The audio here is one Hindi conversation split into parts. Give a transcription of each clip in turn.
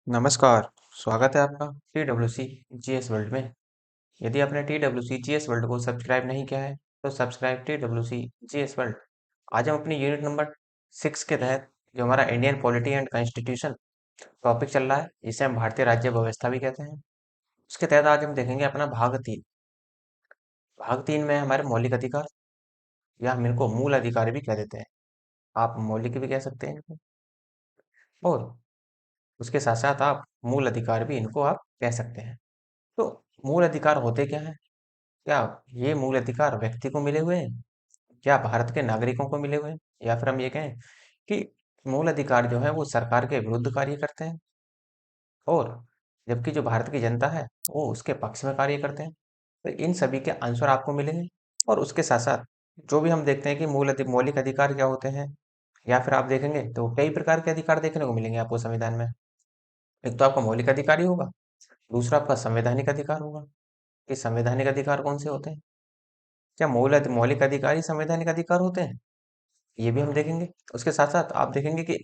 नमस्कार, स्वागत है आपका TWC जीएस वर्ल्ड में। यदि आपने TWC जीएस वर्ल्ड को सब्सक्राइब नहीं किया है, तो सब्सक्राइब TWC जीएस वर्ल्ड। आज हम अपनी यूनिट नंबर 6 के तहत जो हमारा Indian polity and constitution topic चल रहा है, जिसे हम भारतीय राज्य व्यवस्था भी कहते हैं, उसके तहत आज हम देखेंगे अपना भाग 3। भाग 3 में हमारे मौलिक अधिकार, या हम इनको मूल अधिकार भी कह देते हैं। आप मौलिक भी कह सकते हैं इनको, और उसके साथ साथ आप मूल अधिकार भी इनको आप कह सकते हैं। तो मूल अधिकार होते क्या हैं? क्या ये मूल अधिकार व्यक्ति को मिले हुए हैं? क्या भारत के नागरिकों को मिले हुए हैं? या फिर हम ये कहें कि मूल अधिकार जो है वो सरकार के विरुद्ध कार्य करते हैं, और जबकि जो भारत की जनता है वो उसके पक्ष में कार्य करते हैं। तो इन सभी के आंसर आपको मिलेंगे। और उसके साथ साथ जो भी हम देखते हैं कि मौलिक अधिकार क्या होते हैं, या फिर आप देखेंगे तो कई प्रकार के अधिकार देखने को मिलेंगे आपको संविधान में। एक तो आपका मौलिक अधिकार ही होगा, दूसरा आपका संवैधानिक अधिकार होगा। कि संवैधानिक अधिकार कौन से होते हैं? क्या मौलिक अधिकार ही संवैधानिक अधिकार होते हैं? ये भी हम देखेंगे। उसके साथ साथ आप देखेंगे कि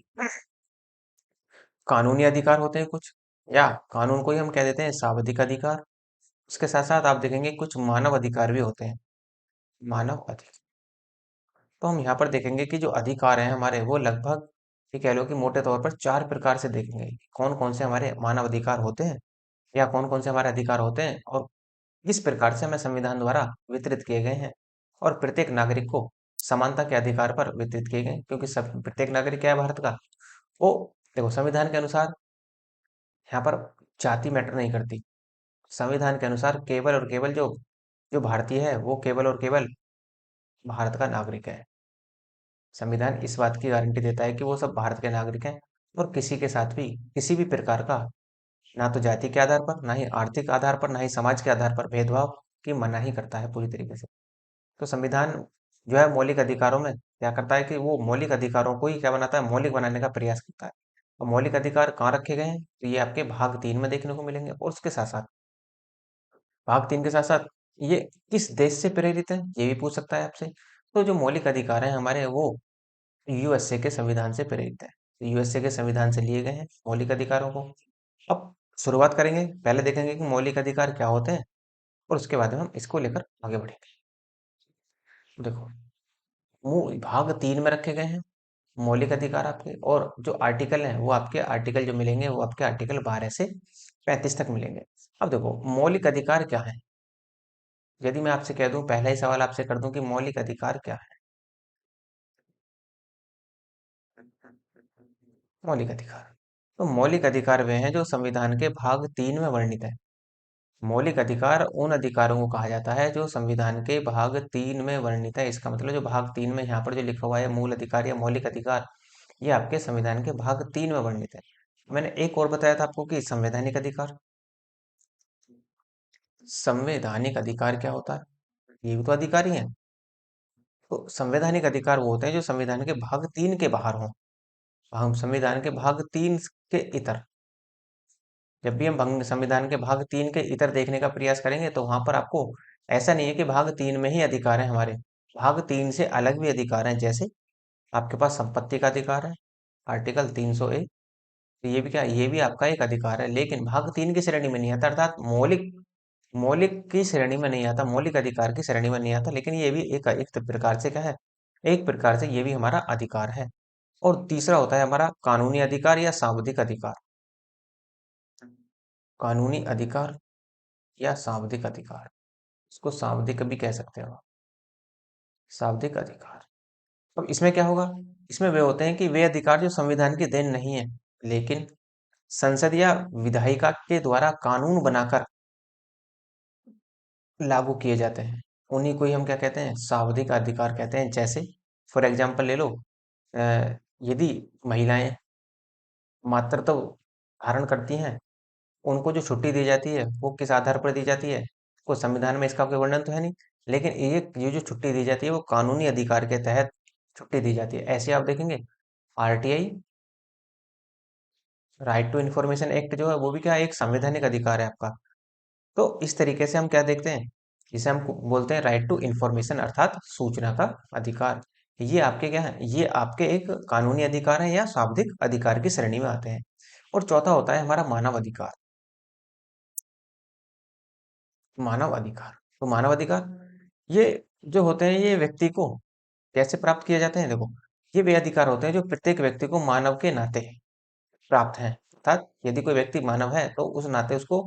कानूनी अधिकार होते हैं कुछ, या कानून को ही हम कह देते हैं शाब्दिक अधिकार। उसके साथ साथ आप देखेंगे कुछ मानव अधिकार भी होते हैं। मानव अधिकार, तो हम यहाँ पर देखेंगे कि जो अधिकार हैं हमारे, वो लगभग ये कह लो कि मोटे तौर पर 4 प्रकार से देखेंगे। कौन कौन से हमारे मानव अधिकार होते हैं, या कौन कौन से हमारे अधिकार होते हैं, और किस प्रकार से हमें संविधान द्वारा वितरित किए गए हैं, और प्रत्येक नागरिक को समानता के अधिकार पर वितरित किए गए, क्योंकि सब प्रत्येक नागरिक क्या है भारत का, वो देखो संविधान के अनुसार यहाँ पर जाति मैटर नहीं करती। संविधान के अनुसार केवल और केवल जो जो भारतीय है वो केवल और केवल भारत का नागरिक है। संविधान इस बात की गारंटी देता है कि वो सब भारत के नागरिक हैं, और किसी के साथ भी किसी भी प्रकार का ना तो जाति के आधार पर, ना ही आर्थिक आधार पर, ना ही समाज के आधार पर भेदभाव की मनाही करता है पूरी तरीके से। तो संविधान जो है मौलिक अधिकारों में क्या करता है कि वो मौलिक अधिकारों को ही क्या बनाता है, मौलिक बनाने का प्रयास करता है। और मौलिक अधिकार कहाँ रखे गए हैं, तो ये आपके भाग 3 में देखने को मिलेंगे। और उसके साथ साथ भाग 3 के साथ साथ ये किस देश से प्रेरित है, ये भी पूछ सकता है आपसे। तो जो मौलिक अधिकार है हमारे, वो यूएसए के संविधान से प्रेरित है। तो यूएसए के संविधान से लिए गए हैं मौलिक अधिकारों को। अब शुरुआत करेंगे, पहले देखेंगे कि मौलिक अधिकार क्या होते हैं, और उसके बाद में हम इसको लेकर आगे बढ़ेंगे। देखो, वो भाग 3 में रखे गए हैं मौलिक अधिकार आपके, और जो आर्टिकल हैं वो आपके आर्टिकल जो मिलेंगे वो आपके आर्टिकल 12 से 35 तक मिलेंगे। अब देखो मौलिक अधिकार क्या है। यदि मैं आपसे कह दूं, पहला ही सवाल आपसे कर दूं कि मौलिक अधिकार क्या है। मौलिक अधिकार, तो मौलिक अधिकार वे हैं जो संविधान के भाग 3 में वर्णित है। मौलिक अधिकार उन अधिकारों को कहा जाता है जो संविधान के भाग 3 में वर्णित है। इसका मतलब जो भाग 3 में यहाँ पर जो लिखा हुआ है मूल अधिकार या मौलिक अधिकार, ये आपके संविधान के भाग 3 में वर्णित है। मैंने एक और बताया था आपको कि संवैधानिक अधिकार। संवैधानिक अधिकार क्या होता है, ये भी तो अधिकार ही है। तो संवैधानिक अधिकार वो होते हैं जो संविधान के भाग 3 के बाहर हों। हम संविधान के भाग 3 के इतर, जब भी हम संविधान के भाग 3 के इतर देखने का प्रयास करेंगे, तो वहां पर आपको ऐसा नहीं है कि भाग 3 में ही अधिकार है हमारे। भाग 3 से अलग भी अधिकार हैं, जैसे आपके पास संपत्ति का अधिकार है, आर्टिकल 301। तो ये भी क्या, ये भी आपका एक अधिकार है, लेकिन भाग 3 की श्रेणी में नहीं आता, अर्थात मौलिक मौलिक की श्रेणी में नहीं आता, मौलिक अधिकार की श्रेणी में नहीं आता, लेकिन ये भी एक प्रकार से क्या है, एक प्रकार से ये भी हमारा अधिकार है। और तीसरा होता है हमारा कानूनी अधिकार या सांविधिक अधिकार। कानूनी अधिकार या सांविधिक अधिकार, इसको सांविधिक भी कह सकते हो आप। सांविधिक अधिकार, अब इसमें क्या होगा, इसमें वे होते हैं कि वे अधिकार जो संविधान की देन नहीं है, लेकिन संसद या विधायिका के द्वारा कानून बनाकर लागू किए जाते हैं। उन्हीं को ही हम क्या कहते हैं, सांविधिक अधिकार कहते हैं। जैसे फॉर एग्जाम्पल ले लो, यदि महिलाएं मातृत्व धारण करती हैं, उनको जो छुट्टी दी जाती है वो किस आधार पर दी जाती है, कोई संविधान में इसका कोई वर्णन तो है नहीं, लेकिन ये जो छुट्टी दी जाती है वो कानूनी अधिकार के तहत छुट्टी दी जाती है। ऐसे आप देखेंगे RTI, right to information act जो है वो भी क्या है, एक संवैधानिक अधिकार है आपका। तो इस तरीके से हम क्या देखते हैं, जिसे हम बोलते हैं राइट टू इन्फॉर्मेशन, अर्थात सूचना का अधिकार। ये आपके क्या है, ये आपके एक कानूनी अधिकार है या शाब्दिक अधिकार की श्रेणी में आते हैं। और चौथा होता है हमारा मानव अधिकार। मानव अधिकार, तो मानव अधिकार ये जो होते हैं ये व्यक्ति को कैसे प्राप्त किए जाते हैं? देखो, ये वे अधिकार होते हैं जो प्रत्येक व्यक्ति को मानव के नाते प्राप्त हैं। अर्थात यदि कोई व्यक्ति मानव है तो उस नाते उसको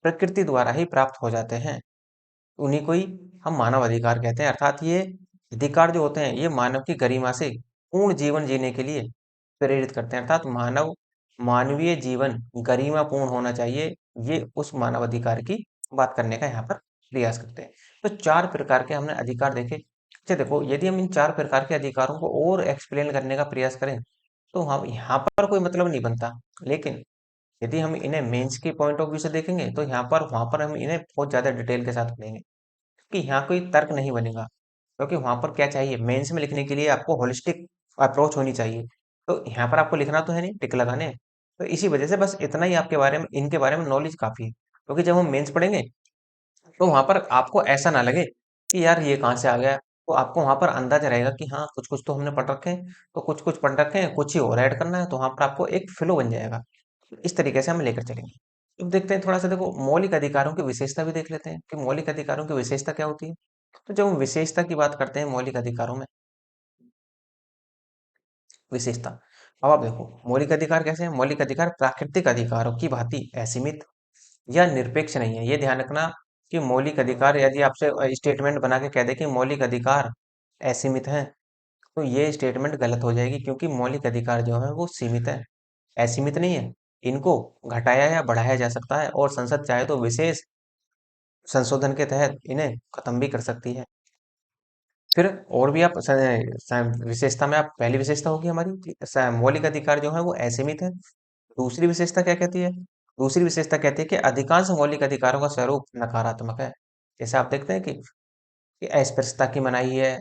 प्रकृति द्वारा ही प्राप्त हो जाते हैं। उन्हीं को ही हम मानव अधिकार कहते हैं। अर्थात ये अधिकार जो होते हैं ये मानव की गरिमा से पूर्ण जीवन जीने के लिए प्रेरित करते हैं। अर्थात मानवीय जीवन गरिमापूर्ण होना चाहिए। ये उस मानव अधिकार की बात करने का यहाँ पर प्रयास करते हैं। तो चार प्रकार के हमने अधिकार देखे। अच्छा देखो, यदि हम इन चार प्रकार के अधिकारों को और एक्सप्लेन करने का प्रयास करें तो हम यहाँ पर कोई मतलब नहीं बनता। लेकिन यदि हम इन्हें मेंस के पॉइंट ऑफ व्यू से देखेंगे तो यहाँ पर वहां पर हम इन्हें बहुत ज्यादा डिटेल के साथ पढ़ेंगे, कि यहाँ कोई तर्क नहीं बनेगा। क्योंकि वहां पर क्या चाहिए, मेंस में लिखने के लिए आपको होलिस्टिक अप्रोच होनी चाहिए। तो यहाँ पर आपको लिखना तो है नहीं टिक लगाने। तो इसी वजह से बस इतना ही आपके बारे में, इनके बारे में नॉलेज काफी है। क्योंकि जब हम मेंस पढ़ेंगे तो वहां पर आपको ऐसा ना लगे कि यार ये कहाँ से आ गया। तो आपको वहां पर अंदाजा रहेगा कि हाँ कुछ कुछ तो हमने पढ़ रखे हैं, तो कुछ कुछ पढ़ रखे हैं, कुछ ही और ऐड करना है, तो वहां पर आपको एक फ्लो बन जाएगा। इस तरीके से हम लेकर चलेंगे। अब देखते हैं थोड़ा सा, देखो मौलिक अधिकारों की विशेषता भी देख लेते हैं कि मौलिक अधिकारों की विशेषता क्या होती है। तो जब हम विशेषता की बात करते हैं मौलिक अधिकारों में, विशेषता, अब आप देखो मौलिक अधिकार कैसे हैं। मौलिक अधिकार प्राकृतिक अधिकारों की भांति असीमित या निरपेक्ष नहीं है। ये ध्यान रखना कि मौलिक अधिकार यदि आपसे स्टेटमेंट बना के कह दे कि मौलिक अधिकार असीमित है, तो ये स्टेटमेंट गलत हो जाएगी। क्योंकि मौलिक अधिकार जो है वो सीमित है, असीमित नहीं है। इनको घटाया या बढ़ाया जा सकता है और संसद चाहे तो विशेष संशोधन के तहत इन्हें खत्म भी कर सकती है। फिर और भी आप विशेषता में, आप पहली विशेषता होगी हमारी कि मौलिक अधिकार जो है वो असीमित है। दूसरी विशेषता क्या कहती है? दूसरी विशेषता कहती है कि अधिकांश मौलिक अधिकारों का स्वरूप नकारात्मक है। जैसे आप देखते हैं कि अस्पृश्यता की मनाही है,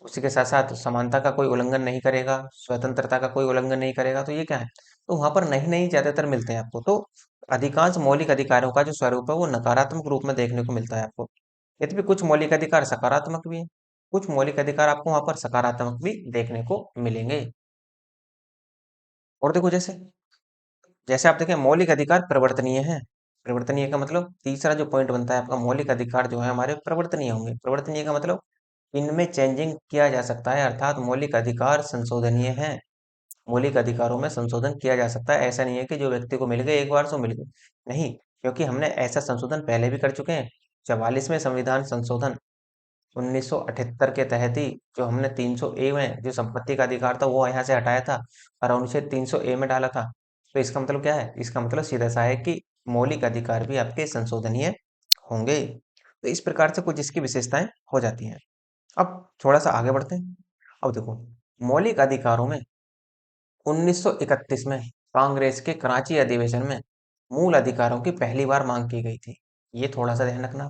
उसी के साथ साथ समानता का कोई उल्लंघन नहीं करेगा, स्वतंत्रता का कोई उल्लंघन नहीं करेगा, तो ये क्या है? तो वहां पर नहीं नहीं ज्यादातर मिलते हैं आपको। तो अधिकांश मौलिक अधिकारों का जो स्वरूप है वो नकारात्मक रूप में देखने को मिलता है आपको। यद्यपि कुछ मौलिक अधिकार सकारात्मक भी हैं, कुछ मौलिक अधिकार आपको वहां पर सकारात्मक भी देखने को मिलेंगे। और देखो, जैसे जैसे आप देखें मौलिक अधिकार परिवर्तनीय है। परिवर्तनीय का मतलब तीसरा जो पॉइंट बनता है आपका, मौलिक अधिकार जो है हमारे परिवर्तनीय होंगे। परिवर्तनीय का मतलब इनमें चेंजिंग किया जा सकता है। अर्थात मौलिक अधिकार संशोधनीय है। मौलिक अधिकारों में संशोधन किया जा सकता है। ऐसा नहीं है कि जो व्यक्ति को मिल गए एक बार सो मिल गए, नहीं। क्योंकि हमने ऐसा संशोधन पहले भी कर चुके हैं। 44वें संविधान संशोधन 1978 के तहत ही जो हमने 300 ए में जो संपत्ति का अधिकार था वो यहाँ से हटाया था और अनुच्छेद 300 ए में डाला था। तो इसका मतलब क्या है? इसका मतलब सीधा सा है कि मौलिक अधिकार भी आपके संशोधनीय होंगे। तो इस प्रकार से कुछ इसकी विशेषताएं हो जाती हैं। अब थोड़ा सा आगे बढ़ते हैं। अब देखो, मौलिक अधिकारों में 1931 में कांग्रेस के कराची अधिवेशन में मूल अधिकारों की पहली बार मांग की गई थी। ये थोड़ा सा ध्यान रखना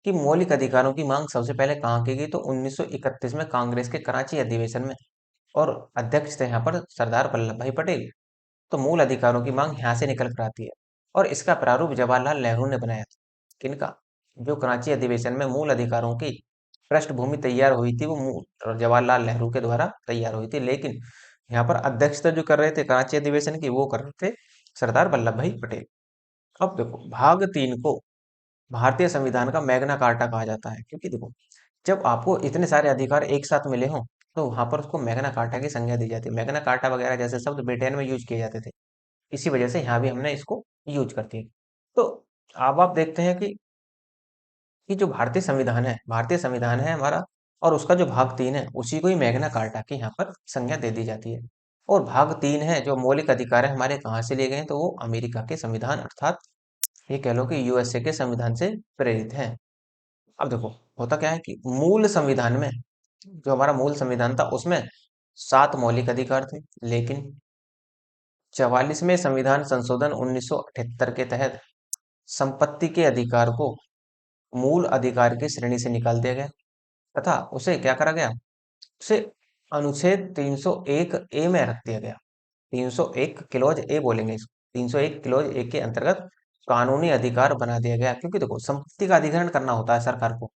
कि मौलिक अधिकारों की मांग सबसे पहले कहाँ की गई, तो 1931 में कांग्रेस के कराची अधिवेशन में। और अध्यक्ष थे यहाँ पर सरदार वल्लभ भाई पटेल। तो मूल अधिकारों की मांग यहाँ से निकल कर आती है। और इसका प्रारूप जवाहरलाल नेहरू ने बनाया था। किनका? जो कराची अधिवेशन में मूल अधिकारों की पृष्ठभूमि तैयार हुई थी वो जवाहरलाल नेहरू के द्वारा तैयार हुई थी। लेकिन यहाँ पर अध्यक्षता जो कर रहे थे कराची अधिवेशन की वो कर रहे थे सरदार वल्लभ भाई पटेल। अब देखो, भाग 3 को भारतीय संविधान का मैग्ना कार्टा कहा जाता है। क्योंकि देखो, जब आपको इतने सारे अधिकार एक साथ मिले हों तो वहां पर उसको मैग्ना कार्टा की संज्ञा दी जाती है। मैग्ना कार्टा वगैरह जैसे शब्द ब्रिटेन में यूज किए जाते थे, इसी वजह से यहाँ भी हमने इसको यूज करती है। तो अब आप देखते हैं कि जो भारतीय संविधान है हमारा, और उसका जो भाग 3 है उसी को ही मैग्ना कार्टा की यहाँ पर संज्ञा दे दी जाती है। और भाग 3 है जो मौलिक अधिकार है हमारे कहाँ से लिए गए हैं, तो वो अमेरिका के संविधान अर्थात ये कह लो कि यूएसए के संविधान से प्रेरित है। अब देखो, होता क्या है कि मूल संविधान में, जो हमारा मूल संविधान था उसमें 7 मौलिक अधिकार थे। लेकिन 44वें संविधान संशोधन 1978 के तहत संपत्ति के अधिकार को मूल अधिकार की श्रेणी से निकाल दिया गया तथा उसे क्या करा गया, उसे अनुच्छेद 301 ए में रख दिया गया। 301 क्लॉज ए बोलेंगे इसको, 301 क्लॉज ए के अंतर्गत कानूनी अधिकार बना दिया गया। क्योंकि देखो, संपत्ति का अधिग्रहण करना होता है सरकार को।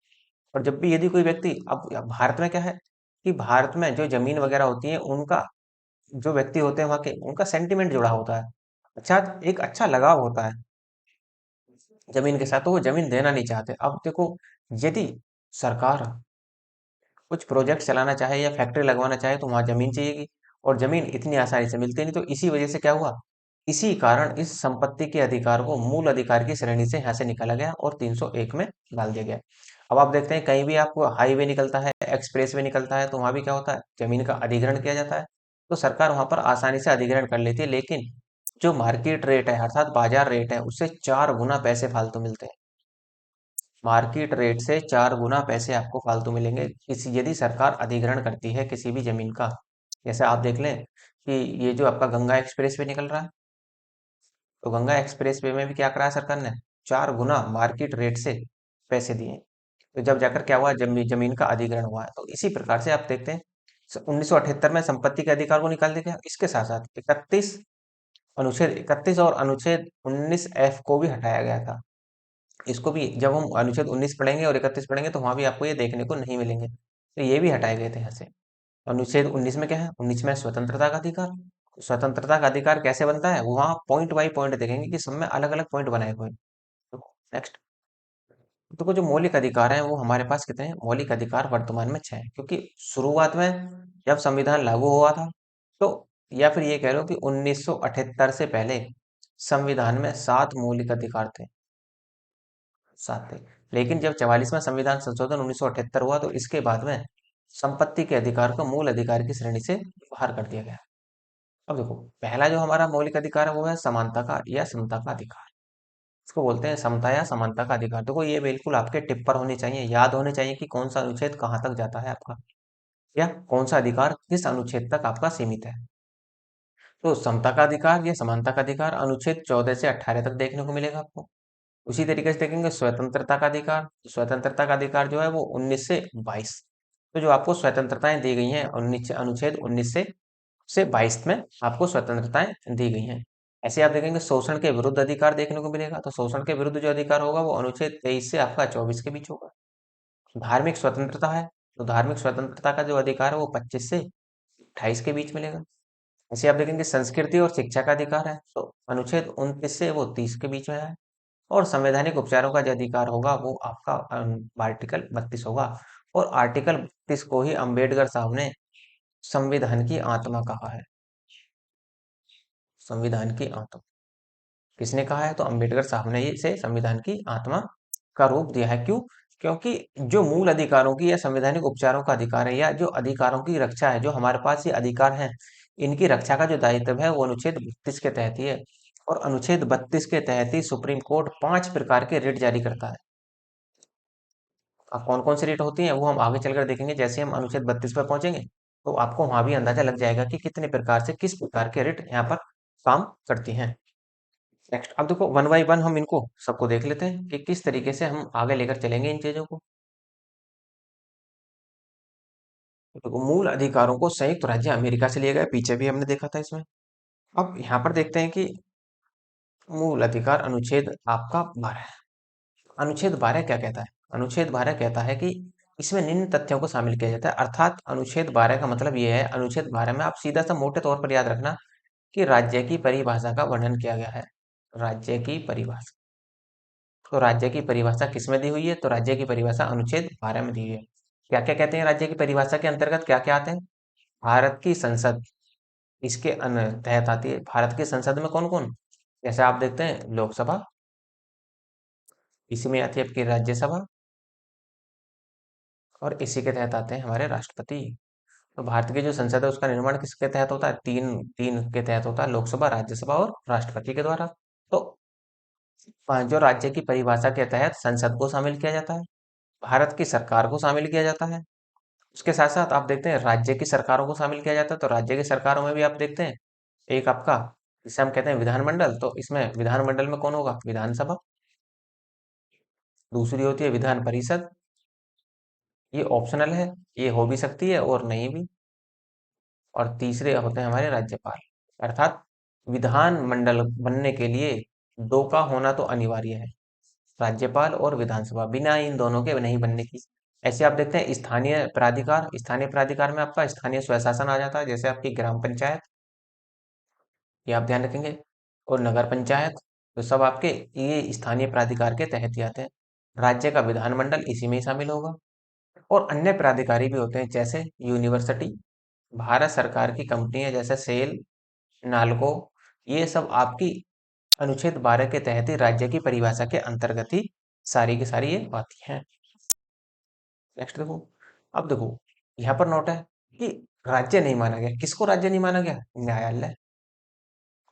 और जब भी यदि कोई व्यक्ति, अब भारत में क्या है कि भारत में जो जमीन वगैरह होती है उनका, जो व्यक्ति होते हैं वहां के, उनका सेंटिमेंट जुड़ा होता है। अच्छा, एक अच्छा लगाव होता है जमीन के साथ, तो वो जमीन देना नहीं चाहते। अब देखो, यदि सरकार कुछ प्रोजेक्ट चलाना चाहे या फैक्ट्री लगवाना चाहे तो वहां जमीन चाहिएगी, और जमीन इतनी आसानी से मिलती नहीं। तो इसी वजह से क्या हुआ, इसी कारण इस संपत्ति के अधिकार को मूल अधिकार की श्रेणी से यहाँ से निकाला गया और 301 में डाल दिया गया। अब आप देखते हैं कहीं भी आपको हाईवे निकलता है, एक्सप्रेस वे निकलता है, तो वहां भी क्या होता है, जमीन का अधिग्रहण किया जाता है। तो सरकार वहां पर आसानी से अधिग्रहण कर लेती है, लेकिन जो मार्केट रेट है अर्थात बाजार रेट है, उससे 4 गुना पैसे फालतू मिलते हैं। मार्केट रेट से 4 गुना पैसे आपको फालतू मिलेंगे किसी, यदि सरकार अधिग्रहण करती है किसी भी जमीन का। जैसे आप देख लें कि ये जो आपका गंगा एक्सप्रेस वे निकल रहा है, तो गंगा एक्सप्रेस वे में भी क्या करा है सरकार ने, 4 गुना मार्केट रेट से पैसे दिए। तो जब जाकर क्या हुआ, जमीन का अधिग्रहण हुआ है। तो इसी प्रकार से आप देखते हैं 1978 में संपत्ति के अधिकार को निकाल दिया गया। इसके साथ साथ 31 और अनुच्छेद 19F को भी हटाया गया था। इसको भी जब हम अनुच्छेद 19 पढ़ेंगे और 31 पढ़ेंगे तो वहां भी आपको ये देखने को नहीं मिलेंगे, तो ये भी हटाए गए थे यहाँ से। अनुच्छेद 19 में क्या है, 19 में स्वतंत्रता का अधिकार। स्वतंत्रता का अधिकार कैसे बनता है, वहां पॉइंट बाई पॉइंट देखेंगे कि सब में अलग अलग पॉइंट बनाए हुए हैं। नेक्स्ट, तो जो मौलिक अधिकार हैं वो हमारे पास कितने हैं, मौलिक अधिकार वर्तमान में 6 हैं, क्योंकि शुरुआत में जब संविधान लागू हुआ था, तो या फिर ये कह लो कि 1978 से पहले संविधान में 7 मौलिक अधिकार थे, 7 थे। लेकिन जब 44वां संविधान संशोधन 1978 हुआ, तो इसके बाद में संपत्ति के अधिकार को मूल अधिकार की श्रेणी से बाहर कर दिया गया। अब देखो, पहला जो हमारा मौलिक अधिकार है वो है समानता का या समता का अधिकार। इसको बोलते हैं समता या समानता का अधिकार। देखो, ये बिल्कुल आपके टिप पर होनी चाहिए, याद होने चाहिए कि कौन सा अनुच्छेद कहाँ तक जाता है आपका, या कौन सा अधिकार किस अनुच्छेद तक आपका सीमित है। तो समता का अधिकार या समानता का अधिकार अनुच्छेद 14 से 18 तक देखने को मिलेगा आपको। उसी तरीके से देखेंगे स्वतंत्रता का अधिकार। स्वतंत्रता का अधिकार जो है वो 19 से 22। तो जो आपको स्वतंत्रताएं दी गई हैं, अनुच्छेद 19 से 22 में आपको स्वतंत्रताएं दी गई हैं। ऐसे आप देखेंगे शोषण के विरुद्ध अधिकार देखने को मिलेगा। तो शोषण के विरुद्ध जो अधिकार होगा वो अनुच्छेद 23 से आपका 24 के बीच होगा। धार्मिक स्वतंत्रता है, तो धार्मिक स्वतंत्रता का जो अधिकार है वो 25 से 28 के बीच मिलेगा। ऐसे आप देखेंगे संस्कृति और शिक्षा का अधिकार है, तो अनुच्छेद 29 से वो 30 के बीच में है। और संवैधानिक उपचारों का जो अधिकार होगा वो आपका आर्टिकल 32 होगा। और आर्टिकल 32 को ही अंबेडकर साहब ने संविधान की आत्मा कहा है। संविधान की आत्मा किसने कहा है, तो अंबेडकर साहब ने इसे संविधान की आत्मा का रूप दिया है। क्यों, क्योंकि जो मूल अधिकारों की या संवैधानिक उपचारों का अधिकार है, या जो अधिकारों की रक्षा है, जो हमारे पास ये अधिकार है, इनकी रक्षा का जो दायित्व है वो अनुच्छेद 32 के तहत ही है। और अनुच्छेद 32 के तहत ही सुप्रीम कोर्ट 5 प्रकार के रिट जारी करता है। अब कौन कौन सी रिट होती हैं वो हम आगे चलकर देखेंगे, जैसे हम अनुच्छेद 32 पर पहुंचेंगे तो आपको वहां भी अंदाजा लग जाएगा कि कितने प्रकार से किस प्रकार के रिट यहाँ पर काम करती हैं। नेक्स्ट, अब देखो वन बाई वन हम इनको सबको देख लेते हैं कि किस तरीके से हम आगे लेकर चलेंगे इन चीजों को। तो देखो, मूल अधिकारों को संयुक्त राज्य अमेरिका से लिया गया, पीछे भी हमने देखा था इसमें। अब यहाँ पर देखते हैं कि मूल अधिकार अनुच्छेद आपका 12। अनुच्छेद 12 क्या कहता है, अनुच्छेद 12 कहता है कि इसमें निम्न तथ्यों को शामिल किया जाता है। अर्थात अनुच्छेद 12 का मतलब ये है, अनुच्छेद 12 में आप सीधा सा मोटे तौर पर याद रखना कि राज्य की परिभाषा का वर्णन किया गया है। राज्य की परिभाषा, तो राज्य की परिभाषा किसमें दी हुई है, तो राज्य की परिभाषा अनुच्छेद 12 में दी हुई है। क्या क्या कहते हैं राज्य की परिभाषा के अंतर्गत, क्या क्या आते हैं, भारत की संसद इसके तहत आती है। भारत की संसद में कौन कौन, जैसे आप देखते हैं लोकसभा, इसी में आती है आपकी राज्यसभा, और इसी के तहत आते हैं हमारे राष्ट्रपति। तो भारत की जो संसद है उसका निर्माण किसके तहत होता है, तीन तीन के तहत होता है, लोकसभा, राज्यसभा और राष्ट्रपति के द्वारा। तो जो राज्य की परिभाषा के तहत संसद को शामिल किया जाता है, भारत की सरकार को शामिल किया जाता है। उसके साथ साथ आप देखते हैं राज्य की सरकारों को शामिल किया जाता है। तो राज्य की सरकारों में भी आप देखते हैं एक आपका, जिसे हम कहते हैं विधानमंडल, तो इसमें विधानमंडल में कौन होगा, विधानसभा। दूसरी होती है विधान परिषद, ये ऑप्शनल है, ये हो भी सकती है और नहीं भी। और तीसरे होते हैं हमारे राज्यपाल। अर्थात विधानमंडल बनने के लिए दो का होना तो अनिवार्य है, राज्यपाल और विधानसभा, बिना इन दोनों के नहीं बनने की। ऐसे आप देखते हैं स्थानीय प्राधिकार, स्थानीय प्राधिकार में आपका स्थानीय स्वशासन आ जाता है, जैसे आपकी ग्राम पंचायत, ये आप ध्यान रखेंगे। और नगर पंचायत, तो सब आपके ये स्थानीय प्राधिकार के तहत ही आते हैं। राज्य का विधानमंडल इसी में ही शामिल होगा। और अन्य प्राधिकारी भी होते हैं, जैसे यूनिवर्सिटी, भारत सरकार की कंपनियां जैसे सेल, नालको, ये सब आपकी अनुच्छेद 12 के तहत ही राज्य की परिभाषा के अंतर्गत ही सारी की सारी ये आती हैं। नेक्स्ट देखो। अब देखो, यहाँ पर नोट है कि राज्य नहीं माना गया। किसको राज्य नहीं माना गया? न्यायालय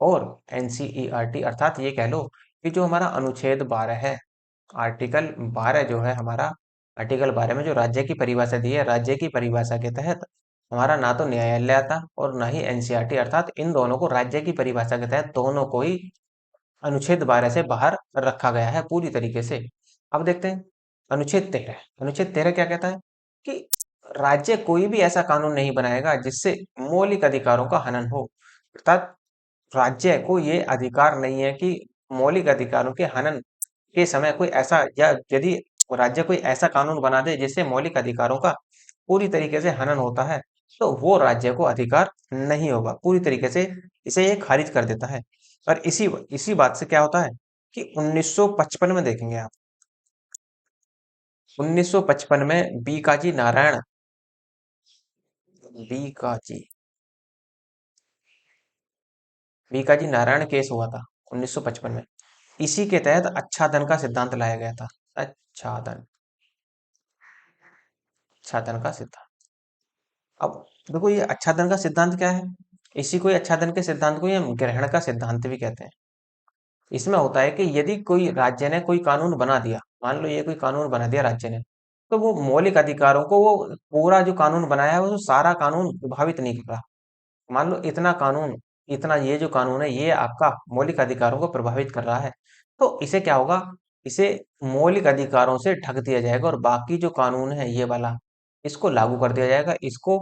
और एनसीईआरटी, अर्थात ये कह लो कि जो हमारा अनुच्छेद 12 है, आर्टिकल 12 जो है हमारा, आर्टिकल 12 में जो राज्य की परिभाषा दी है, राज्य की परिभाषा के तहत हमारा ना तो न्यायालय आता और ना ही एनसीईआरटी, अर्थात इन दोनों को, राज्य की परिभाषा के तहत दोनों को ही अनुच्छेद 12 से बाहर रखा गया है पूरी तरीके से। अब देखते हैं अनुच्छेद 13। अनुच्छेद 13 क्या कहता है कि राज्य कोई भी ऐसा कानून नहीं बनाएगा जिससे मौलिक अधिकारों का हनन हो। अर्थात राज्य को ये अधिकार नहीं है कि मौलिक अधिकारों के हनन के समय कोई ऐसा, या यदि राज्य कोई ऐसा कानून बना दे जिससे मौलिक अधिकारों का पूरी तरीके से हनन होता है, तो वो राज्य को अधिकार नहीं होगा, पूरी तरीके से इसे ये खारिज कर देता है। और इसी इसी बात से क्या होता है कि 1955 में देखेंगे आप, 1955 में बीकाजी बीकाजी नारायण केस हुआ था 1955 में। इसी के तहत आच्छादन का सिद्धांत लाया गया था। आच्छादन, आच्छादन का सिद्धांत। अब देखो, ये आच्छादन का सिद्धांत क्या है? इसी को ही, आच्छादन के सिद्धांत को ही हम ग्रहण का सिद्धांत भी कहते हैं। इसमें होता है कि यदि कोई राज्य ने कोई कानून बना दिया, मान लो ये कोई कानून बना दिया राज्य ने, तो वो मौलिक अधिकारों को, वो पूरा जो कानून बनाया है वो सारा कानून प्रभावित नहीं कर रहा। मान लो इतना कानून, इतना ये जो कानून है ये आपका मौलिक अधिकारों को प्रभावित कर रहा है, तो इसे क्या होगा, इसे मौलिक अधिकारों से ढक दिया जाएगा और बाकी जो कानून है ये वाला, इसको लागू कर दिया जाएगा, इसको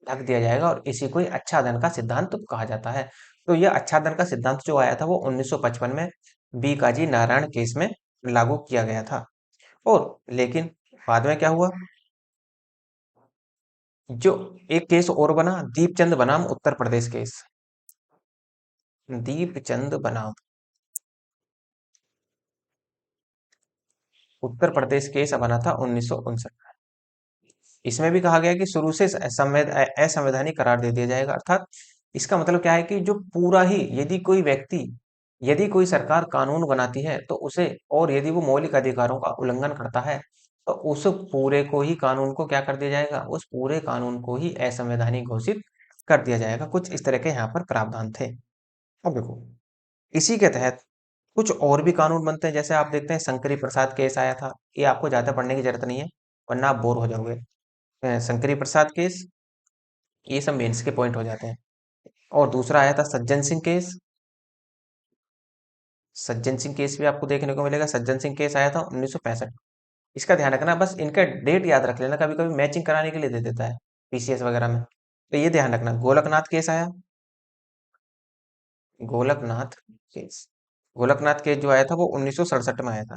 ढक दिया जाएगा, और इसी को ही आच्छादन का सिद्धांत कहा जाता है। तो यह आच्छादन का सिद्धांत जो आया था वो 1955 में बीकाजी नारायण केस में लागू किया गया था। और लेकिन बाद में क्या हुआ, जो एक केस और बना, दीपचंद बनाम उत्तर प्रदेश केस। दीपचंद बनाम उत्तर प्रदेश केस बना था 1959। इसमें भी कहा गया कि शुरू से असंवैधानिक करार दे दिया जाएगा। अर्थात इसका मतलब क्या है कि जो पूरा ही, यदि कोई व्यक्ति, यदि कोई सरकार कानून बनाती है तो उसे, और यदि वो मौलिक अधिकारों का उल्लंघन करता है, तो उस पूरे को ही, कानून को क्या कर दिया जाएगा, उस पूरे कानून को ही असंवैधानिक घोषित कर दिया जाएगा। कुछ इस तरह के यहाँ पर प्रावधान थे। अब देखो, इसी के तहत कुछ और भी कानून बनते हैं। जैसे आप देखते हैं शंकरी प्रसाद केस आया था, ये आपको ज्यादा पढ़ने की जरूरत नहीं है वरना आप बोर हो जाओगे। शंकरी प्रसाद केस, ये सब मेंस के पॉइंट हो जाते हैं। और दूसरा आया था सज्जन सिंह केस। सज्जन सिंह केस भी आपको देखने को मिलेगा। सज्जन सिंह केस आया था 1965। इसका ध्यान रखना, बस इनका डेट याद रख लेना, कभी कभी मैचिंग कराने के लिए दे देता है पीसीएस वगैरह में, तो ये ध्यान रखना। गोलकनाथ केस आया, गोलकनाथ केस, गोलकनाथ केस जो आया था वो 1967 में आया था।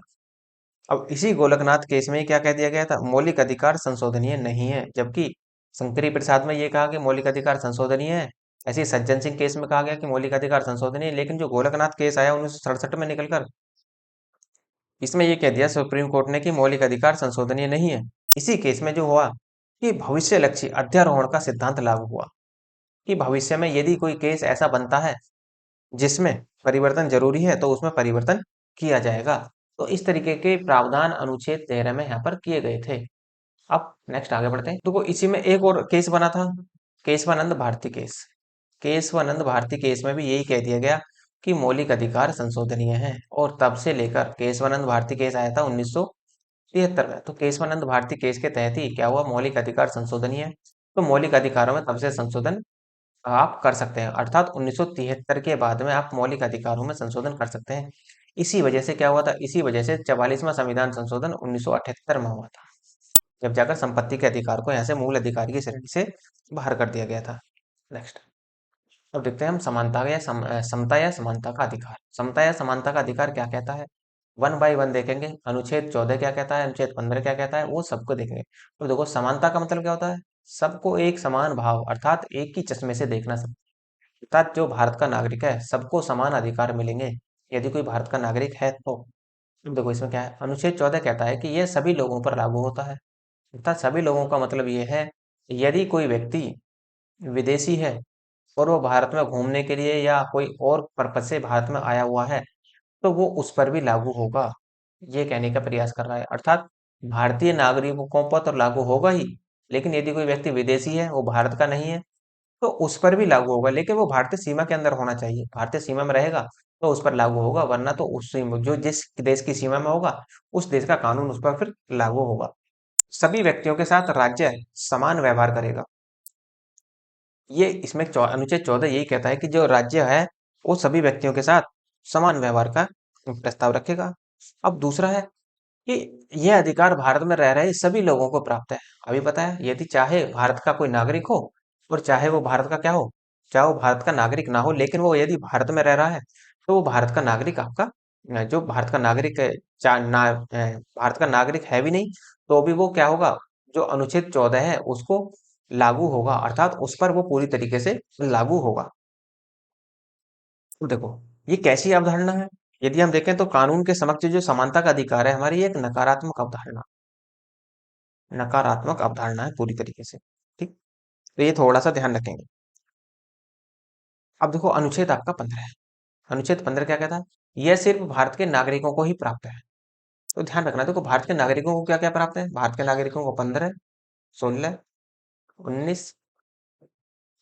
अब इसी गोलकनाथ केस में क्या कह दिया गया था, मौलिक अधिकार संशोधनीय नहीं है, जबकि शंकरी प्रसाद में ये कहा कि मौलिक अधिकार संशोधनीय है। ऐसे ही सज्जन सिंह केस में कहा गया कि मौलिक अधिकार संशोधनीय है, लेकिन जो गोलकनाथ केस आया 1967 में निकलकर, इसमें ये कह दिया सुप्रीम कोर्ट ने कि मौलिक अधिकार संशोधनीय नहीं है। इसी केस में जो हुआ कि भविष्य लक्ष्य अध्यारोहण का सिद्धांत लागू हुआ, कि भविष्य में यदि कोई केस ऐसा बनता है जिसमें परिवर्तन जरूरी है तो उसमें परिवर्तन किया जाएगा। तो इस तरीके के प्रावधान अनुच्छेद 13 में यहाँ पर किए गए थे। अब नेक्स्ट आगे बढ़ते हैं। देखो, इसी में एक और केस बना था, केशवानंद भारती केस। केशवानंद भारती केस में भी यही कह दिया गया कि मौलिक अधिकार संशोधनीय है, और तब से लेकर केशवानंद भारती केस आया था 1973 में। तो केशवानंद भारती केस के तहत ही क्या हुआ, मौलिक अधिकार संशोधनीय है, तो मौलिक अधिकारों में तब से संशोधन आप कर सकते हैं। अर्थात 1973 के बाद में आप मौलिक अधिकारों में संशोधन कर सकते हैं। इसी वजह से क्या हुआ था, इसी वजह से 44वां संविधान संशोधन 1978 में हुआ था, जब जाकर संपत्ति के अधिकार को यहाँ से मूल अधिकार की श्रेणी से बाहर कर दिया गया था। नेक्स्ट, अब देखते हैं हम समता या समता या समानता का अधिकार। समता या समानता का अधिकार क्या कहता है, वन बाय वन देखेंगे। अनुच्छेद 14 क्या कहता है, अनुच्छेद 15 क्या कहता है, वो सबको देखेंगे। तो देखो, समानता का मतलब क्या होता है, सबको एक समान भाव, अर्थात एक ही चश्मे से देखना। सब अर्थात जो भारत का नागरिक है सबको समान अधिकार मिलेंगे यदि कोई भारत का नागरिक है तो। देखो इसमें क्या है, अनुच्छेद 14 कहता है कि यह सभी लोगों पर लागू होता है। अर्थात सभी लोगों का मतलब ये है, यदि कोई व्यक्ति विदेशी है और वो भारत में घूमने के लिए या कोई और पर्पज से भारत में आया हुआ है तो वो उस पर भी लागू होगा, ये कहने का प्रयास कर रहा है। अर्थात भारतीय नागरिकों पर तो लागू होगा ही, लेकिन यदि कोई व्यक्ति विदेशी है, वो भारत का नहीं है, तो उस पर भी लागू होगा, लेकिन वो भारतीय सीमा के अंदर होना चाहिए। भारतीय सीमा में रहेगा तो उस पर लागू होगा, वरना तो जो जिस देश की सीमा में होगा उस देश का कानून उस पर फिर लागू होगा। सभी व्यक्तियों के साथ राज्य समान व्यवहार करेगा। ये इसमें अनुच्छेद 14 यही कहता है कि जो राज्य है वो सभी व्यक्तियों के साथ समान व्यवहार का प्रस्ताव रखेगा। अब दूसरा है कि यह अधिकार भारत में रह रहे सभी लोगों को प्राप्त है। अभी पता है, यदि चाहे भारत का कोई नागरिक हो और चाहे वो भारत का क्या हो, चाहे वो भारत का नागरिक ना हो, लेकिन वो यदि भारत में रह रहा है तो वो भारत का नागरिक आपका जो भारत का नागरिक है, भारत का नागरिक है भी नहीं तो भी वो क्या होगा, जो अनुच्छेद 14 है उसको लागू होगा, अर्थात उस पर वो पूरी तरीके से लागू होगा। तो देखो ये कैसी अवधारणा है, यदि हम देखें तो कानून के समक्ष जो समानता का अधिकार है हमारी, ये एक नकारात्मक अवधारणा है पूरी तरीके से। ठीक, तो ये थोड़ा सा ध्यान रखेंगे। अब देखो अनुच्छेद आपका 15 है। अनुच्छेद 15 क्या कहता है, यह सिर्फ भारत के नागरिकों को ही प्राप्त है। तो ध्यान रखना, देखो भारत के नागरिकों को क्या क्या प्राप्त है, भारत के नागरिकों को 15, 16, 19,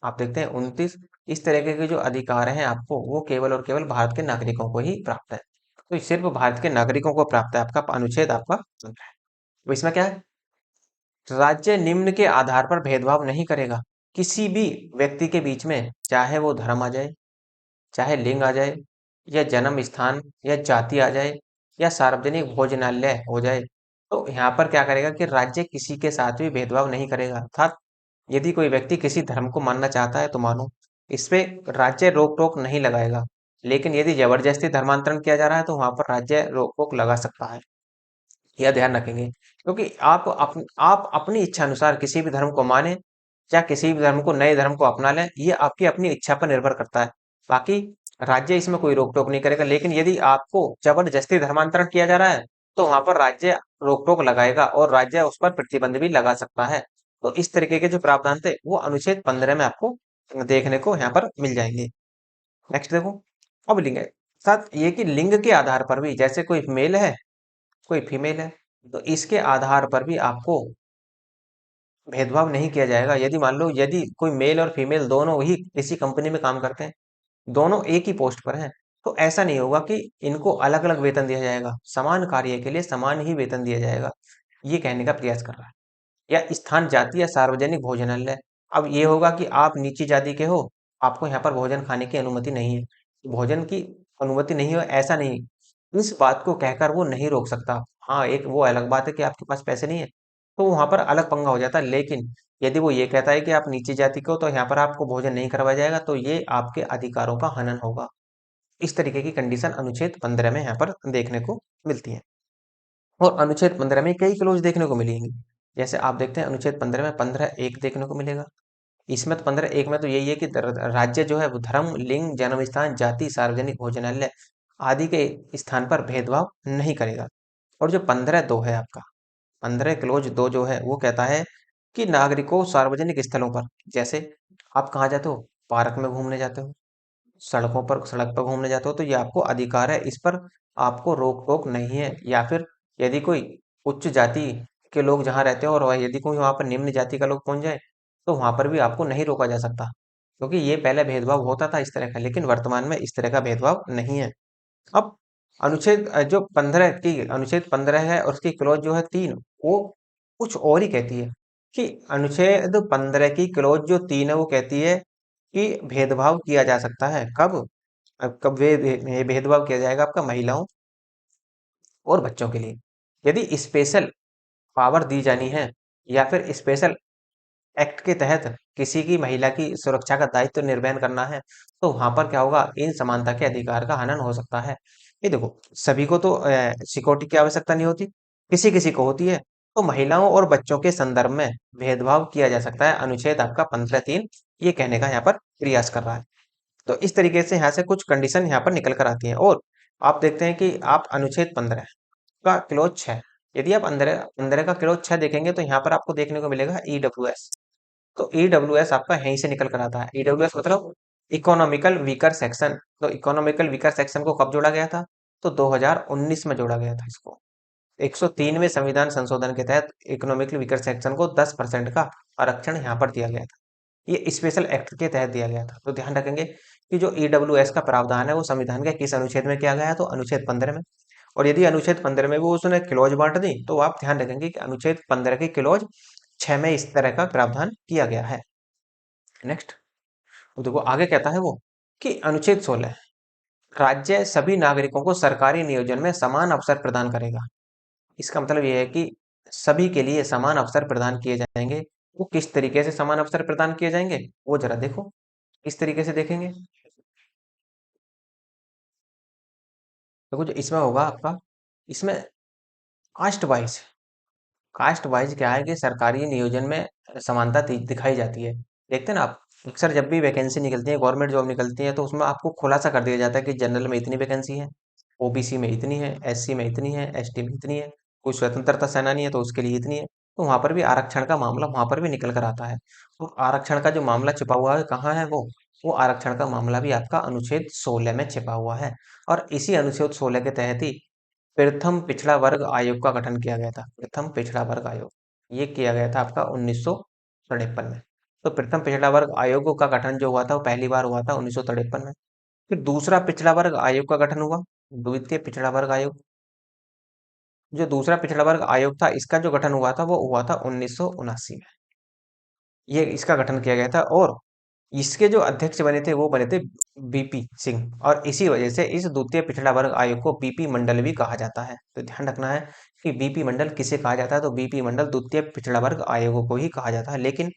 आप देखते हैं 29, इस तरीके के जो अधिकार हैं आपको वो केवल और केवल भारत के नागरिकों को ही प्राप्त है। तो ये सिर्फ भारत के नागरिकों को प्राप्त है, आपका अनुच्छेद आपका 15 है। तो इसमें क्या है, राज्य निम्न के आधार पर भेदभाव नहीं करेगा किसी भी व्यक्ति के बीच में, चाहे वो धर्म आ जाए, चाहे लिंग आ जाए, या जन्म स्थान या जाति आ जाए, या सार्वजनिक भोजनालय हो जाए। तो यहाँ पर क्या करेगा कि राज्य किसी के साथ भी भेदभाव नहीं करेगा। अर्थात यदि कोई व्यक्ति किसी धर्म को मानना चाहता है तो मानो, इस पे राज्य रोक टोक नहीं लगाएगा। लेकिन यदि जबरदस्ती धर्मांतरण किया जा रहा है तो वहां पर राज्य रोक टोक लगा सकता है। यह ध्यान रखेंगे, क्योंकि आप अपनी इच्छा अनुसार किसी भी धर्म को माने या किसी भी धर्म को, नए धर्म को अपना लें, ये आपकी अपनी इच्छा पर निर्भर करता है। बाकी राज्य इसमें कोई रोक टोक नहीं करेगा, लेकिन यदि आपको जबरदस्ती धर्मांतरण किया जा रहा है तो वहां पर राज्य रोक टोक लगाएगा और राज्य उस पर प्रतिबंध भी लगा सकता है। तो इस तरीके के जो प्रावधान थे वो अनुच्छेद 15 में आपको देखने को यहाँ पर मिल जाएंगे। नेक्स्ट देखो, अब लिंग है, साथ ये कि लिंग के आधार पर भी, जैसे कोई मेल है कोई फीमेल है, तो इसके आधार पर भी आपको भेदभाव नहीं किया जाएगा। यदि मान लो यदि कोई मेल और फीमेल दोनों ही किसी कंपनी में काम करते हैं, दोनों एक ही पोस्ट पर हैं, तो ऐसा नहीं होगा कि इनको अलग अलग वेतन दिया जाएगा, समान कार्य के लिए समान ही वेतन दिया जाएगा, ये कहने का प्रयास कर रहा है। या स्थान जाति या सार्वजनिक भोजनालय, अब ये होगा कि आप नीची जाति के हो, आपको यहाँ पर भोजन खाने की अनुमति नहीं है, भोजन की अनुमति नहीं हो ऐसा नहीं, इस बात को कहकर वो नहीं रोक सकता। हाँ, एक वो अलग बात है कि आपके पास पैसे नहीं है तो वहां पर अलग पंगा हो जाता है, लेकिन यदि वो ये कहता है कि आप नीची जाति के हो तो यहाँ पर आपको भोजन नहीं करवाया जाएगा, तो ये आपके अधिकारों का हनन होगा। इस तरीके की कंडीशन अनुच्छेद 15 में यहाँ पर देखने को मिलती है। और अनुच्छेद 15 में कई क्लोज देखने को मिलेंगी। जैसे आप देखते हैं अनुच्छेद 15 में 15(1) देखने को मिलेगा। इसमें तो 15(1) में तो यही है कि राज्य जो है वो धर्म, लिंग, जन्म स्थान, जाति, सार्वजनिक भोजनालय आदि के स्थान पर भेदभाव नहीं करेगा। और जो 15(2) है आपका, 15 क्लोज 2 जो है वो कहता है कि नागरिकों सार्वजनिक स्थलों पर, जैसे आप कहाँ जाते हो, पार्क में घूमने जाते हो, सड़क पर घूमने जाते हो, तो ये आपको अधिकार है, इस पर आपको रोक टोक नहीं है। या फिर यदि कोई उच्च जाति के लोग जहाँ रहते हो और यदि कोई वहां पर निम्न जाति का लोग पहुंच जाए तो वहां पर भी आपको नहीं रोका जा सकता, क्योंकि ये पहले भेदभाव होता था इस तरह का, लेकिन वर्तमान में इस तरह का भेदभाव नहीं है। अब जो 15 है और उसकी क्लॉज जो है 3, वो कुछ और ही कहती है कि अनुच्छेद 15 की क्लॉज जो 3 है वो कहती है कि भेदभाव किया जा सकता है। कब? कब ये भेदभाव किया जाएगा आपका महिलाओं और बच्चों के लिए, यदि स्पेशल पावर दी जानी है या फिर स्पेशल एक्ट के तहत किसी की महिला की सुरक्षा का दायित्व निर्वहन करना है, तो वहां पर क्या होगा, इन समानता के अधिकार का हनन हो सकता है। ये देखो, सभी को तो सिक्योरिटी की आवश्यकता नहीं होती, किसी किसी को होती है। तो महिलाओं और बच्चों के संदर्भ में भेदभाव किया जा सकता है, अनुच्छेद आपका 15(3) ये कहने का यहाँ पर प्रयास कर रहा है। तो इस तरीके से यहाँ से कुछ कंडीशन यहाँ पर निकल कर आती हैं। और आप देखते हैं कि आप अनुच्छेद 15 का क्लोज 6, यदि आप 15 का क्लोज 6 देखेंगे तो यहाँ पर आपको देखने को मिलेगा ईडब्ल्यूएस। तो ईडब्ल्यूएस आपका यहीं से निकल कर आता है। ईडब्ल्यूएस मतलब इकोनॉमिकल वीकर सेक्शन। तो इकोनॉमिकल वीकर सेक्शन को कब जोड़ा गया था? तो 2019 में जोड़ा गया था इसको। 103वें संविधान संशोधन के तहत इकोनॉमिकल वीकर सेक्शन को 10% का आरक्षण यहाँ पर दिया गया था। ये स्पेशल एक्ट के तहत दिया गया था। तो ध्यान रखेंगे कि जो ईडब्ल्यूएस का प्रावधान है वो संविधान के किस अनुच्छेद में किया गया है? तो अनुच्छेद 15 में। और यदि अनुच्छेद 15 में वो उसने क्लॉज बांट दी तो आप ध्यान रखेंगे कि अनुच्छेद 15 की क्लॉज 6 में इस तरह का प्रावधान किया गया है। नेक्स्ट, तो देखो आगे कहता है वो कि अनुच्छेद 16, राज्य सभी नागरिकों को सरकारी नियोजन में समान अवसर प्रदान करेगा। इसका मतलब ये है कि सभी के लिए समान अवसर प्रदान किए जाएंगे। वो किस तरीके से समान अवसर प्रदान किए जाएंगे वो जरा देखो, किस तरीके से देखेंगे। देखो जो इसमें होगा आपका, इसमें कास्ट वाइज, कास्ट वाइज क्या है कि सरकारी नियोजन में समानता दिखाई जाती है। देखते हैं ना आप, अक्सर जब भी वैकेंसी निकलती है, गवर्नमेंट जॉब निकलती है, तो उसमें आपको खुलासा कर दिया जाता है कि जनरल में इतनी वैकेंसी है, ओबीसी में इतनी है, एससी में इतनी है, एसटी में इतनी है, कोई स्वतंत्रता सेनानी है तो उसके लिए इतनी है। तो वहां पर भी आरक्षण का मामला वहां पर भी निकल कर आता है। तो आरक्षण का जो मामला छिपा हुआ है कहाँ है वो आरक्षण का मामला भी आपका अनुच्छेद 16 में छिपा हुआ है। और इसी अनुच्छेद 16 के तहत ही प्रथम पिछड़ा वर्ग आयोग का गठन किया गया था। प्रथम पिछड़ा वर्ग आयोग ये किया गया था आपका 1953 में। तो प्रथम पिछड़ा वर्ग आयोग का गठन जो हुआ था वो पहली बार हुआ था 1953 में। फिर दूसरा पिछड़ा वर्ग आयोग का गठन हुआ, द्वितीय पिछड़ा वर्ग आयोग। जो दूसरा पिछड़ा वर्ग आयोग था इसका जो गठन हुआ था वो हुआ था 1979 में। ये इसका गठन किया गया था और इसके जो अध्यक्ष बने थे वो बने थे बीपी सिंह। और इसी वजह से इस द्वितीय पिछड़ा वर्ग आयोग को बीपी मंडल भी कहा जाता है। तो ध्यान रखना है कि बीपी मंडल किसे कहा जाता है? तो बीपी मंडल द्वितीय पिछड़ा वर्ग आयोग को ही कहा जाता है। लेकिन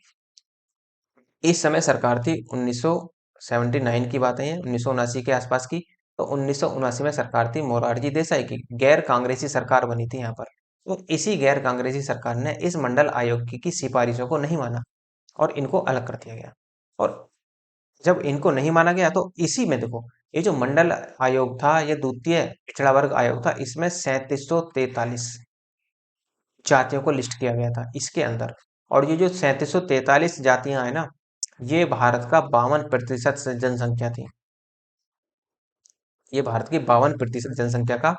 इस समय सरकार थी 1979 की बातें हैं, 1979 के आसपास की। तो 1979 में सरकार थी मोरारजी देसाई की, गैर कांग्रेसी सरकार बनी थी यहाँ पर। तो इसी गैर कांग्रेसी सरकार ने इस मंडल आयोग की सिफारिशों को नहीं माना और इनको अलग कर दिया गया। और जब इनको नहीं माना गया तो इसी में देखो, ये जो मंडल आयोग था, ये द्वितीय पिछड़ा वर्ग आयोग था, इसमें 3743 जातियों को लिस्ट किया गया था इसके अंदर। और ये जो 3743 जातियां हैं ना, ये भारत का 52% जनसंख्या थी। ये भारत की 52% जनसंख्या का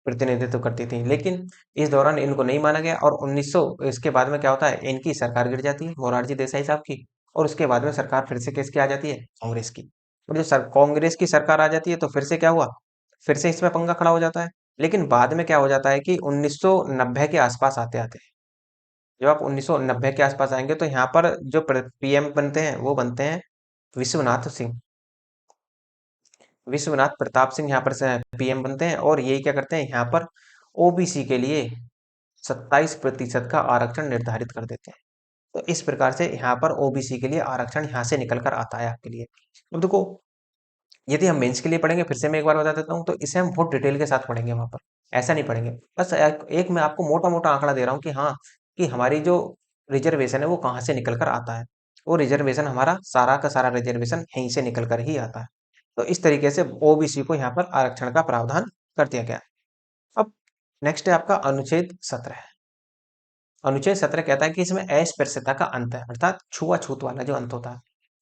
प्रतिनिधित्व करती थी। लेकिन इस दौरान इनको नहीं माना गया और 1900 इसके बाद में क्या होता है, इनकी सरकार गिर जाती है मोरारजी देसाई साहब की। और उसके बाद में सरकार फिर से किसकी आ जाती है? कांग्रेस की। और जो कांग्रेस की सरकार आ जाती है तो फिर से क्या हुआ, फिर से इसमें पंगा खड़ा हो जाता है। लेकिन बाद में क्या हो जाता है कि 1990 के आसपास आते आते, जब आप 1990 के आसपास आएंगे तो यहाँ पर जो पीएम बनते हैं वो बनते हैं विश्वनाथ सिंह। विश्वनाथ प्रताप सिंह यहाँ पर से पीएम बनते हैं और यही क्या करते हैं, यहाँ पर ओबीसी के लिए 27% का आरक्षण निर्धारित कर देते हैं। तो इस प्रकार से यहाँ पर ओबीसी के लिए आरक्षण यहाँ से निकल कर आता है आपके लिए। अब देखो, यदि हम मेंस के लिए पढ़ेंगे, फिर से मैं एक बार बता देता हूँ, तो इसे हम बहुत डिटेल के साथ पढ़ेंगे वहां पर। ऐसा नहीं पढ़ेंगे, बस एक मैं आपको मोटा मोटा आंकड़ा दे रहा हूँ कि हाँ, कि हमारी जो रिजर्वेशन है वो कहाँ से निकल कर आता है। वो रिजर्वेशन हमारा सारा का सारा रिजर्वेशन यहीं से निकल कर ही आता है। तो इस तरीके से ओबीसी को यहाँ पर आरक्षण का प्रावधान कर दिया गया। अब नेक्स्ट है आपका अनुच्छेद 17। अनुच्छेद 17 कहता है कि इसमें अस्पृश्यता का अंत है, अर्थात छुआछूत वाला जो अंत होता है।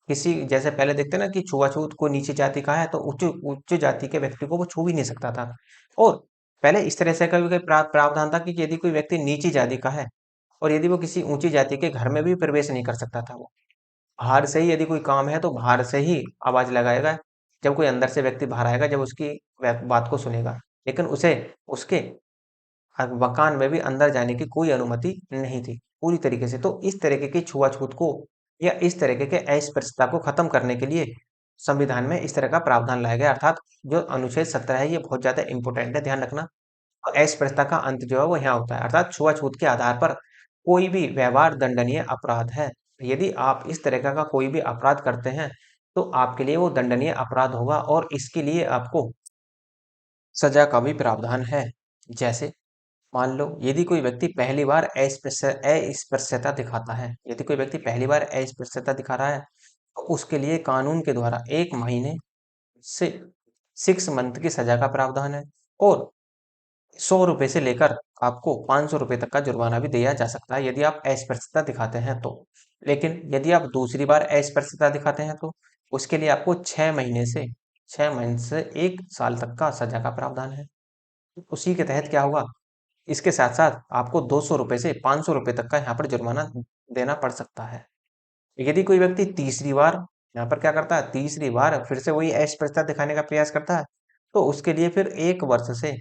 किसी जैसे पहले देखते हैं ना कि छुआछूत को नीची जाति का है तो उच्च उच्च जाति के व्यक्ति को वो छू भी नहीं सकता था। और पहले इस तरह से का भी प्रावधान था कि यदि कोई व्यक्ति नीची जाति का है और यदि वो किसी ऊंची जाति के घर में भी प्रवेश नहीं कर सकता था, वो बाहर से ही, यदि कोई काम है तो बाहर से ही आवाज लगाएगा। जब कोई अंदर से व्यक्ति बाहर आएगा, जब उसकी बात को सुनेगा, लेकिन उसे उसके मकान में भी अंदर जाने की कोई अनुमति नहीं थी पूरी तरीके से। तो इस तरीके की छुआछूत को या इस तरीके के अस्पृश्यता को खत्म करने के लिए संविधान में इस तरह का प्रावधान लाया गया। अर्थात जो अनुच्छेद 17 है ये बहुत ज्यादा इंपॉर्टेंट है, ध्यान रखना। अस्पृश्यता का अंत जो है वो यहाँ होता है, अर्थात छुआछूत के आधार पर कोई भी व्यवहार दंडनीय अपराध है। यदि आप इस तरह का कोई भी अपराध करते हैं तो आपके लिए वो दंडनीय अपराध होगा और इसके लिए आपको सजा का भी प्रावधान है। जैसे मान लो यदि कोई व्यक्ति पहली बार अस्पृश्यता दिखाता है, यदि कोई व्यक्ति पहली बार अस्पृश्यता दिखा रहा है तो उसके लिए कानून के द्वारा 1 महीने से 6 मंथ की सजा का प्रावधान है। और 100 रुपए से लेकर आपको 500 रुपए तक का जुर्माना भी दिया जा सकता है यदि आप अस्पृश्यता दिखाते हैं तो। लेकिन यदि आप दूसरी बार अस्पृश्यता दिखाते हैं तो उसके लिए आपको 6 महीने से 1 साल तक का सजा का प्रावधान है। उसी के तहत क्या होगा, इसके साथ साथ आपको 200 रुपए से 500 रुपए तक का यहाँ पर जुर्माना देना पड़ सकता है। यदि कोई व्यक्ति तीसरी बार यहाँ पर क्या करता है, तीसरी बार फिर से वही अस्पृश्यता दिखाने का प्रयास करता है, तो उसके लिए फिर 1 वर्ष से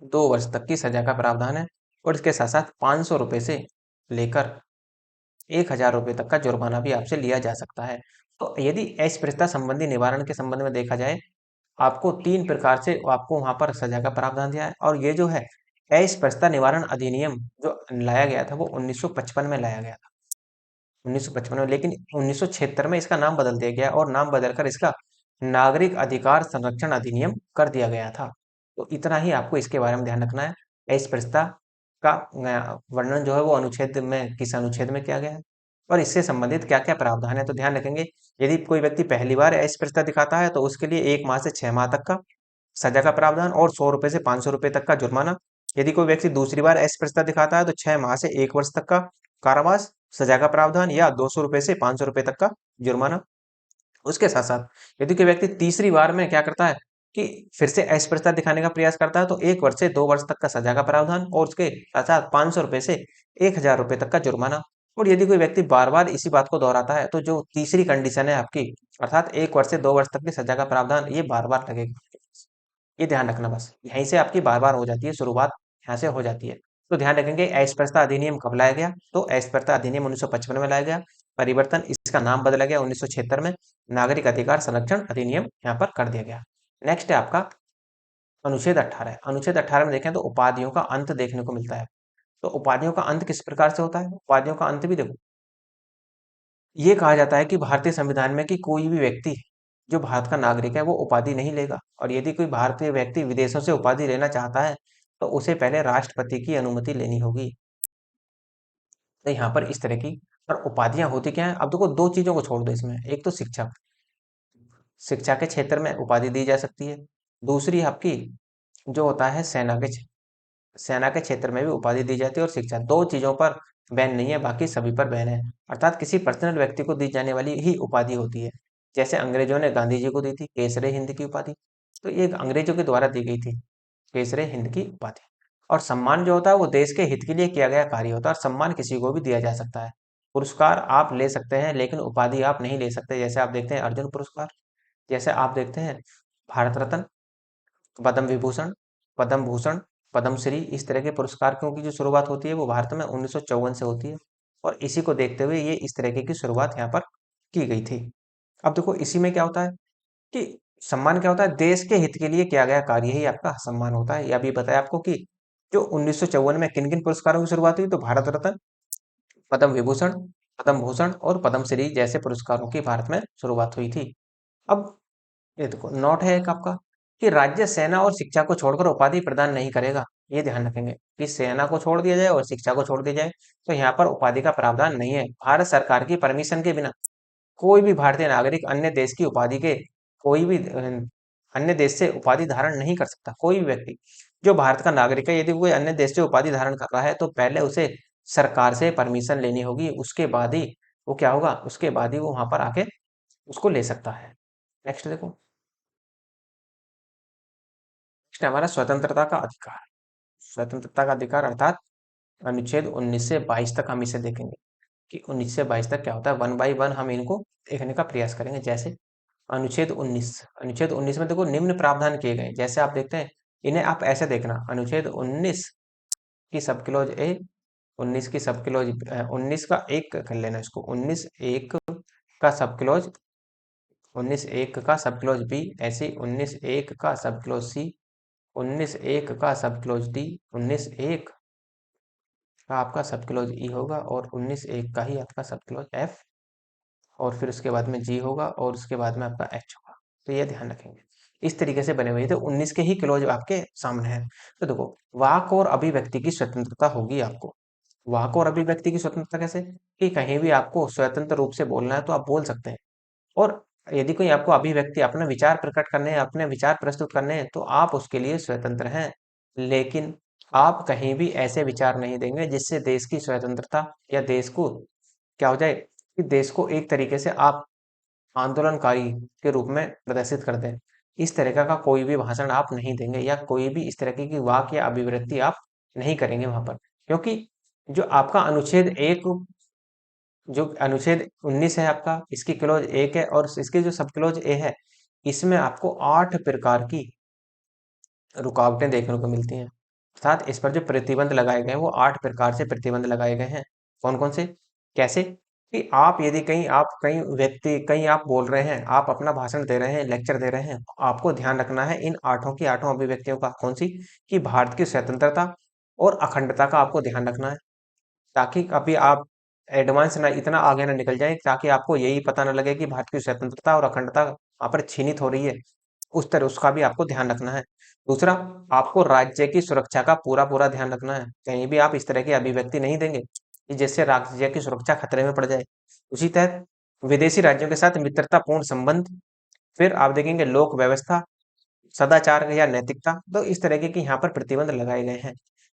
2 वर्ष तक की सजा का प्रावधान है। और इसके साथ साथ 500 रुपए से लेकर 1,000 रुपए तक का जुर्माना भी आपसे लिया जा सकता है। तो यदि अस्पृश्यता संबंधी निवारण के संबंध में देखा जाए, आपको 3 प्रकार से आपको वहां पर सजा का प्रावधान दिया है। और ये जो है अस्पृश्यता निवारण अधिनियम जो लाया गया था वो 1955 में लाया गया था, 1955 में। लेकिन 1976 में इसका नाम बदल दिया गया और नाम बदलकर इसका नागरिक अधिकार संरक्षण अधिनियम कर दिया गया था। तो इतना ही आपको इसके बारे में ध्यान रखना है। अस्पृश्यता का वर्णन जो है वो अनुच्छेद में, किस अनुच्छेद में किया गया है और इससे संबंधित क्या क्या प्रावधान है, तो ध्यान रखेंगे। यदि कोई व्यक्ति पहली बार अस्पृश्यता दिखाता है तो उसके लिए 1 माह से 6 माह तक का सजा का प्रावधान और 100 रुपए से 500 रुपए तक का जुर्माना। यदि कोई व्यक्ति दूसरी बार अस्पृश्यता दिखाता है तो 6 माह से 1 वर्ष तक का कारावास, सजा का प्रावधान या 200 रुपए से 500 रुपए तक का जुर्माना। उसके साथ साथ यदि कोई व्यक्ति तीसरी बार में क्या करता है कि फिर से अस्पृश्यता दिखाने का प्रयास करता है तो 1 वर्ष से 2 वर्ष तक का सजा का प्रावधान और उसके साथ साथ 500 रुपए से 1,000 रुपए तक का जुर्माना। और यदि कोई व्यक्ति बार बार इसी बात को दोहराता है तो जो तीसरी कंडीशन है आपकी, अर्थात 1 वर्ष से 2 वर्ष तक की सजा का प्रावधान, ये बार बार लगेगा। ये ध्यान रखना, बस यहीं से आपकी बार बार हो जाती है शुरुआत, यहाँ से हो जाती है। तो ध्यान रखेंगे अस्पृश्यता अधिनियम कब लाया गया, तो अस्पृश्यता अधिनियम 1955 में लाया गया। परिवर्तन, इसका नाम बदला गया 1976 में, नागरिक अधिकार संरक्षण अधिनियम यहाँ पर कर दिया गया। नेक्स्ट है आपका अनुच्छेद 18। अनुच्छेद 18 में देखें तो उपाधियों का अंत देखने को मिलता है। तो उपाधियों का अंत किस प्रकार से होता है, उपाधियों का अंत भी देखो, ये कहा जाता है कि भारतीय संविधान में कि कोई भी व्यक्ति जो भारत का नागरिक है वो उपाधि नहीं लेगा। और यदि कोई भारतीय व्यक्ति विदेशों से उपाधि लेना चाहता है तो उसे पहले राष्ट्रपति की अनुमति लेनी होगी। तो यहाँ पर इस तरह की और उपाधियां होती क्या है, अब देखो दो चीजों को छोड़ दो इसमें, एक तो शिक्षक, शिक्षा के क्षेत्र में उपाधि दी जा सकती है। दूसरी आपकी जो होता है सेना के क्षेत्र में भी उपाधि दी जाती है। और शिक्षा, दो चीजों पर बैन नहीं है, बाकी सभी पर बैन है। अर्थात किसी पर्सनल व्यक्ति को दी जाने वाली ही उपाधि होती है। जैसे अंग्रेजों ने गांधी जी को दी थी केसरे हिंद की उपाधि, तो ये अंग्रेजों के द्वारा दी गई थी केसरे हिंद की उपाधि। और सम्मान जो होता है वो देश के हित के लिए किया गया कार्य होता है और सम्मान किसी को भी दिया जा सकता है। पुरस्कार आप ले सकते हैं लेकिन उपाधि आप नहीं ले सकते। जैसे आप देखते हैं अर्जुन पुरस्कार, जैसे आप देखते हैं भारत रत्न, पद्म विभूषण, पद्म भूषण, पद्मश्री, इस तरह के पुरस्कारों की जो शुरुआत होती है वो भारत में 1954 से होती है। और इसी को देखते हुए ये इस तरीके की शुरुआत यहाँ पर की गई थी। अब देखो इसी में क्या होता है कि सम्मान क्या होता है, देश के हित के लिए किया गया कार्य ही आपका सम्मान होता है। यह भी बताया आपको कि जो 1954 में किन किन पुरस्कारों की शुरुआत हुई, तो भारत रत्न, पद्म विभूषण, पद्म भूषण और पद्मश्री जैसे पुरस्कारों की भारत में शुरुआत हुई थी। अब ये देखो नोट है एक आपका कि राज्य सेना और शिक्षा को छोड़कर उपाधि प्रदान नहीं करेगा। ये ध्यान रखेंगे कि सेना को छोड़ दिया जाए और शिक्षा को छोड़ दिया जाए तो यहाँ पर उपाधि का प्रावधान नहीं है। भारत सरकार की परमिशन के बिना कोई भी भारतीय नागरिक अन्य देश की उपाधि के, कोई भी अन्य देश से उपाधि धारण नहीं कर सकता। कोई भी व्यक्ति जो भारत का नागरिक है यदि कोई अन्य देश से उपाधि धारण कर रहा है तो पहले उसे सरकार से परमिशन लेनी होगी, उसके बाद ही वो क्या होगा, उसके बाद ही वो वहां पर आके उसको ले सकता है। नेक्स्ट देखो, नेक्स्ट हमारा स्वतंत्रता का अधिकार। स्वतंत्रता का अधिकार अर्थात अनुच्छेद 19 से 22 तक हम इसे देखेंगे कि 19 से 22 तक क्या होता है। वन बाई वन हम इनको देखने का प्रयास करेंगे। जैसे अनुच्छेद 19, अनुच्छेद 19 में देखो निम्न प्रावधान किए गए, जैसे आप देखते हैं इन्हें आप ऐसे देखना, अनुच्छेद 19 की सब क्लॉज ए, 19 की सब क्लॉज 19 का एक कर लेना इसको, 19 एक का सब क्लॉज, 19 एक का सब क्लॉज बी, ऐसे 19 एक का सब क्लॉज सी, 19 एक का सब क्लॉज डी, 19 एक का आपका सब क्लॉज ई होगा और 19 एक का ही आपका सब क्लॉज एफ, और फिर उसके बाद में जी होगा और उसके बाद में आपका एच होगा। तो ये ध्यान रखेंगे, इस तरीके से बने हुए थे। 19 के ही क्लॉज आपके सामने है। तो देखो वाक और अभिव्यक्ति की स्वतंत्रता होगी आपको। वाक और अभिव्यक्ति की स्वतंत्रता कैसे, कि कहीं भी आपको स्वतंत्र रूप से बोलना है तो आप बोल सकते हैं। और यदि कोई आपको अभिव्यक्ति अपना विचार प्रकट करने हैं, अपने विचार प्रस्तुत करने हैं, तो आप उसके लिए स्वतंत्र हैं। लेकिन आप कहीं भी ऐसे विचार नहीं देंगे जिससे देश की स्वतंत्रता या देश को क्या हो जाए कि देश को एक तरीके से आप आंदोलनकारी के रूप में प्रदर्शित कर दें। इस तरीका का कोई भी भाषण आप नहीं देंगे या कोई भी इस तरह की वाक्य या अभिव्यक्ति आप नहीं करेंगे वहां पर, क्योंकि जो आपका अनुच्छेद एक, जो अनुच्छेद 19 है आपका, इसकी क्लॉज एक है और इसके जो सब क्लॉज ए है, इसमें आपको 8 प्रकार की रुकावटें देखने को मिलती हैं। अर्थात इस पर जो प्रतिबंध लगाए गए हैं वो 8 प्रकार से प्रतिबंध लगाए गए हैं। कौन कौन से, कैसे, कि आप यदि कहीं आप कहीं व्यक्ति कहीं आप बोल रहे हैं, आप अपना भाषण दे रहे हैं, लेक्चर दे रहे हैं, आपको ध्यान रखना है इन आठों की आठों अभिव्यक्तियों का। कौन सी, कि भारत की स्वतंत्रता और अखंडता का आपको ध्यान रखना है, ताकि कभी आप एडवांस ना इतना आगे ना निकल जाए, ताकि आपको यही पता ना लगे कि भारत की स्वतंत्रता और अखंडता वहां पर छीनित हो रही है। उस तरह उसका भी आपको ध्यान रखना है। दूसरा, आपको राज्य की सुरक्षा का पूरा पूरा ध्यान रखना है। कहीं भी आप इस तरह की अभिव्यक्ति नहीं देंगे कि जिससे राज्य की सुरक्षा खतरे में पड़ जाए। उसी तहत विदेशी राज्यों के साथ मित्रतापूर्ण संबंध, फिर आप देखेंगे लोक व्यवस्था, सदाचार या नैतिकता, तो इस तरीके के यहाँ पर प्रतिबंध लगाए गए हैं।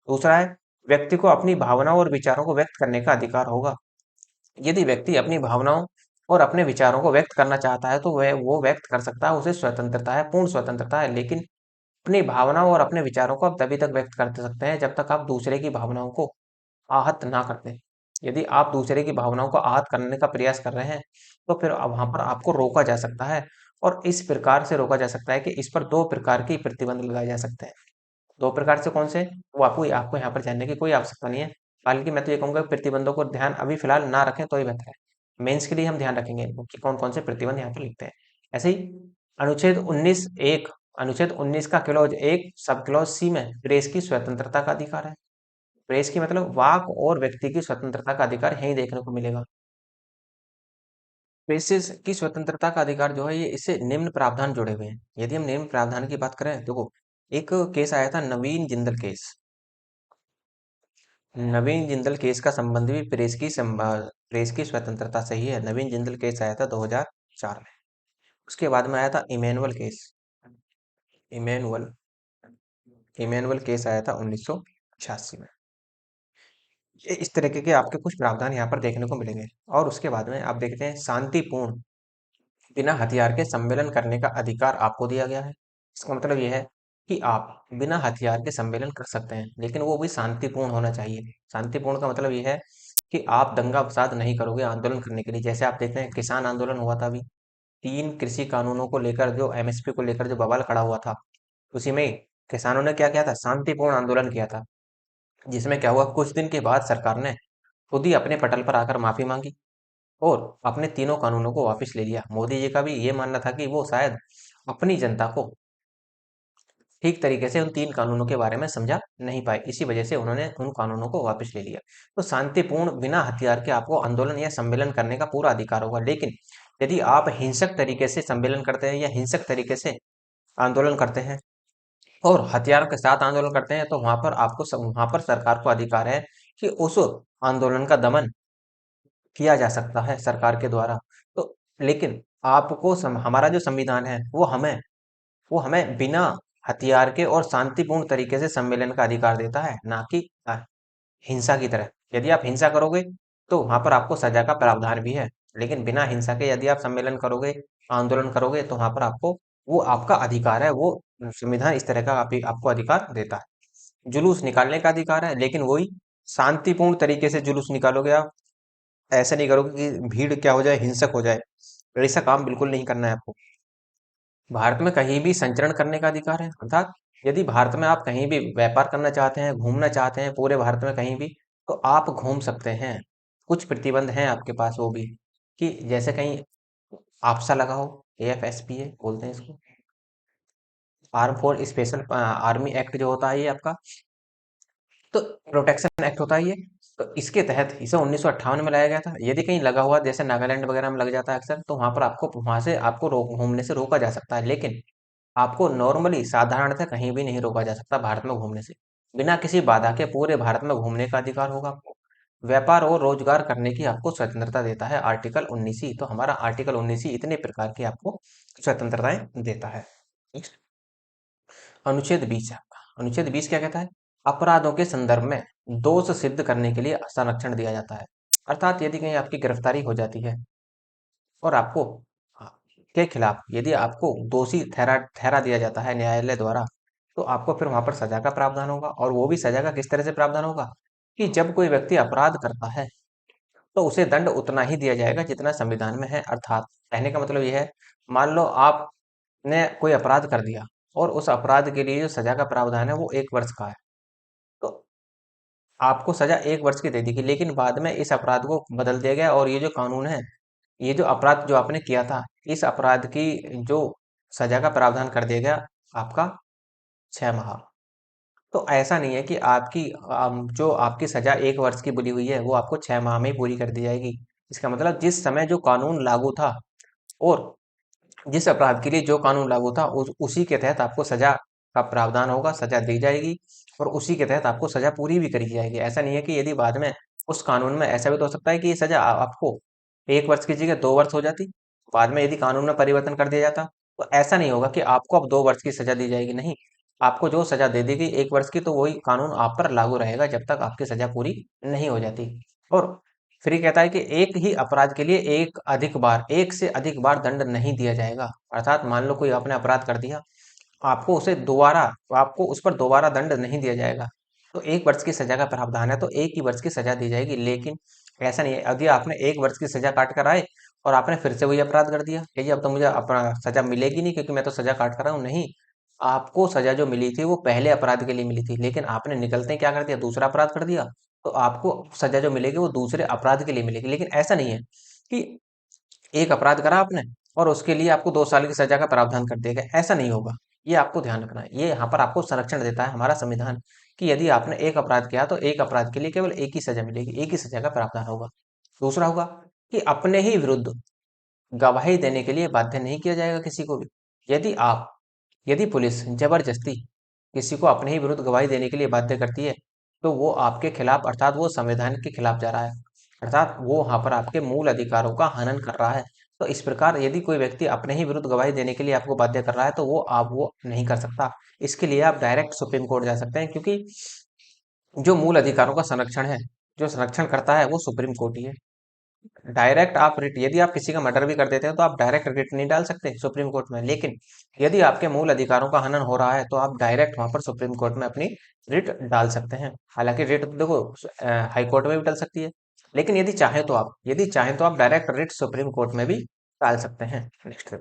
दूसरा है, व्यक्ति को अपनी भावनाओं और विचारों को व्यक्त करने का अधिकार होगा। यदि व्यक्ति अपनी भावनाओं और अपने विचारों को व्यक्त करना चाहता है तो वह वो व्यक्त कर सकता है, उसे स्वतंत्रता है, पूर्ण स्वतंत्रता है। लेकिन अपनी भावनाओं और अपने विचारों को आप तभी तक व्यक्त कर सकते हैं जब तक आप दूसरे की भावनाओं को आहत ना करते हैं। यदि आप दूसरे की भावनाओं को आहत करने का प्रयास कर रहे हैं तो फिर वहां पर आपको रोका जा सकता है, और इस प्रकार से रोका जा सकता है कि इस पर दो प्रकार की प्रतिबंध लगाए जा सकते हैं। दो प्रकार से कौन से, वो आपको आपको यहाँ पर जानने की कोई आवश्यकता नहीं है। हालांकि मैं तो ये कहूंगा कि प्रतिबंधों को ध्यान अभी फिलहाल ना रखें तो ही बेहतर है। मेंस के लिए हम ध्यान रखेंगे इनको कि कौन कौन से प्रतिबंध यहाँ पर लिखते हैं। ऐसे ही अनुच्छेद 19 एक, अनुच्छेद 19 का क्लॉज एक सब क्लॉज सी में प्रेस की स्वतंत्रता का अधिकार है। प्रेस की मतलब वाक और व्यक्ति की स्वतंत्रता का अधिकार यही देखने को मिलेगा। प्रेस की स्वतंत्रता का अधिकार जो है ये इससे निम्न प्रावधान जुड़े हुए हैं। यदि हम निम्न प्रावधान की बात करें, देखो एक केस आया था नवीन जिंदल केस। नवीन जिंदल केस का संबंध भी प्रेस की स्वतंत्रता से ही है। नवीन जिंदल केस आया था 2004 में। उसके बाद में आया था Emmanuel case. Emmanuel Emmanuel case आया था 1986 में। ये इस तरीके के आपके कुछ प्रावधान यहाँ पर देखने को मिलेंगे। और उसके बाद में आप देखते हैं शांतिपूर्ण बिना हथियार के सम्मेलन करने का अधिकार आपको दिया गया है। इसका मतलब यह है कि आप बिना हथियार के सम्मेलन कर सकते हैं, लेकिन वो भी शांतिपूर्ण होना चाहिए। शांतिपूर्ण का मतलब यह है कि आप दंगा फसाद नहीं करोगे आंदोलन करने के लिए। जैसे आप देखते हैं किसान आंदोलन हुआ था अभी, 3 कृषि कानूनों को लेकर, जो एमएसपी को लेकर जो बवाल खड़ा हुआ था, उसी में किसानों ने क्या किया था, शांतिपूर्ण आंदोलन किया था। जिसमें क्या हुआ, कुछ दिन के बाद सरकार ने खुद ही अपने पटल पर आकर माफी मांगी और अपने तीनों कानूनों को वापस ले लिया। मोदी जी का भी ये मानना था कि वो शायद अपनी जनता को ठीक तरीके से उन 3 कानूनों के बारे में समझा नहीं पाए, इसी वजह से उन्होंने उन कानूनों को वापस ले लिया। तो शांतिपूर्ण बिना हथियार के आपको आंदोलन या सम्मेलन करने का पूरा अधिकार होगा। लेकिन यदि आप हिंसक तरीके से सम्मेलन करते हैं या हिंसक तरीके से आंदोलन करते हैं और हथियारों के साथ आंदोलन करते हैं, तो वहां पर सरकार को अधिकार है कि उस आंदोलन का दमन किया जा सकता है सरकार के द्वारा। तो लेकिन हमारा जो संविधान है वो हमें बिना हथियार के और शांतिपूर्ण तरीके से सम्मेलन का अधिकार देता है, ना कि हिंसा की तरह। यदि आप हिंसा करोगे तो वहां पर आपको सजा का प्रावधान भी है, लेकिन बिना हिंसा के यदि आप सम्मेलन करोगे, आंदोलन करोगे, तो वहां पर आपको वो आपका अधिकार है, वो संविधान इस तरह का आपको अधिकार देता है। जुलूस निकालने का अधिकार है, लेकिन वही शांतिपूर्ण तरीके से जुलूस निकालोगे आप। ऐसा नहीं करोगे कि भीड़ क्या हो जाए, हिंसक हो जाए। ऐसा काम बिल्कुल नहीं करना है आपको। भारत में कहीं भी संचरण करने का अधिकार है, अर्थात यदि भारत में आप कहीं भी व्यापार करना चाहते हैं, घूमना चाहते हैं, पूरे भारत में कहीं भी, तो आप घूम सकते हैं। कुछ प्रतिबंध हैं आपके पास वो भी, कि जैसे कहीं आपसा लगा हो, AFSPA बोलते हैं इसको, arm force special army act जो होता है ये आपका, तो प्रोटेक्शन एक्ट होता है ये। तो इसके तहत इसे 1958 में लाया गया था। यदि कहीं लगा हुआ, जैसे नागालैंड वगैरह में लग जाता है अक्सर, तो वहां पर आपको वहां से आपको घूमने से रोका जा सकता है। लेकिन आपको नॉर्मली साधारणतः कहीं भी नहीं रोका जा सकता भारत में घूमने से। बिना किसी बाधा के पूरे भारत में घूमने का अधिकार होगा आपको। व्यापार और रोजगार करने की आपको स्वतंत्रता देता है आर्टिकल 19 ही। तो हमारा आर्टिकल 19 ही इतने प्रकार की आपको स्वतंत्रताएं देता है। नेक्स्ट, अनुच्छेद 20 है आपका। अनुच्छेद 20 क्या कहता है? अपराधों के संदर्भ में दोष सिद्ध करने के लिए संरक्षण दिया जाता है। अर्थात यदि कहीं आपकी गिरफ्तारी हो जाती है और आपको हाँ, के खिलाफ यदि आपको दोषी ठहरा ठहरा दिया जाता है न्यायालय द्वारा, तो आपको फिर वहां पर सजा का प्रावधान होगा। और वो भी सजा का किस तरह से प्रावधान होगा कि जब कोई व्यक्ति अपराध करता है तो उसे दंड उतना ही दिया जाएगा जितना संविधान में है। अर्थात कहने का मतलब यह है, मान लो आपने कोई अपराध कर दिया और उस अपराध के लिए जो सजा का प्रावधान है वो 1 वर्ष का है, तो आपको सजा 1 वर्ष की दे दी गई। लेकिन बाद में इस अपराध को बदल दिया गया और ये जो कानून है, ये जो अपराध जो आपने किया था, इस अपराध की जो सजा का प्रावधान कर दिया गया आपका 6 माह। तो ऐसा नहीं है कि आपकी जो आपकी सजा 1 वर्ष की बुरी हुई है वो आपको 6 माह में ही पूरी कर दी जाएगी। इसका मतलब जिस समय जो कानून लागू था और जिस अपराध के लिए जो कानून लागू था उसी के तहत आपको सजा का प्रावधान होगा, सजा दी जाएगी और उसी के तहत आपको सजा पूरी भी करी जाएगी। ऐसा नहीं है कि यदि बाद में उस कानून में ऐसा भी तो हो सकता है कि ये सजा आपको 1 वर्ष की जगह 2 वर्ष हो जाती, बाद में यदि कानून में परिवर्तन कर दिया जाता। तो ऐसा नहीं होगा कि आपको अब 2 वर्ष की सजा दी जाएगी, नहीं। आपको जो सजा दे दी गई 1 वर्ष की, तो वही कानून आप पर लागू रहेगा जब तक आपकी सजा पूरी नहीं हो जाती। और फिर ये कहता है कि एक ही अपराध के लिए एक से अधिक बार दंड नहीं दिया जाएगा। अर्थात मान लो कोई आपने अपराध कर दिया, आपको उसे दोबारा आपको उस पर दोबारा दंड नहीं दिया जाएगा। तो 1 वर्ष की सजा का प्रावधान है तो 1 ही वर्ष की सजा दी जाएगी। लेकिन ऐसा नहीं है, यदि आपने 1 वर्ष की सजा काट कर आए और आपने फिर से वही अपराध कर दिया कि जी अब तो मुझे अपना सजा मिलेगी नहीं क्योंकि मैं तो सजा काट कर रहा हूँ, नहीं। आपको सजा जो मिली थी वो पहले अपराध के लिए मिली थी, लेकिन आपने निकलते ही क्या कर दिया, दूसरा अपराध कर दिया। तो आपको सजा जो मिलेगी वो दूसरे अपराध के लिए मिलेगी। लेकिन ऐसा नहीं है कि एक अपराध करा आपने और उसके लिए आपको 2 साल की सजा का प्रावधान कर दिया गया, ऐसा नहीं होगा। ये आपको ध्यान रखना है। ये यहाँ पर आपको संरक्षण देता है हमारा संविधान कि यदि आपने एक अपराध किया तो एक अपराध के लिए केवल एक ही सजा मिलेगी, एक ही सजा का प्रावधान होगा। दूसरा होगा कि अपने ही विरुद्ध गवाही देने के लिए बाध्य नहीं किया जाएगा किसी को भी। यदि आप यदि पुलिस जबरदस्ती किसी को अपने ही विरुद्ध गवाही देने के लिए बाध्य करती है, तो वो आपके खिलाफ अर्थात वो संविधान के खिलाफ जा रहा है, अर्थात वो वहां पर आपके मूल अधिकारों का हनन कर रहा है। तो इस प्रकार यदि कोई व्यक्ति अपने ही विरुद्ध गवाही देने के लिए आपको बाध्य कर रहा है तो वो नहीं कर सकता। इसके लिए आप डायरेक्ट सुप्रीम कोर्ट जा सकते हैं, क्योंकि जो मूल अधिकारों का संरक्षण है, जो संरक्षण करता है वो सुप्रीम कोर्ट ही है। डायरेक्ट आप रिट यदि आप किसी का मर्डर भी कर देते हैं तो आप डायरेक्ट रिट नहीं डाल सकते सुप्रीम कोर्ट में। लेकिन यदि आपके मूल अधिकारों का हनन हो रहा है तो आप डायरेक्ट वहां पर सुप्रीम कोर्ट में अपनी रिट डाल सकते हैं। हालांकि रिट तो देखो हाई कोर्ट में भी डल सकती है, लेकिन यदि चाहें तो आप डायरेक्ट रिट सुप्रीम कोर्ट में भी डाल सकते हैं। नेक्स्ट,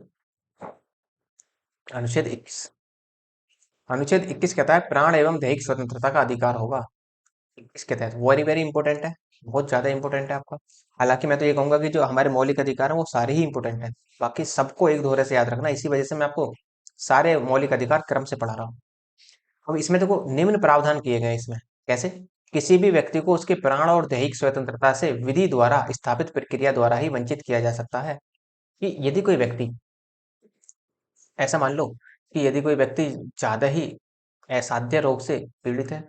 अनुच्छेद 21। अनुच्छेद 21 कहता है प्राण एवं दैहिक स्वतंत्रता का अधिकार होगा। इसके तहत वेरी वेरी इंपॉर्टेंट है, बहुत ज्यादा इंपॉर्टेंट है आपका। हालांकि मैं तो ये कहूंगा कि जो हमारे मौलिक अधिकार हैं वो सारे ही इंपॉर्टेंट हैं, बाकी सबको एक दोहरे से याद रखना। इसी वजह से मैं आपको सारे मौलिक अधिकार क्रम से पढ़ा रहा हूँ। अब इसमें देखो निम्न प्रावधान किए गए हैं इसमें। कैसे? किसी भी व्यक्ति को उसके प्राण और दैहिक स्वतंत्रता से विधि द्वारा स्थापित प्रक्रिया द्वारा ही वंचित किया जा सकता है। कि यदि कोई व्यक्ति, ऐसा मान लो कि यदि कोई व्यक्ति ज्यादा ही असाध्य रोग से पीड़ित है,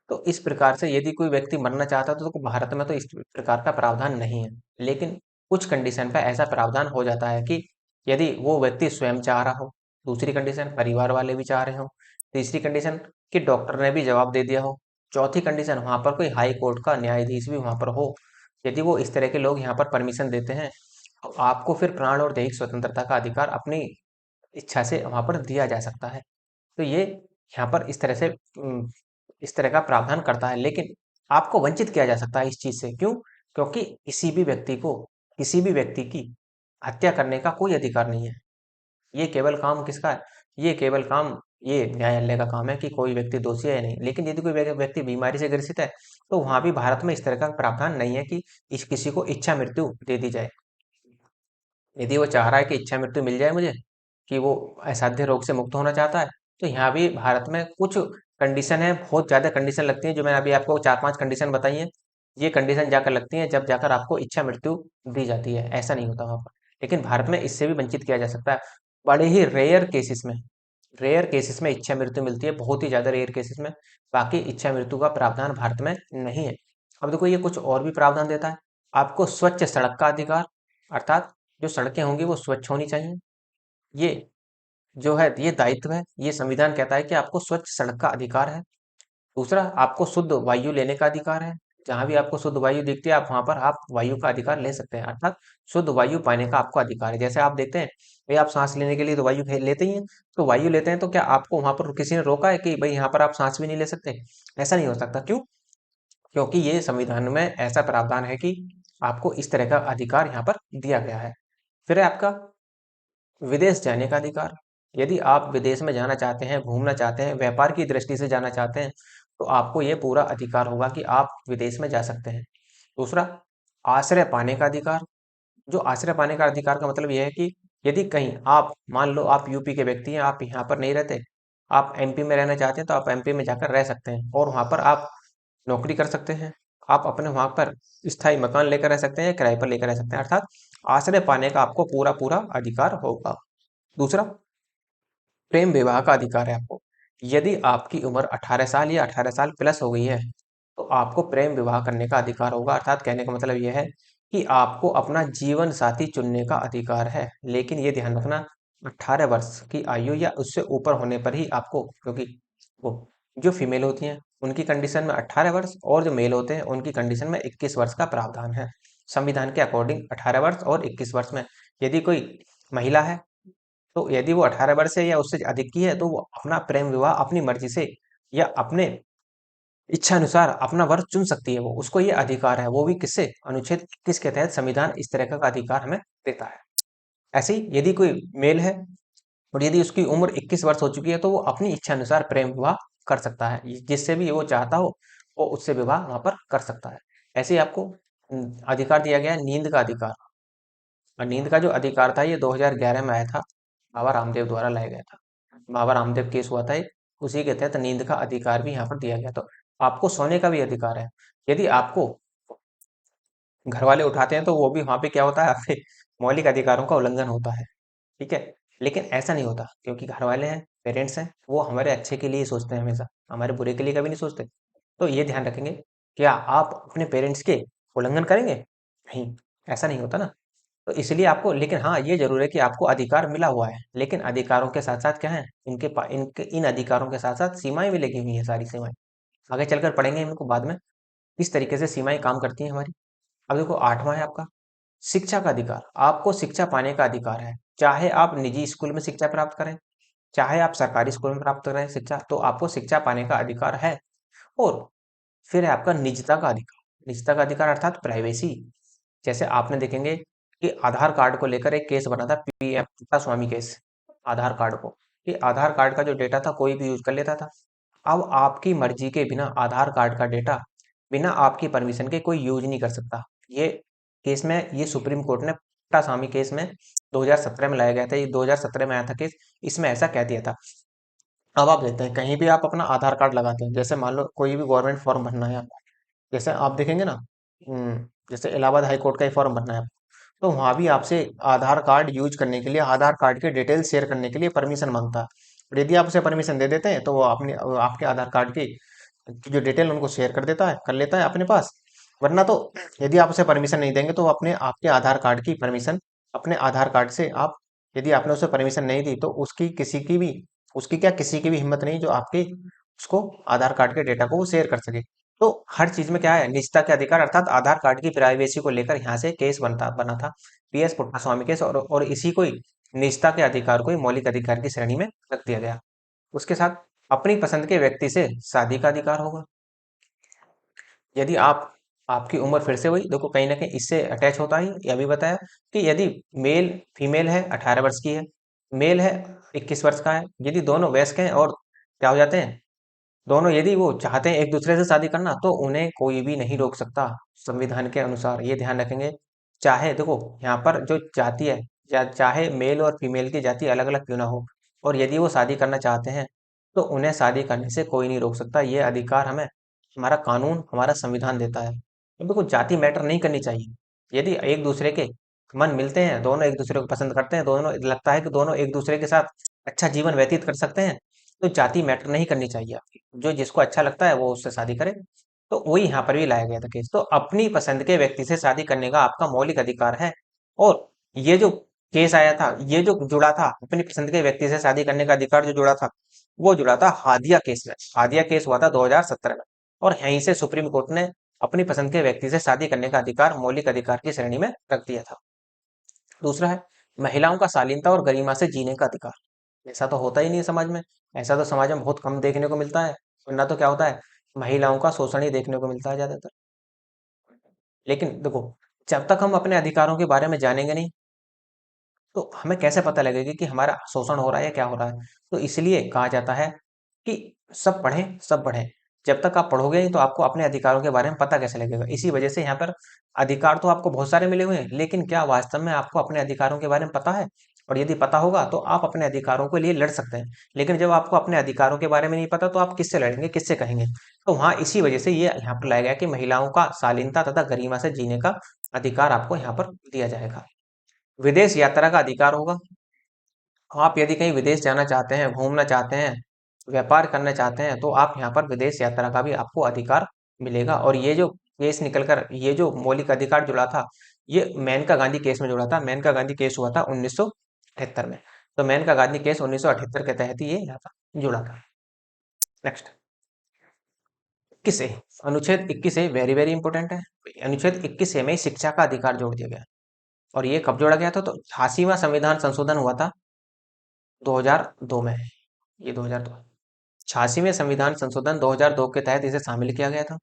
तो इस प्रकार से यदि कोई व्यक्ति मरना चाहता है तो भारत में तो इस प्रकार का प्रावधान नहीं है। लेकिन कुछ कंडीशन पर ऐसा प्रावधान हो जाता है कि यदि वो व्यक्ति स्वयं चाह रहा हो, दूसरी कंडीशन परिवार वाले भी चाह रहे हो, तीसरी कंडीशन कि डॉक्टर ने भी जवाब दे दिया हो, चौथी कंडीशन वहां पर कोई हाई कोर्ट का न्यायाधीश भी वहां पर हो। यदि वो इस तरह के लोग यहाँ पर परमिशन देते हैं तो आपको फिर प्राण और दैहिक स्वतंत्रता का अधिकार अपनी इच्छा से वहां पर दिया जा सकता है। तो ये यहाँ पर इस तरह का प्रावधान करता है। लेकिन आपको वंचित किया जा सकता है इस चीज से। क्यों? क्योंकि किसी भी व्यक्ति की हत्या करने का कोई अधिकार नहीं है। ये केवल काम किसका है? ये केवल काम ये न्यायालय का काम है कि कोई व्यक्ति दोषी है या नहीं। लेकिन यदि कोई व्यक्ति बीमारी से ग्रसित है तो वहां भी भारत में इस तरह का प्रावधान नहीं है कि इस किसी को इच्छा मृत्यु दे दी जाए। यदि वो चाह रहा है कि इच्छा मृत्यु मिल जाए मुझे, कि वो असाध्य रोग से मुक्त होना चाहता है, तो यहाँ भी भारत में कुछ कंडीशन है, बहुत ज्यादा कंडीशन लगती है, जो मैंने अभी आपको 4-5 कंडीशन बताई है। ये कंडीशन जाकर लगती है जब जाकर आपको इच्छा मृत्यु दी जाती है, ऐसा नहीं होता वहां पर। लेकिन भारत में इससे भी वंचित किया जा सकता है। बड़े ही रेयर केसेस में इच्छा मृत्यु मिलती है, बहुत ही ज्यादा रेयर केसेस में। बाकी इच्छा मृत्यु का प्रावधान भारत में नहीं है। अब देखो ये कुछ और भी प्रावधान देता है। आपको स्वच्छ सड़क का अधिकार, अर्थात जो सड़कें होंगी वो स्वच्छ होनी चाहिए। ये जो है ये दायित्व है, ये संविधान कहता है कि आपको स्वच्छ सड़क का अधिकार है। दूसरा, आपको शुद्ध वायु लेने का अधिकार है। जहां भी आपको शुद्ध वायु दिखती है आप वहां पर आप वायु का अधिकार ले सकते हैं, अर्थात शुद्ध वायु पाने का आपको अधिकार है। जैसे आप देखते हैं भाई, आप सांस लेने के लिए तो वायु लेते ही हैं, तो वायु लेते हैं तो क्या आपको वहां पर किसी ने रोका है कि भाई यहाँ पर आप सांस भी नहीं ले सकते? ऐसा नहीं हो सकता। क्यों? क्योंकि ये संविधान में ऐसा प्रावधान है कि आपको इस तरह का अधिकार यहाँ पर दिया गया है। फिर है आपका विदेश जाने का अधिकार। यदि आप विदेश में जाना चाहते हैं, घूमना चाहते हैं, व्यापार की दृष्टि से जाना चाहते हैं, तो आपको ये पूरा अधिकार होगा कि आप विदेश में जा सकते हैं। दूसरा, आश्रय पाने का अधिकार। जो आश्रय पाने का अधिकार का मतलब यह है कि यदि कहीं आप मान लो आप यूपी के व्यक्ति हैं, आप यहाँ पर नहीं रहते, आप एमपी में रहना चाहते हैं, तो आप एमपी में जाकर रह सकते हैं और वहाँ पर आप नौकरी कर सकते हैं। आप अपने वहाँ पर स्थायी मकान लेकर रह सकते हैं, किराए पर लेकर रह सकते हैं, अर्थात आश्रय पाने का आपको पूरा पूरा अधिकार होगा। दूसरा, प्रेम विवाह का अधिकार है आपको। यदि आपकी उम्र 18 साल या 18 साल प्लस हो गई है, तो आपको प्रेम विवाह करने का अधिकार होगा। अर्थात कहने का मतलब यह है कि आपको अपना जीवन साथी चुनने का अधिकार है। लेकिन ये ध्यान रखना, 18 वर्ष की आयु या उससे ऊपर होने पर ही आपको, क्योंकि वो जो फीमेल होती हैं उनकी कंडीशन में 18 वर्ष और जो मेल होते हैं उनकी कंडीशन में 21 वर्ष का प्रावधान है। संविधान के अकॉर्डिंग 18 वर्ष और 21 वर्ष में यदि कोई महिला है, तो यदि वो 18 वर्ष है या उससे अधिक की है, तो वो अपना प्रेम विवाह अपनी मर्जी से या अपने इच्छा अनुसार अपना वर चुन सकती है। वो उसको ये अधिकार है, वो भी किससे? अनुच्छेद 21 के तहत संविधान इस तरह का अधिकार हमें देता है। ऐसे ही यदि कोई मेल है और यदि उसकी उम्र 21 वर्ष हो चुकी है, तो वो अपनी इच्छा अनुसार प्रेम विवाह कर सकता है। जिससे भी वो चाहता हो वो उससे विवाह वहां पर कर सकता है। ऐसे ही आपको अधिकार दिया गया है नींद का अधिकार। और नींद का जो अधिकार था ये 2011 में आया था, बाबा रामदेव द्वारा लाया गया था। बाबा रामदेव केस हुआ था एक, उसी के तहत नींद का अधिकार भी यहाँ पर दिया गया। तो आपको सोने का भी अधिकार है। यदि आपको घर वाले उठाते हैं तो वो भी वहां पे क्या होता है, आपके मौलिक अधिकारों का उल्लंघन होता है। ठीक है, लेकिन ऐसा नहीं होता, क्योंकि घर वाले हैं, पेरेंट्स हैं, वो हमारे अच्छे के लिए ही सोचते हैं, हमेशा हमारे बुरे के लिए कभी नहीं सोचते। तो ये ध्यान रखेंगे, क्या आप अपने पेरेंट्स के उल्लंघन करेंगे? नहीं, ऐसा नहीं होता ना। तो इसलिए आपको, लेकिन हाँ ये जरूर है कि आपको अधिकार मिला हुआ है, लेकिन अधिकारों के साथ साथ क्या है, इनके इन अधिकारों के साथ साथ सीमाएं भी लगी हुई हैं, सारी सीमाएं आगे चलकर पढ़ेंगे इनको बाद में, किस तरीके से सीमाएं काम करती हैं हमारी। अब देखो 8वां है आपका शिक्षा का अधिकार। आपको शिक्षा पाने का अधिकार है, चाहे आप निजी स्कूल में शिक्षा प्राप्त करें, चाहे आप सरकारी स्कूल में प्राप्त करें शिक्षा, तो आपको शिक्षा पाने का अधिकार है। और फिर है आपका निजता का अधिकार। निजता का अधिकार अर्थात प्राइवेसी। जैसे आपने देखेंगे कि आधार कार्ड को लेकर एक केस बना था, पीएम स्वामी केस। आधार कार्ड को, कि आधार कार्ड का जो डेटा था कोई भी यूज कर लेता था। अब आपकी मर्जी के बिना आधार कार्ड का डेटा बिना आपकी परमिशन के कोई यूज नहीं कर सकता। ये केस में, ये सुप्रीम कोर्ट ने स्वामी केस में 2017 में लाया गया था। ये 2017 में आया था केस, इसमें ऐसा कह दिया था। अब आप देखते हैं कहीं भी आप अपना आधार कार्ड लगाते हैं, जैसे मान लो कोई भी गवर्नमेंट फॉर्म भरना है आपको, जैसे आप देखेंगे ना, जैसे इलाहाबाद हाई कोर्ट का ही फॉर्म भरना है, तो वहाँ भी आपसे आधार कार्ड यूज करने के लिए, आधार कार्ड के डिटेल शेयर करने के लिए परमिशन मांगता है। और यदि आप उसे परमिशन दे देते हैं तो वो अपने आपके आधार कार्ड की जो डिटेल उनको शेयर कर देता है, कर लेता है अपने पास। वरना तो यदि आप उसे परमिशन नहीं देंगे तो वो अपने आपके आधार कार्ड की परमिशन, अपने आधार कार्ड से आप, यदि आपने उसे परमिशन नहीं दी तो उसकी किसी की भी, उसकी क्या किसी की भी हिम्मत नहीं जो आपके उसको आधार कार्ड के डेटा को वो शेयर कर सके। तो हर चीज में क्या है, निजता के अधिकार, अर्थात आधार कार्ड की प्राइवेसी को लेकर यहाँ से केस बना था, पीएस पुट्टास्वामी केस। और इसी को ही निजता के अधिकार को ही मौलिक अधिकार की श्रेणी में रख दिया गया। उसके साथ अपनी पसंद के व्यक्ति से शादी का अधिकार होगा। यदि आप, आपकी उम्र फिर से वही देखो, कहीं ना कहीं इससे अटैच होता ही, यह भी बताया कि यदि मेल फीमेल है, 18 वर्ष की है, मेल है 21 वर्ष का है, यदि दोनों वयस्क हैं और क्या हो जाते हैं, दोनों यदि वो चाहते हैं एक दूसरे से शादी करना, तो उन्हें कोई भी नहीं रोक सकता संविधान के अनुसार। ये ध्यान रखेंगे। चाहे देखो यहाँ पर जो जाति है, या चाहे मेल और फीमेल की जाति अलग अलग क्यों ना हो, और यदि वो शादी करना चाहते हैं तो उन्हें शादी करने से कोई नहीं रोक सकता। ये अधिकार हमें हमारा कानून, हमारा संविधान देता है। तो देखो जाति मैटर नहीं करनी चाहिए। यदि एक दूसरे के मन मिलते हैं, दोनों एक दूसरे को पसंद करते हैं, दोनों लगता है कि दोनों एक दूसरे के साथ अच्छा जीवन व्यतीत कर सकते हैं, तो जाति मैटर नहीं करनी चाहिए आपकी। जो जिसको अच्छा लगता है वो उससे शादी करे। तो वही यहाँ पर भी लाया गया था केस। तो अपनी पसंद के व्यक्ति से शादी करने का आपका मौलिक अधिकार है। और ये जो केस आया था, ये जो जुड़ा था अपनी पसंद के व्यक्ति से शादी करने का अधिकार जो जुड़ा था, वो जुड़ा था हादिया केस में। हादिया केस हुआ था 2017 में। और यहीं से सुप्रीम कोर्ट ने अपनी पसंद के व्यक्ति से शादी करने का अधिकार मौलिक अधिकार की श्रेणी में रख दिया था। दूसरा है महिलाओं का शालीनता और गरिमा से जीने का अधिकार। ऐसा तो होता ही नहीं है समाज में। ऐसा तो समाज में बहुत कम देखने को मिलता है। वरना तो क्या होता है, महिलाओं का शोषण ही देखने को मिलता है ज्यादातर। लेकिन देखो, जब तक हम अपने अधिकारों के बारे में जानेंगे नहीं, तो हमें कैसे पता लगेगा कि हमारा शोषण हो रहा है या क्या हो रहा है। तो इसलिए कहा जाता है कि सब पढ़ें, सब पढ़ें। जब तक आप पढ़ोगे नहीं तो आपको अपने अधिकारों के बारे में पता कैसे लगेगा। इसी वजह से यहाँ पर अधिकार तो आपको बहुत सारे मिले हुए हैं, लेकिन क्या वास्तव में आपको अपने अधिकारों के बारे में पता है? और यदि पता होगा तो आप अपने अधिकारों के लिए लड़ सकते हैं। लेकिन जब आपको अपने अधिकारों के बारे में नहीं पता तो आप किससे लड़ेंगे, किससे कहेंगे? तो वहाँ इसी वजह से ये यहाँ पर लाया गया कि महिलाओं का शालीनता तथा गरिमा से जीने का अधिकार आपको यहाँ पर दिया जाएगा। विदेश यात्रा का अधिकार होगा। आप यदि कहीं विदेश जाना चाहते हैं, घूमना चाहते हैं, व्यापार करना चाहते हैं, तो आप यहाँ पर विदेश यात्रा का भी आपको अधिकार मिलेगा। और ये जो केस निकल कर, ये जो मौलिक अधिकार जुड़ा था, ये मेनका गांधी केस में जुड़ा था। मेनका गांधी केस हुआ था 1978 में। तो मेनका गांधी केस 1978 के तहत ही ये यहाँ पर जुड़ा था। Next, 21A। अनुच्छेद 21A वेरी वेरी इंपॉर्टेंट है। अनुच्छेद 21A में ही शिक्षा का अधिकार जोड़ दिया गया। और ये कब जोड़ा गया था? तो 86वां संविधान संशोधन हुआ था 2002 में। ये 2002, 86वें संविधान संशोधन 2002 के तहत इसे शामिल किया गया था।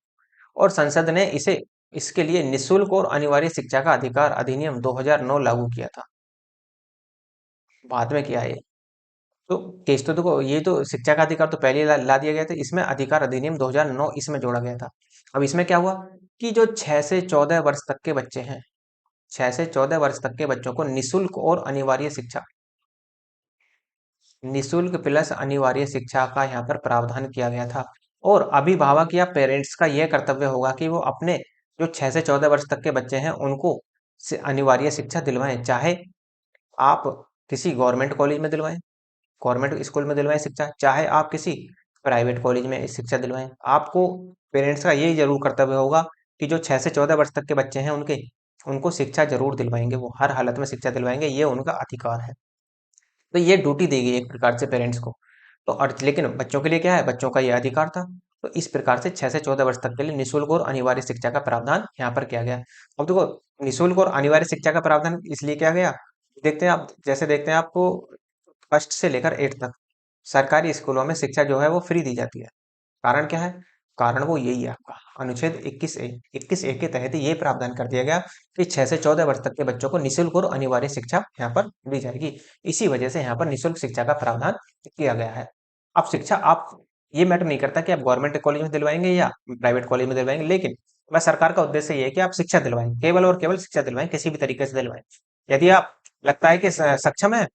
और संसद ने इसे, इसके लिए निशुल्क और अनिवार्य शिक्षा का अधिकार अधिनियम 2009 लागू किया था। बाद में किया है ये। तो केस तो देखो, ये तो शिक्षा का अधिकार तो पहले ला दिया गया था, इसमें अधिकार अधिनियम 2009 इसमें जोड़ा गया था। अब इसमें क्या हुआ कि जो 6 से 14 वर्ष तक के बच्चे हैं, 6 से 14 वर्ष तक के बच्चों को निशुल्क और अनिवार्य शिक्षा, निशुल्क प्लस अनिवार्य शिक्षा का यहाँ पर प्रावधान किया गया था। और अभिभावक या पेरेंट्स का यह कर्तव्य होगा कि वो अपने जो 6 से 14 वर्ष तक के बच्चे हैं उनको अनिवार्य शिक्षा दिलवाएं। चाहे आप किसी गवर्नमेंट कॉलेज में दिलवाएं, गवर्नमेंट स्कूल में दिलवाएं शिक्षा, चाहे आप किसी प्राइवेट कॉलेज में शिक्षा दिलवाएं। आपको, पेरेंट्स का यही जरूर कर्तव्य होगा कि जो 6 से 14 वर्ष तक के बच्चे हैं उनके, उनको शिक्षा जरूर दिलवाएंगे। वो हर हालत में शिक्षा दिलवाएंगे, ये उनका अधिकार है। तो ये ड्यूटी दी गई एक प्रकार से पेरेंट्स को। तो और लेकिन बच्चों के लिए क्या है, बच्चों का ये अधिकार था। तो इस प्रकार से 6 से 14 वर्ष तक के लिए निशुल्क और अनिवार्य शिक्षा का प्रावधान यहाँ पर किया गया। अब देखो, निशुल्क और अनिवार्य शिक्षा का प्रावधान इसलिए किया गया, देखते हैं आप, जैसे देखते हैं आपको फर्स्ट से लेकर 8 तक सरकारी स्कूलों में शिक्षा जो है वो फ्री दी जाती है। कारण क्या है? कारण वो यही है आपका अनुच्छेद 21A के तहत ये प्रावधान कर दिया गया कि 6 से 14 वर्ष तक के बच्चों को निशुल्क और अनिवार्य शिक्षा यहाँ पर दी जाएगी। इसी वजह से यहाँ पर निशुल्क शिक्षा का प्रावधान किया गया है। अब शिक्षा, आप, ये मैटर नहीं करता कि आप गवर्नमेंट कॉलेज में दिलवाएंगे या प्राइवेट कॉलेज में दिलवाएंगे, लेकिन वह सरकार का उद्देश्य ये है कि आप शिक्षा दिलवाएं, केवल और केवल शिक्षा दिलवाएं, किसी भी तरीके से दिलवाएं। यदि आप लगता है कि सक्षम है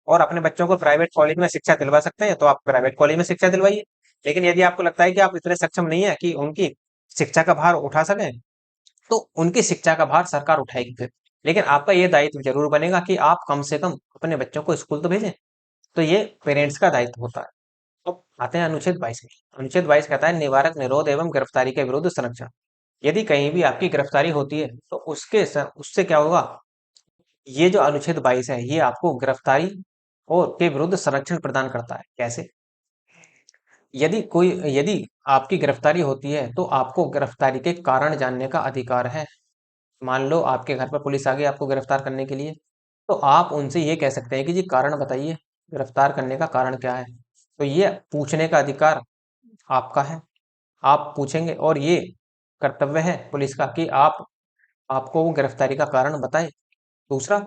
और अपने बच्चों को प्राइवेट कॉलेज में शिक्षा दिलवा सकते हैं, तो आप प्राइवेट कॉलेज में शिक्षा दिलवाइए। लेकिन यदि आपको लगता है कि आप इतने सक्षम नहीं है कि उनकी शिक्षा का भार उठा सकें, तो उनकी शिक्षा का भार सरकार उठाएगी फिर। लेकिन आपका ये दायित्व जरूर बनेगा कि आप कम से कम अपने बच्चों को स्कूल तो भेजें। तो ये पेरेंट्स का दायित्व होता है। अब आते हैं अनुच्छेद 22 में। अनुच्छेद 22 कहता है निवारक निरोध एवं गिरफ्तारी के विरुद्ध संरक्षण। यदि कहीं भी आपकी गिरफ्तारी होती है तो उससे क्या होगा, ये जो अनुच्छेद 22 है ये आपको गिरफ्तारी और के विरुद्ध संरक्षण प्रदान करता है। कैसे? यदि आपकी गिरफ्तारी होती है तो आपको गिरफ्तारी के कारण जानने का अधिकार है। मान लो आपके घर पर पुलिस आ गई आपको गिरफ्तार करने के लिए, तो आप उनसे ये कह सकते हैं कि जी कारण बताइए, गिरफ्तार करने का कारण क्या है। तो ये पूछने का अधिकार आपका है, आप पूछेंगे। और ये कर्तव्य है पुलिस का कि आप, आपको वो गिरफ्तारी का कारण बताए। दूसरा,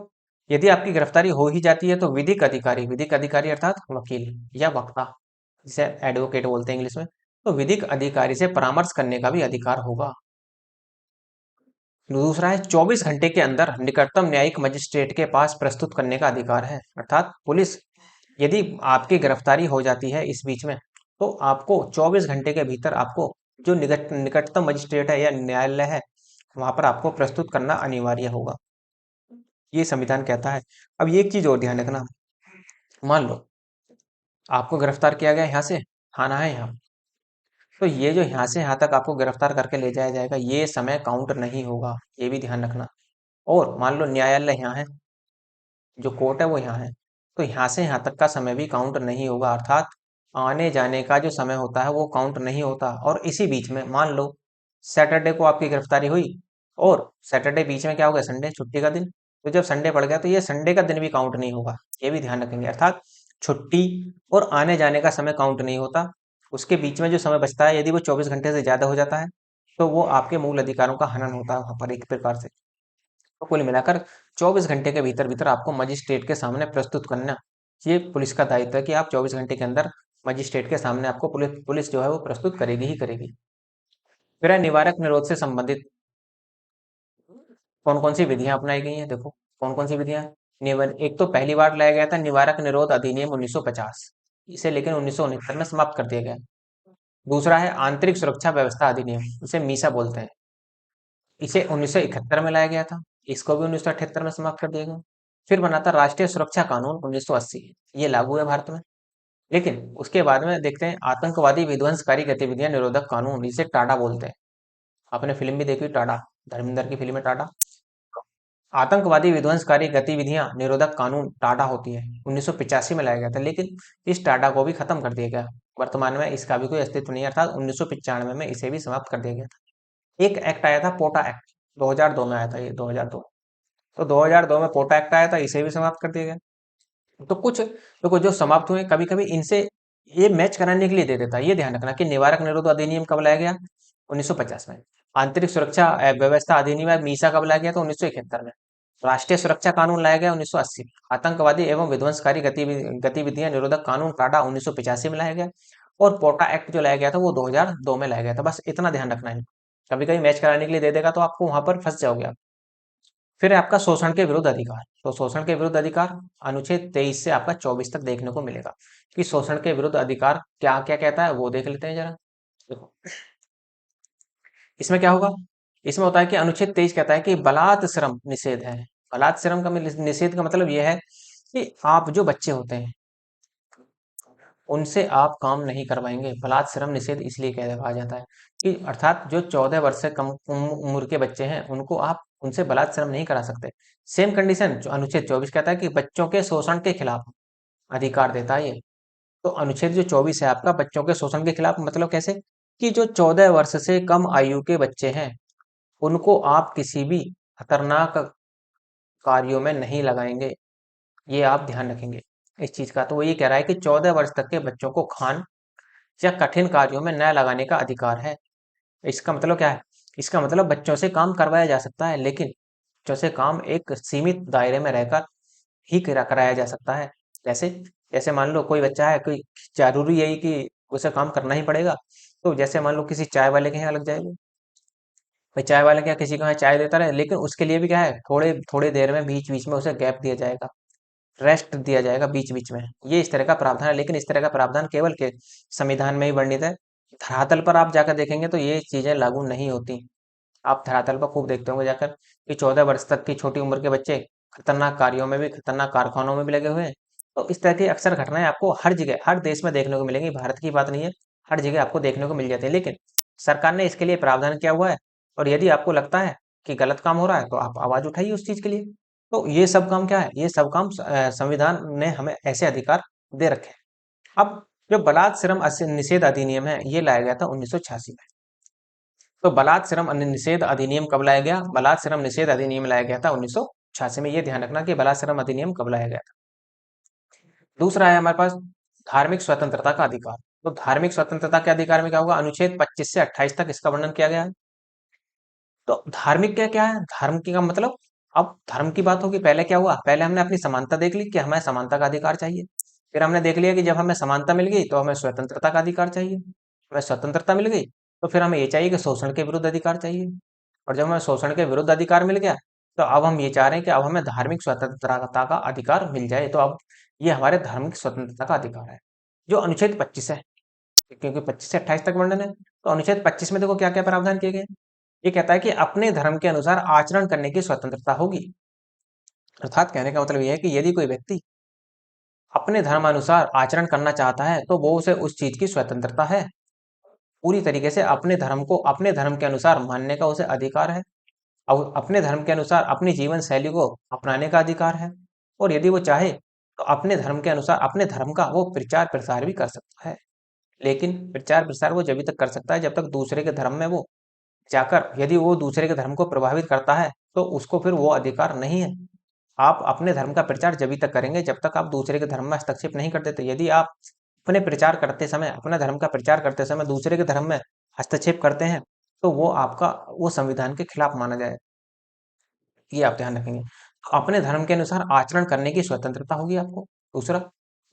यदि आपकी गिरफ्तारी हो ही जाती है तो विधिक अधिकारी अर्थात वकील या वक्ता, जिसे एडवोकेट बोलते हैं इंग्लिश में, तो विधिक अधिकारी से परामर्श करने का भी अधिकार होगा। दूसरा है 24 घंटे के अंदर निकटतम न्यायिक मजिस्ट्रेट के पास प्रस्तुत करने का अधिकार है। अर्थात पुलिस, यदि आपकी गिरफ्तारी हो जाती है इस बीच में, तो आपको 24 घंटे के भीतर आपको जो निकटतम मजिस्ट्रेट है या न्यायालय है वहां पर आपको प्रस्तुत करना अनिवार्य होगा। ये संविधान कहता है। अब ये एक चीज और ध्यान रखना, मान लो आपको गिरफ्तार किया गया यहाँ से, थाना है यहाँ, तो ये जो यहाँ से यहाँ तक आपको गिरफ्तार करके ले जाया जाएगा, ये समय काउंट नहीं होगा, ये भी ध्यान रखना। और मान लो न्यायालय यहाँ है, जो कोर्ट है वो यहाँ है, तो यहाँ से यहाँ तक का समय भी काउंट नहीं होगा, अर्थात आने जाने का जो समय होता है वो काउंट नहीं होता। और इसी बीच में मान लो सैटरडे को आपकी गिरफ्तारी हुई, और सैटरडे बीच में क्या हो गया, संडे, छुट्टी का दिन, तो जब संडे पड़ गया तो ये संडे का दिन भी काउंट नहीं होगा, ये भी ध्यान रखेंगे। अर्थात छुट्टी और आने जाने का समय काउंट नहीं होता, उसके बीच में जो समय बचता है, यदि वो 24 घंटे से ज्यादा हो जाता है तो वो आपके मूल अधिकारों का हनन होता है वहां पर एक प्रकार से। तो कुल मिलाकर 24 घंटे के भीतर भीतर आपको मजिस्ट्रेट के सामने प्रस्तुत करना, ये पुलिस का दायित्व है कि आप 24 घंटे के अंदर मजिस्ट्रेट के सामने आपको पुलिस जो है वो प्रस्तुत करेगी ही करेगी। फिर है निवारक निरोध से संबंधित कौन कौन सी विधियां अपनाई गई हैं, देखो कौन कौन सी विधियां। एक तो पहली बार लाया गया था निवारक निरोध अधिनियम 1950, इसे लेकिन 1969 में समाप्त कर दिया गया। दूसरा है आंतरिक सुरक्षा व्यवस्था अधिनियम, इसे मीसा बोलते हैं, इसे 1971 में लाया गया था, इसको भी 1978 में समाप्त कर दिया गया। फिर बना था राष्ट्रीय सुरक्षा कानून 1980, ये लागू है भारत में। लेकिन उसके बाद में देखते हैं आतंकवादी विध्वंसकारी गतिविधियां निरोधक कानून, इसे टाडा बोलते हैं। आपने फिल्म भी देखी टाडा, धर्मेंद्र की फिल्म है टाडा। आतंकवादी विध्वंसकारी गतिविधियां निरोधक कानून टाडा होती है, 1985 में लाया गया था, लेकिन इस टाडा को भी खत्म कर दिया गया। वर्तमान में इसका भी कोई अस्तित्व नहीं है, अर्थात 1995 में इसे भी समाप्त कर दिया गया था। एक एक्ट आया था पोटा एक्ट, 2002 में आया था, ये 2002, तो 2002 में पोटा एक्ट आया था, इसे भी समाप्त कर दिया गया। तो कुछ देखो जो समाप्त हुए, कभी कभी इनसे ये मैच कराने के लिए दे देता है, ये ध्यान रखना कि निवारक निरोध अधिनियम कब लाया गया, 1950 में। आंतरिक सुरक्षा व्यवस्था अधिनियम मीसा कब लाया गया, तो 1971 में। राष्ट्रीय सुरक्षा कानून लाया गया 1980 में। आतंकवादी एवं विध्वंसकारी गतिविधियां निरोधक कानून टाडा 1985 में लाया गया। और पोटा एक्ट जो लाया गया था वो 2002 में लाया गया था। बस इतना ध्यान रखना है, कभी कभी मैच कराने के लिए दे देगा तो आपको वहां पर फंस जाओगे आप। फिर है आपका शोषण के विरुद्ध अधिकार, तो शोषण के विरुद्ध अधिकार अनुच्छेद 23 से आपका 24 तक देखने को मिलेगा कि शोषण के विरुद्ध अधिकार क्या क्या कहता है, वो देख लेते हैं जरा। देखो इसमें क्या होगा, इसमें होता है कि अनुच्छेद 23 कहता है कि बलात् श्रम निषेध है। बलात् श्रम का निषेध का मतलब यह है कि आप जो बच्चे होते हैं उनसे आप काम नहीं करवाएंगे। बलात् श्रम निषेध इसलिए कहा जाता है कि अर्थात जो 14 वर्ष से कम उम्र के बच्चे हैं उनको आप उनसे बलात् श्रम नहीं करा सकते। सेम कंडीशन जो अनुच्छेद 24 कहता है कि बच्चों के शोषण के खिलाफ अधिकार देता है ये। तो अनुच्छेद जो 24 है आपका बच्चों के शोषण के खिलाफ, मतलब कैसे, कि जो 14 वर्ष से कम आयु के बच्चे हैं उनको आप किसी भी खतरनाक कार्यों में नहीं लगाएंगे, ये आप ध्यान रखेंगे इस चीज का। तो वो ये कह रहा है कि 14 वर्ष तक के बच्चों को खान या कठिन कार्यों में न लगाने का अधिकार है। इसका मतलब क्या है, इसका मतलब बच्चों से काम करवाया जा सकता है, लेकिन बच्चों से काम एक सीमित दायरे में रहकर ही कराया जा सकता है। जैसे जैसे मान लो कोई बच्चा है, कोई जरूरी यही कि उसे काम करना ही पड़ेगा, तो जैसे मान लो किसी चाय वाले के यहाँ लग जाएगा, भाई चाय वाले के यहाँ किसी को यहाँ चाय देता रहे, लेकिन उसके लिए भी क्या है, थोड़े थोड़े देर में बीच बीच में उसे गैप दिया जाएगा, रेस्ट दिया जाएगा बीच बीच में। ये इस तरह का प्रावधान है, लेकिन इस तरह का प्रावधान केवल के संविधान में ही वर्णित है। धरातल पर आप जाकर देखेंगे तो ये चीजें लागू नहीं होती। आप धरातल पर खूब देखते होंगे जाकर कि 14 वर्ष तक की छोटी उम्र के बच्चे खतरनाक कार्यों में भी, खतरनाक कारखानों में भी लगे हुए हैं। तो इस तरह की अक्सर घटनाएं आपको हर जगह हर देश में देखने को मिलेंगी, भारत की बात नहीं है, हर जगह आपको देखने को मिल जाती है। लेकिन सरकार ने इसके लिए प्रावधान किया हुआ है, और यदि आपको लगता है कि गलत काम हो रहा है तो आप आवाज उठाइए उस चीज के लिए। तो ये सब काम क्या है, ये सब काम संविधान ने हमें ऐसे अधिकार दे रखे हैं। अब जो बलात् श्रम निषेध अधिनियम है ये लाया गया था 1986 में। तो बलात् श्रम निषेध अधिनियम कब लाया गया, बलात् श्रम निषेध अधिनियम लाया गया था 1986 में। ये ध्यान रखना कि बलात् श्रम अधिनियम कब लाया गया था। दूसरा है हमारे पास धार्मिक स्वतंत्रता का अधिकार। तो धार्मिक स्वतंत्रता के अधिकार में क्या होगा, अनुच्छेद 25 से 28 तक इसका वर्णन किया गया है। तो धार्मिक क्या क्या है, धर्म की का मतलब, अब धर्म की बात होगी, पहले क्या हुआ, पहले हमने अपनी समानता देख ली कि हमें समानता का अधिकार चाहिए। फिर हमने देख लिया कि जब हमें समानता मिल गई तो हमें स्वतंत्रता का अधिकार चाहिए। हमें स्वतंत्रता मिल गई तो फिर हमें ये चाहिए कि शोषण के विरुद्ध अधिकार चाहिए। और जब हमें शोषण के विरुद्ध अधिकार मिल गया तो अब हम ये चाह रहे हैं कि अब हमें धार्मिक स्वतंत्रता का अधिकार मिल जाए। तो अब ये हमारे धार्मिक स्वतंत्रता का अधिकार है जो अनुच्छेद 25 है, क्योंकि 25 से 28 तक वर्णन है। तो अनुच्छेद 25 में देखो क्या क्या प्रावधान किए गए हैं। ये कहता है कि अपने धर्म के अनुसार आचरण करने की स्वतंत्रता होगी। अर्थात कहने का मतलब यह है कि यदि कोई व्यक्ति अपने धर्मानुसार आचरण करना चाहता है तो वो उसे उस चीज की स्वतंत्रता है। पूरी तरीके से अपने धर्म को अपने धर्म के अनुसार मानने का उसे अधिकार है, और अपने धर्म के अनुसार अपनी जीवन शैली को अपनाने का अधिकार है। और यदि वो चाहे तो अपने धर्म के अनुसार अपने धर्म का वो प्रचार प्रसार भी कर सकता है। लेकिन प्रचार प्रसार वो जब तक कर सकता है जब तक दूसरे के धर्म में वो जाकर, यदि वो दूसरे के धर्म को प्रभावित करता है तो उसको फिर वो अधिकार नहीं है। आप अपने धर्म का प्रचार जब तक करेंगे जब तक आप दूसरे के धर्म में हस्तक्षेप नहीं कर देते। यदि आप अपने प्रचार करते समय, अपने धर्म का प्रचार करते समय दूसरे के धर्म में हस्तक्षेप करते हैं तो वो आपका वो संविधान के खिलाफ माना जाए। ये आप ध्यान रखेंगे। तो अपने धर्म के अनुसार आचरण करने की स्वतंत्रता होगी आपको। दूसरा,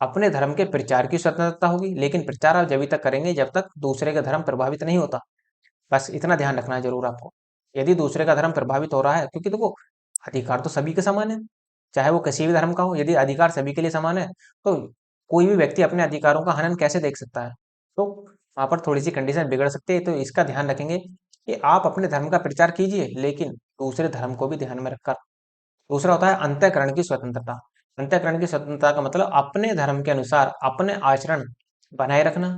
अपने धर्म के प्रचार की स्वतंत्रता होगी, लेकिन प्रचार आप जब तक करेंगे जब तक दूसरे का धर्म प्रभावित नहीं होता। बस इतना ध्यान रखना है जरूर आपको। यदि दूसरे का धर्म प्रभावित हो रहा है, क्योंकि देखो अधिकार तो सभी के समान है, चाहे वो किसी भी धर्म का हो। यदि अधिकार सभी के लिए समान है तो कोई भी व्यक्ति अपने अधिकारों का हनन कैसे देख सकता है? तो वहां पर थोड़ी सी कंडीशन बिगड़ सकती है। तो इसका ध्यान रखेंगे कि आप अपने धर्म का प्रचार कीजिए, लेकिन दूसरे धर्म को भी ध्यान में रखकर। दूसरा होता है अंतःकरण की स्वतंत्रता। अंतःकरण की स्वतंत्रता का मतलब अपने धर्म के अनुसार अपने आचरण बनाए रखना।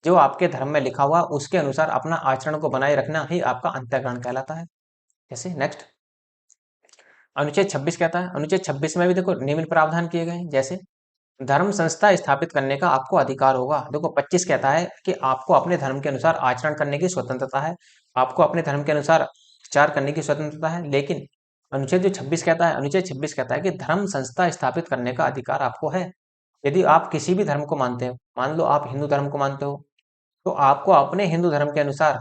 जो आपके धर्म में लिखा हुआ उसके अनुसार अपना आचरण को बनाए रखना ही आपका अंतःकरण कहलाता है। जैसे नेक्स्ट अनुच्छेद 26 कहता है, अनुच्छेद 26 में भी देखो निम्न प्रावधान किए गए हैं। जैसे धर्म संस्था स्थापित करने का आपको अधिकार होगा। देखो 25 कहता है कि आपको अपने धर्म के अनुसार आचरण करने की स्वतंत्रता है, आपको अपने धर्म के अनुसार विचार करने की स्वतंत्रता है। लेकिन अनुच्छेद जो 26 कहता है, अनुच्छेद 26 कहता है कि धर्म संस्था स्थापित करने का अधिकार आपको है। यदि आप किसी भी धर्म को मानते हो, मान लो आप हिंदू धर्म को मानते हो, तो आपको अपने हिंदू धर्म के अनुसार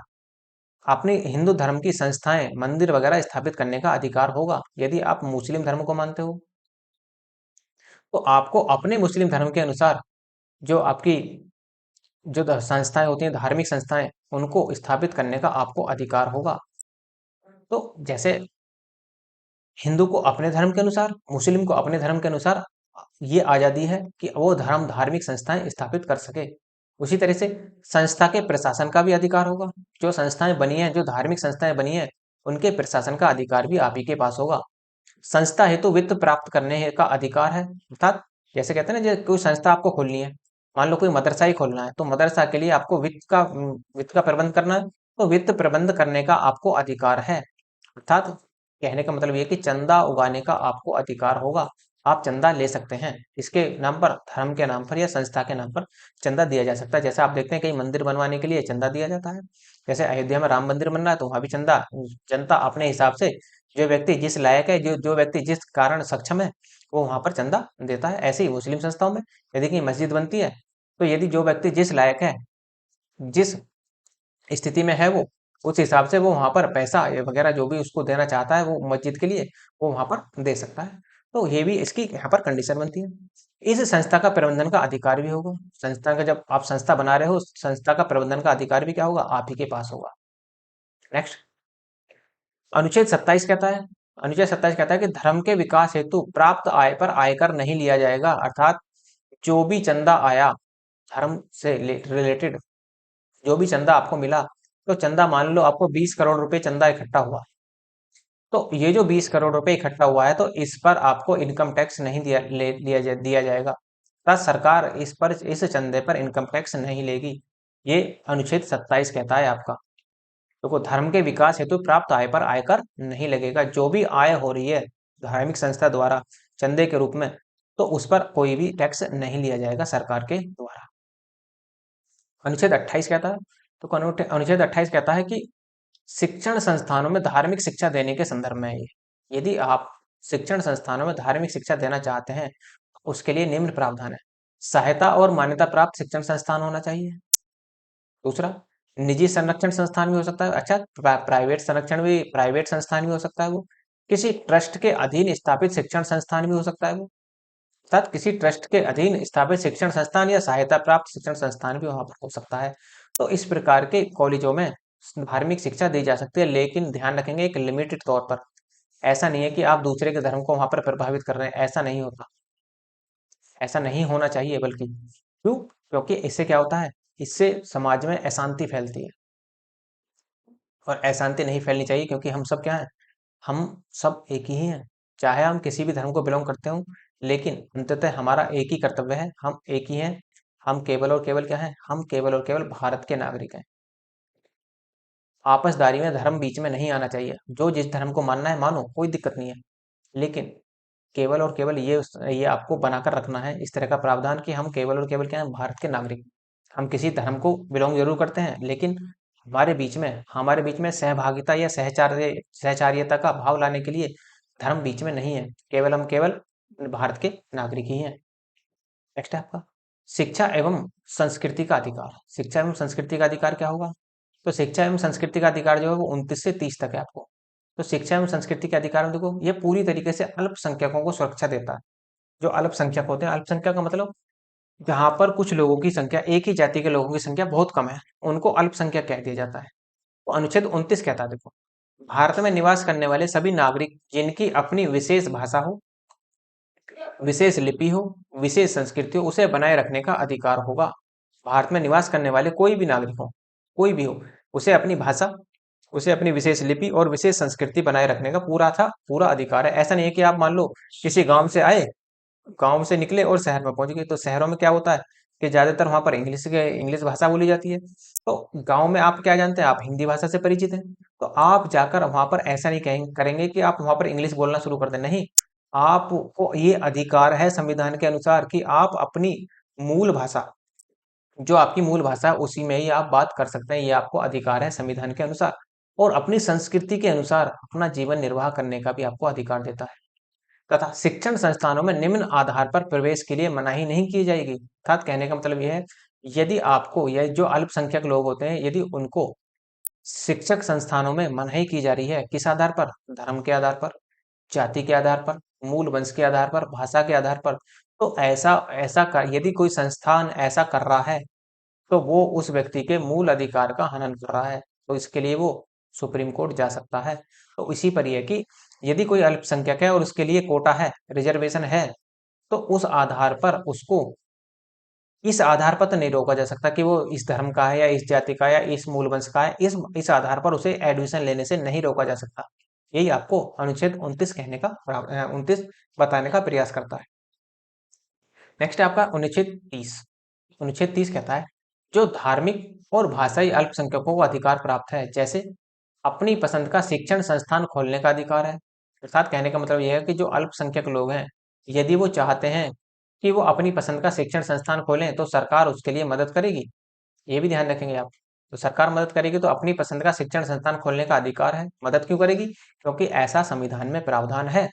अपने हिंदू धर्म की संस्थाएं, मंदिर वगैरह स्थापित करने का अधिकार होगा। यदि आप मुस्लिम धर्म को मानते हो तो आपको अपने मुस्लिम धर्म के अनुसार जो आपकी जो संस्थाएं होती हैं, धार्मिक संस्थाएं, उनको स्थापित करने का आपको अधिकार होगा। तो जैसे हिंदू को अपने धर्म के अनुसार, मुस्लिम को अपने धर्म के अनुसार ये आजादी है कि वो धर्म धार्मिक संस्थाएं स्थापित कर सके। उसी तरह से संस्था के प्रशासन का भी अधिकार होगा। जो संस्थाएं बनी हैं, जो धार्मिक संस्थाएं बनी हैं, उनके प्रशासन का अधिकार भी आप ही के पास होगा। संस्था हेतु वित्त प्राप्त करने का अधिकार है। अर्थात जैसे कहते हैं ना, कोई संस्था आपको खोलनी है, मान लो कोई मदरसा ही खोलना है, तो मदरसा के लिए आपको वित्त का प्रबंध करना है, तो वित्त प्रबंध करने का आपको अधिकार है। अर्थात कहने का मतलब ये कि चंदा उगाने का आपको अधिकार होगा। आप चंदा ले सकते हैं, इसके नाम पर, धर्म के नाम पर या संस्था के नाम पर चंदा दिया जा सकता है। जैसे आप देखते हैं कई मंदिर बनवाने के लिए चंदा दिया जाता है। जैसे अयोध्या में राम मंदिर बन रहा है तो वहां भी चंदा, जनता अपने हिसाब से, जो व्यक्ति जिस लायक है, जो जो व्यक्ति जिस कारण सक्षम है, वो वहां पर चंदा देता है। ऐसे ही मुस्लिम संस्थाओं में यदि कहीं मस्जिद बनती है तो यदि जो व्यक्ति जिस लायक है, जिस स्थिति में है, वो उस हिसाब से वो वहां पर पैसा वगैरह जो भी उसको देना चाहता है वो मस्जिद के लिए, वो वहां पर दे सकता है। तो ये भी इसकी यहाँ पर कंडीशन बनती है। इस संस्था का प्रबंधन का अधिकार भी होगा। संस्था का, जब आप संस्था बना रहे हो, संस्था का प्रबंधन का अधिकार भी क्या होगा, आप ही के पास होगा। नेक्स्ट अनुच्छेद 27 कहता है, अनुच्छेद 27 कहता है कि धर्म के विकास हेतु प्राप्त आय पर आयकर नहीं लिया जाएगा। अर्थात जो भी चंदा आया धर्म से रिलेटेड, जो भी चंदा आपको मिला, तो चंदा मान लो आपको 20 करोड़ रुपए चंदा इकट्ठा हुआ, तो ये जो 20 करोड़ रुपए इकट्ठा हुआ है तो इस पर आपको इनकम टैक्स नहीं दिया जाएगा। अर्थात सरकार इस पर, इस चंदे पर इनकम टैक्स नहीं लेगी। ये अनुच्छेद 27 कहता है आपका। देखो धर्म के विकास हेतु प्राप्त आय पर आयकर नहीं लगेगा। जो भी आय हो रही है धार्मिक संस्था द्वारा चंदे के रूप में, तो उस पर कोई भी टैक्स नहीं लिया जाएगा सरकार के द्वारा। अनुच्छेद 28 कहता है, तो अनुच्छेद 28 कहता है कि शिक्षण संस्थानों में धार्मिक शिक्षा देने के संदर्भ में है ये। यदि आप शिक्षण संस्थानों में धार्मिक शिक्षा देना चाहते हैं तो उसके लिए निम्न प्रावधान है। सहायता और मान्यता प्राप्त शिक्षण संस्थान होना चाहिए। दूसरा, निजी संरक्षण संस्थान भी हो सकता है। अच्छा, प्राइवेट संस्थान भी हो सकता है वो। किसी ट्रस्ट के अधीन स्थापित शिक्षण संस्थान भी हो सकता है वो। अर्थात किसी ट्रस्ट के अधीन स्थापित शिक्षण संस्थान या सहायता प्राप्त शिक्षण संस्थान भी वहां पर हो सकता है। तो इस प्रकार के कॉलेजों में धार्मिक शिक्षा दी जा सकती है, लेकिन ध्यान रखेंगे एक लिमिटेड तौर पर। ऐसा नहीं है कि आप दूसरे के धर्म को वहां पर प्रभावित कर रहे हैं, ऐसा नहीं होता, ऐसा नहीं होना चाहिए। बल्कि क्यों? क्योंकि इससे क्या होता है, इससे समाज में अशांति फैलती है, और अशांति नहीं फैलनी चाहिए। क्योंकि हम सब क्या है, हम सब एक ही हैं, चाहे हम किसी भी धर्म को बिलोंग करते हो, लेकिन अंततः हमारा एक ही कर्तव्य है, हम एक ही हैं। हम केवल और केवल क्या है, हम केवल और केवल भारत के नागरिक हैं। आपसदारी में धर्म बीच में नहीं आना चाहिए। जो जिस धर्म को मानना है मानो, कोई दिक्कत नहीं है। लेकिन केवल और केवल ये आपको बनाकर रखना है इस तरह का प्रावधान कि हम केवल और केवल क्या है, भारत के नागरिक। हम किसी धर्म को बिलोंग जरूर करते हैं, लेकिन हमारे बीच में सहभागिता या सहचार्यता का भाव लाने के लिए धर्म बीच में नहीं है। केवल भारत के नागरिक ही हैं। नेक्स्ट है आपका शिक्षा एवं संस्कृति का अधिकार। शिक्षा एवं संस्कृति का अधिकार क्या होगा? तो शिक्षा एवं संस्कृति का अधिकार जो है वो 29 से 30 तक है आपको। तो शिक्षा एवं संस्कृति के अधिकार में देखो, ये पूरी तरीके से अल्पसंख्यकों को सुरक्षा देता है। जो अल्पसंख्यक होते हैं, अल्पसंख्यक का मतलब जहां पर कुछ लोगों की संख्या, एक ही जाति के लोगों की संख्या बहुत कम है, उनको अल्पसंख्यक कह दिया जाता है। तो अनुच्छेद 29 कहता है, देखो, भारत में निवास करने वाले सभी नागरिक जिनकी अपनी विशेष भाषा हो, विशेष लिपि हो, विशेष संस्कृति हो, उसे बनाए रखने का अधिकार होगा। भारत में निवास करने वाले कोई भी नागरिक हो, कोई भी हो, उसे अपनी भाषा, उसे अपनी विशेष लिपि और विशेष संस्कृति बनाए रखने का पूरा अधिकार है। ऐसा नहीं है कि आप मान लो किसी गांव से आए, गांव से निकले और शहर में पहुंच गए। तो शहरों में क्या होता है कि ज्यादातर वहां पर इंग्लिश भाषा बोली जाती है। तो गांव में आप क्या जानते हैं, आप हिंदी भाषा से परिचित हैं। तो आप जाकर वहां पर ऐसा नहीं करेंगे कि आप वहां पर इंग्लिश बोलना शुरू कर दें। नहीं, आपको ये अधिकार है संविधान के अनुसार कि आप अपनी मूल भाषा, जो आपकी मूल भाषा है उसी में ही आप बात कर सकते हैं। ये आपको अधिकार है संविधान के अनुसार। और अपनी संस्कृति के अनुसार अपना जीवन निर्वाह करने का भी आपको अधिकार देता है। तथा शिक्षण संस्थानों में निम्न आधार पर प्रवेश के लिए मनाही नहीं की जाएगी। अर्थात कहने का मतलब यह है, यदि आपको, यह जो अल्पसंख्यक लोग होते हैं, यदि उनको शिक्षक संस्थानों में मनाही की जा रही है, किस आधार पर? धर्म के आधार पर, जाति के आधार पर, मूल वंश के आधार पर, भाषा के आधार पर। तो यदि कोई संस्थान ऐसा कर रहा है, तो वो उस व्यक्ति के मूल अधिकार का हनन कर रहा है। तो इसके लिए वो सुप्रीम कोर्ट जा सकता है। तो इसी पर यह कि यदि कोई अल्पसंख्यक है और उसके लिए कोटा है, रिजर्वेशन है, तो उस आधार पर उसको, इस आधार पर तो नहीं रोका जा सकता कि वो इस धर्म का है या इस जाति का या इस मूल वंश का है। इस आधार पर उसे एडमिशन लेने से नहीं रोका जा सकता। यही आपको अनुच्छेद 29 कहने का 29 बताने का प्रयास करता है। नेक्स्ट है आपका अनुच्छेद 30। अनुच्छेद 30 कहता है, जो धार्मिक और भाषाई अल्पसंख्यकों को अधिकार प्राप्त है, जैसे अपनी पसंद का शिक्षण संस्थान खोलने का अधिकार है। अर्थात कहने का मतलब यह है कि जो अल्पसंख्यक लोग हैं, यदि वो चाहते हैं कि वो अपनी पसंद का शिक्षण संस्थान खोलें, तो सरकार उसके लिए मदद करेगी। ये भी ध्यान रखेंगे आप। तो सरकार मदद करेगी, तो अपनी पसंद का शिक्षण संस्थान खोलने का अधिकार है। मदद क्यों करेगी? क्योंकि ऐसा संविधान में प्रावधान है।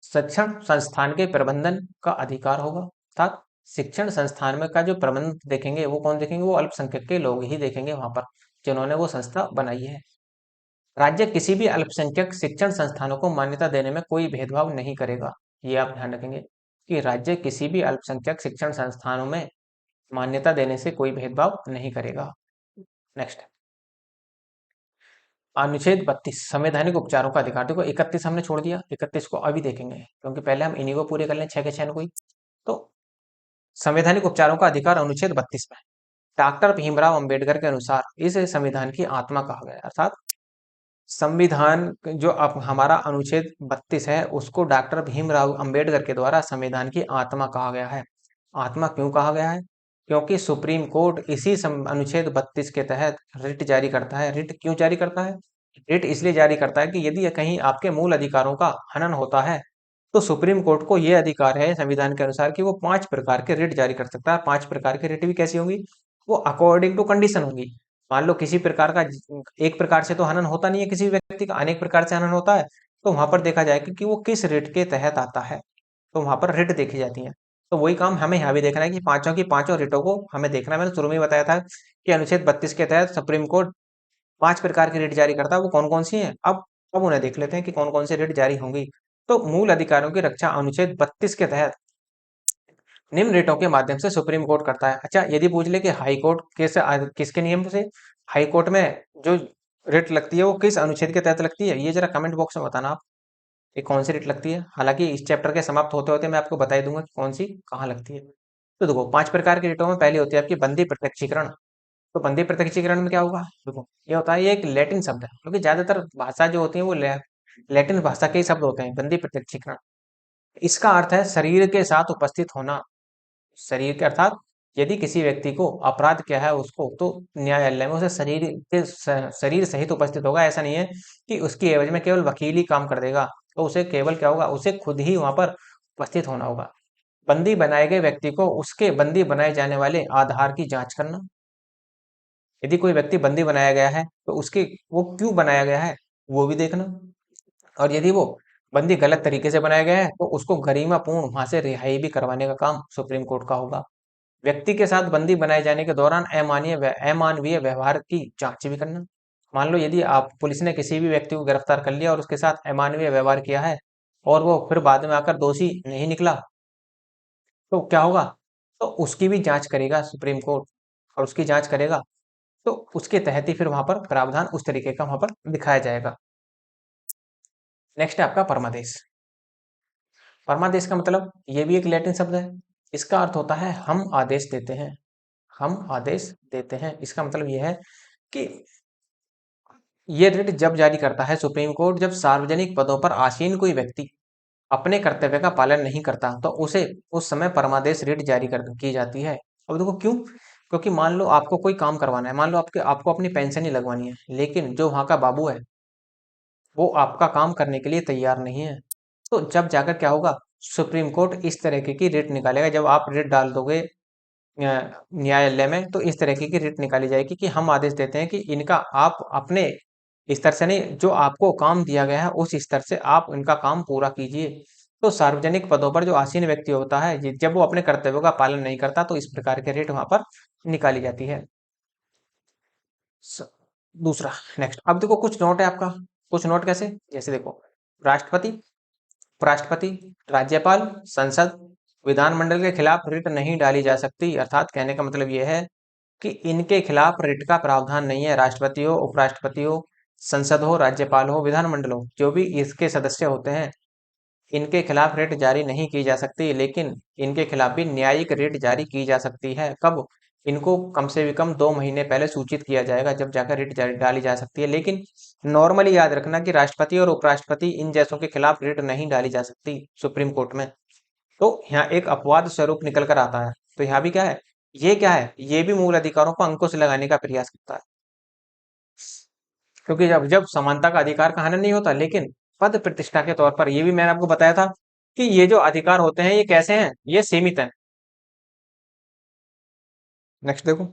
शिक्षण संस्थान के प्रबंधन का अधिकार होगा। अर्थात शिक्षण संस्थान में का जो प्रबंध देखेंगे, वो कौन देखेंगे? वो अल्पसंख्यक के लोग ही देखेंगे वहां पर, जिन्होंने वो संस्था बनाई है। राज्य किसी भी अल्पसंख्यक शिक्षण संस्थानों को मान्यता देने में कोई भेदभाव नहीं करेगा। ये आप ध्यान रखेंगे कि राज्य किसी भी अल्पसंख्यक शिक्षण संस्थानों में मान्यता देने से कोई भेदभाव नहीं करेगा। नेक्स्ट, अनुच्छेद 32 संवैधानिक उपचारों का अधिकार। देखो 31 हमने छोड़ दिया, 31 को अभी देखेंगे, क्योंकि पहले हम इन्हीं को पूरे कर लें, 6 के 6 कोई। तो संवैधानिक उपचारों का अधिकार अनुच्छेद 32 में डॉक्टर भीमराव अंबेडकर के अनुसार इस संविधान की आत्मा कहा गया है। अर्थात संविधान जो अब हमारा अनुच्छेद 32 है, उसको डॉक्टर भीमराव अंबेडकर के द्वारा संविधान की आत्मा कहा गया है। आत्मा क्यों कहा गया है? क्योंकि सुप्रीम कोर्ट इसी अनुच्छेद 32 के तहत रिट जारी करता है। रिट क्यों जारी करता है? रिट इसलिए जारी करता है कि यदि कहीं आपके मूल अधिकारों का हनन होता है, तो सुप्रीम कोर्ट को यह अधिकार है संविधान के अनुसार कि वो 5 प्रकार के रिट जारी कर सकता है। 5 प्रकार के रिट भी कैसी होंगी? वो अकॉर्डिंग टू कंडीशन होंगी। मान लो किसी प्रकार का, एक प्रकार से तो हनन होता नहीं है किसी व्यक्ति का, अनेक प्रकार से हनन होता है। तो वहां पर देखा जाएगा कि वो किस रिट के तहत आता है। तो वहां पर रिट देखी जाती है। तो वही काम हमें यहाँ भी देखना है कि पांचों की पांचों रिटों को हमें देखना है। मैंने शुरू में ही बताया था कि अनुच्छेद 32 के तहत सुप्रीम कोर्ट 5 प्रकार की रिट जारी करता है। वो कौन कौन सी है? अब उन्हें देख लेते हैं कि कौन कौन सी रिट जारी होंगी। तो मूल अधिकारों की रक्षा अनुच्छेद 32 के तहत निम्न रिटों के माध्यम से सुप्रीम कोर्ट करता है। अच्छा, यदि पूछ ले कि हाई कोर्ट किसके नियम से, हाई कोर्ट में जो रिट लगती है वो किस अनुच्छेद के तहत लगती है, ये जरा कमेंट बॉक्स में बताना आप, ये कौन सी रिट लगती है। हालांकि इस चैप्टर के समाप्त होते होते मैं आपको बता ही दूंगा कि कौन सी कहाँ लगती है। तो देखो 5 प्रकार की रिटों में पहली होती है आपकी बंदी प्रत्यक्षीकरण। तो बंदी प्रत्यक्षीकरण में क्या होगा? देखो ये होता है, ये एक लैटिन शब्द है, क्योंकि ज्यादातर भाषा जो होती है वो लैटिन भाषा के ही शब्द होते हैं। बंदी प्रत्यक्षीकरण, इसका अर्थ है शरीर के साथ उपस्थित होना। शरीर के अर्थात यदि किसी व्यक्ति को अपराध क्या है उसको, तो न्यायालय में उसे शरीर सहित उपस्थित होगा। ऐसा नहीं है कि उसकी एवज में केवल वकील ही काम कर देगा, तो उसे केवल क्या होगा, उसे खुद ही वहां पर उपस्थित होना होगा। बंदी बनाए गए व्यक्ति को उसके बंदी बनाए जाने वाले आधार की जांच करना। यदि कोई व्यक्ति बंदी बनाया गया है तो उसके वो क्यों बनाया गया है वो भी देखना। और यदि वो बंदी गलत तरीके से बनाया गया है तो उसको गरिमापूर्ण वहां से रिहाई भी करवाने का काम सुप्रीम कोर्ट का होगा। व्यक्ति के साथ बंदी बनाए जाने के दौरान अमानवीय व्यवहार की जांच भी करना। मान लो यदि आप पुलिस ने किसी भी व्यक्ति को गिरफ्तार कर लिया और उसके साथ अमानवीय व्यवहार किया है और वो फिर बाद में आकर दोषी नहीं निकला, तो क्या होगा, तो उसकी भी जांच करेगा सुप्रीम कोर्ट। और उसकी जांच करेगा तो उसके तहत ही फिर वहां पर प्रावधान उस तरीके का वहां पर दिखाया जाएगा। नेक्स्ट है आपका परमादेश। परमादेश का मतलब ये भी एक लैटिन शब्द है। इसका अर्थ होता है हम आदेश देते हैं। हम आदेश देते हैं, इसका मतलब यह है कि ये रिट जब जारी करता है सुप्रीम कोर्ट, जब सार्वजनिक पदों पर आसीन कोई व्यक्ति अपने कर्तव्य का पालन नहीं करता तो उसे उस समय परमादेश रिट जारी कर की जाती है। अब देखो क्यों, क्योंकि मान लो आपको कोई काम करवाना है, मान लो आपको अपनी पेंशन ही लगवानी है, लेकिन जो वहां का बाबू है वो आपका काम करने के लिए तैयार नहीं है, तो जब जाकर क्या होगा, सुप्रीम कोर्ट इस तरीके की रिट निकालेगा। जब आप रिट डाल दोगे न्यायालय में, तो इस तरीके की रिट निकाली जाएगी कि हम आदेश देते हैं कि इनका आप अपने स्तर से नहीं, जो आपको काम दिया गया है उस स्तर से आप इनका काम पूरा कीजिए। तो सार्वजनिक पदों पर जो आसीन व्यक्ति होता है जब वो अपने कर्तव्यों का पालन नहीं करता तो इस प्रकार के रिट वहां पर निकाली जाती है। स- दूसरा, नेक्स्ट, अब देखो कुछ नोट है आपका। कुछ नोट कैसे, जैसे देखो, राष्ट्रपति, उपराष्ट्रपति, राज्यपाल, संसद, विधानमंडल के खिलाफ रिट नहीं डाली जा सकती। अर्थात कहने का मतलब यह है कि इनके खिलाफ रिट का प्रावधान नहीं है। राष्ट्रपति हो, उपराष्ट्रपति हो, संसद हो, राज्यपाल हो, विधानमंडल हो, जो भी इसके सदस्य होते हैं, इनके खिलाफ रिट जारी नहीं की जा सकती। लेकिन इनके खिलाफ भी न्यायिक रिट जारी की जा सकती है। कब, इनको कम से भी कम 2 महीने पहले सूचित किया जाएगा, जब जाकर रिट जारी डाली जा सकती है। लेकिन नॉर्मली याद रखना कि राष्ट्रपति और उपराष्ट्रपति इन जैसों के खिलाफ रिट नहीं डाली जा सकती सुप्रीम कोर्ट में। तो यहाँ एक अपवाद स्वरूप निकल कर आता है। तो यहाँ भी क्या है, ये क्या है, ये भी मूल अधिकारों को अंकुश लगाने का प्रयास करता है। क्योंकि जब जब समानता का अधिकार का हनन नहीं होता, लेकिन पद प्रतिष्ठा के तौर पर, ये भी मैंने आपको बताया था कि ये जो अधिकार होते हैं ये कैसे हैं, ये सीमित हैं। नेक्स्ट देखो,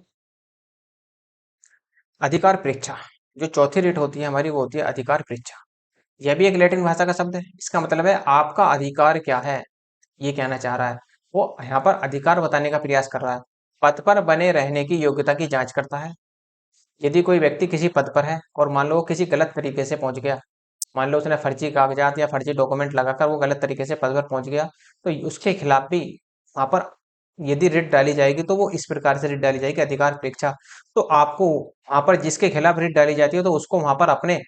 अधिकार परीक्षा। जो चौथी रेट होती है हमारी, वो होती है अधिकार परीक्षा। यह भी एक लैटिन भाषा का शब्द है। इसका मतलब है आपका अधिकार क्या है, ये कहना चाह रहा है। वो यहाँ पर अधिकार बताने का प्रयास कर रहा है। पद पर बने रहने की योग्यता की जांच करता है। यदि कोई व्यक्ति किसी पद पर है और मान लो वो किसी गलत तरीके से पहुंच गया, मान लो उसने फर्जी कागजात या फर्जी डॉक्यूमेंट लगाकर वो गलत तरीके से पद पर पहुंच गया, तो उसके खिलाफ भी वहां पर यदि रिट डाली जाएगी तो वो इस प्रकार से रिट डाली जाएगी, अधिकार परीक्षा। तो आपको वहां पर जिसके खिलाफ रिट डाली जाती है तो उसको वहां पर अपने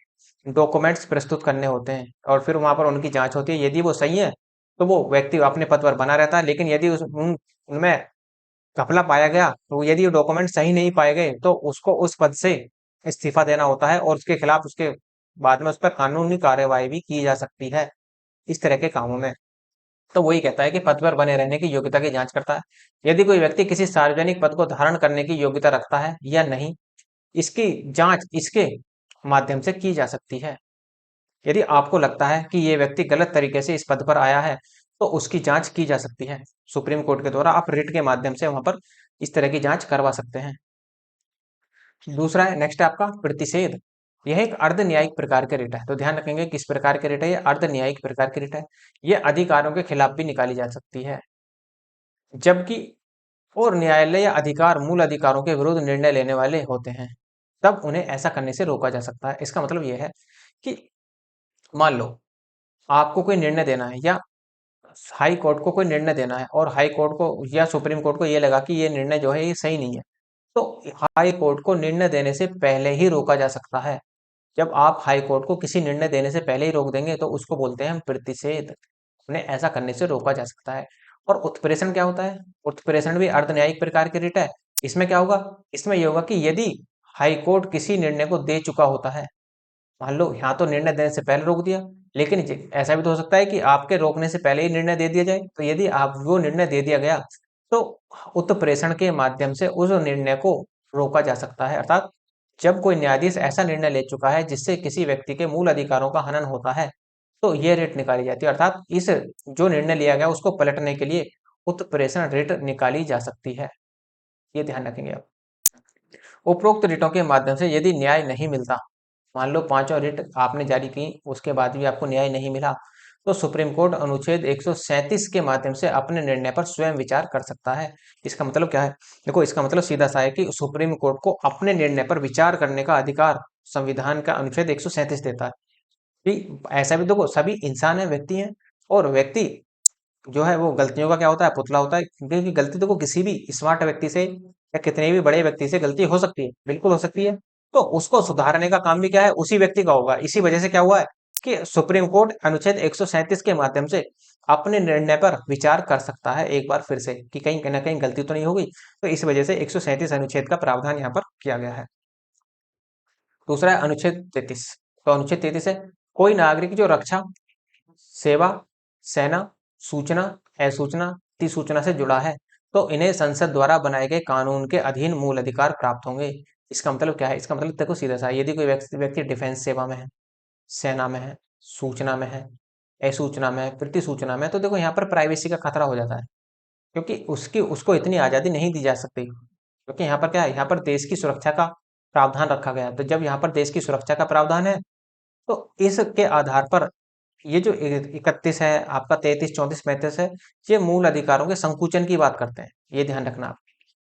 डॉक्यूमेंट्स प्रस्तुत करने होते हैं और फिर वहां पर उनकी जांच होती है। यदि वो सही है तो वो व्यक्ति अपने पद पर बना रहता है, लेकिन यदि उनमें घपला पाया गया, तो यदि वो डॉक्यूमेंट सही नहीं पाए गए, तो उसको उस पद से इस्तीफा देना होता है और उसके खिलाफ उसके बाद में उस पर कानूनी कार्यवाही भी की जा सकती है इस तरह के कामों में। तो वही कहता है कि पद पर बने रहने की योग्यता की जांच करता है। यदि कोई व्यक्ति किसी सार्वजनिक पद को धारण करने की योग्यता रखता है या नहीं, इसकी जांच इसके माध्यम से की जा सकती है। यदि आपको लगता है कि ये व्यक्ति गलत तरीके से इस पद पर आया है, तो उसकी जांच की जा सकती है सुप्रीम कोर्ट के द्वारा। आप रिट के माध्यम से वहां पर इस तरह की जांच करवा सकते हैं। दूसरा है, नेक्स्ट है आपका प्रतिषेध। यह एक अर्ध न्यायिक प्रकार के रिट है। तो ध्यान रखेंगे किस प्रकार के रिट है, ये अर्ध न्यायिक प्रकार की रिट है। ये अधिकारों के खिलाफ भी निकाली जा सकती है, जबकि और न्यायालय या अधिकार मूल अधिकारों के विरुद्ध निर्णय लेने वाले होते हैं, तब उन्हें ऐसा करने से रोका जा सकता है। इसका मतलब यह है कि मान लो आपको कोई निर्णय देना है, या हाई कोर्ट को कोई निर्णय देना है, और हाई कोर्ट को या सुप्रीम कोर्ट को ये लगा कि ये निर्णय जो है ये सही नहीं है, तो हाई कोर्ट को निर्णय देने से पहले ही रोका जा सकता है। जब आप हाई कोर्ट को किसी निर्णय देने से पहले ही रोक देंगे तो उसको बोलते हैं हम प्रतिषेध। उन्हें ऐसा करने से रोका जा सकता है। और उत्प्रेषण क्या होता है, उत्प्रेषण भी अर्ध न्यायिक प्रकार की रिट है। इसमें क्या होगा, इसमें ये होगा कि यदि हाई कोर्ट किसी निर्णय को दे चुका होता है, मान लो यहाँ तो निर्णय देने से पहले रोक दिया, लेकिन ऐसा भी तो हो सकता है कि आपके रोकने से पहले ही निर्णय दे दिया जाए। तो यदि आप वो निर्णय दे दिया गया तो उत्प्रेषण के माध्यम से उस निर्णय को रोका जा सकता है। अर्थात जब कोई न्यायाधीश ऐसा निर्णय ले चुका है जिससे किसी व्यक्ति के मूल अधिकारों का हनन होता है, तो ये रिट निकाली जाती है। अर्थात इस जो निर्णय लिया गया उसको पलटने के लिए उत्प्रेषण रिट निकाली जा सकती है। ये ध्यान रखेंगे आप। उपरोक्त रिटों के माध्यम से यदि न्याय नहीं मिलता, मान लो पांचों रिट आपने जारी की, उसके बाद भी आपको न्याय नहीं मिला, तो सुप्रीम कोर्ट अनुच्छेद 137 के माध्यम से अपने निर्णय पर स्वयं विचार कर सकता है। इसका मतलब क्या है? देखो, इसका मतलब सीधा सा है कि सुप्रीम कोर्ट को अपने निर्णय पर विचार करने का अधिकार संविधान का अनुच्छेद 137 देता है। भी ऐसा भी देखो, सभी इंसान है, व्यक्ति हैं, और व्यक्ति जो है वो गलतियों का क्या होता है, पुतला होता है। क्योंकि गलती देखो किसी भी स्मार्ट व्यक्ति से या कितने भी बड़े व्यक्ति से गलती हो सकती है, बिल्कुल हो सकती है। तो उसको सुधारने का काम भी क्या है, उसी व्यक्ति का होगा। इसी वजह से क्या हुआ है कि सुप्रीम कोर्ट अनुच्छेद 137 के माध्यम से अपने निर्णय पर विचार कर सकता है एक बार फिर से कि कहीं ना कहीं गलती तो नहीं होगी। तो इस वजह से 137 अनुच्छेद का प्रावधान यहाँ पर किया गया है। दूसरा है अनुच्छेद 33। तो अनुच्छेद 33 है, कोई नागरिक जो रक्षा, सेवा, सेना, सूचना, असूचना, सूचना से जुड़ा है, तो इन्हें संसद द्वारा बनाए गए कानून के अधीन मूल अधिकार प्राप्त होंगे। इसका मतलब क्या है? इसका मतलब देखो सीधा सा, यदि कोई व्यक्ति डिफेंस सेवा में है, सेना में है, सूचना में है, असूचना में है, सूचना में है, तो देखो यहाँ पर प्राइवेसी का खतरा हो जाता है। क्योंकि उसकी उसको इतनी आजादी नहीं दी जा सकती, क्योंकि यहाँ पर क्या है, यहाँ पर देश की सुरक्षा का प्रावधान रखा गया है। तो जब यहाँ पर देश की सुरक्षा का प्रावधान है, तो इसके आधार पर ये जो 31 है आपका, 33, 34, 35 है, ये मूल अधिकारों के संकुचन की बात करते हैं। ये ध्यान रखना आप,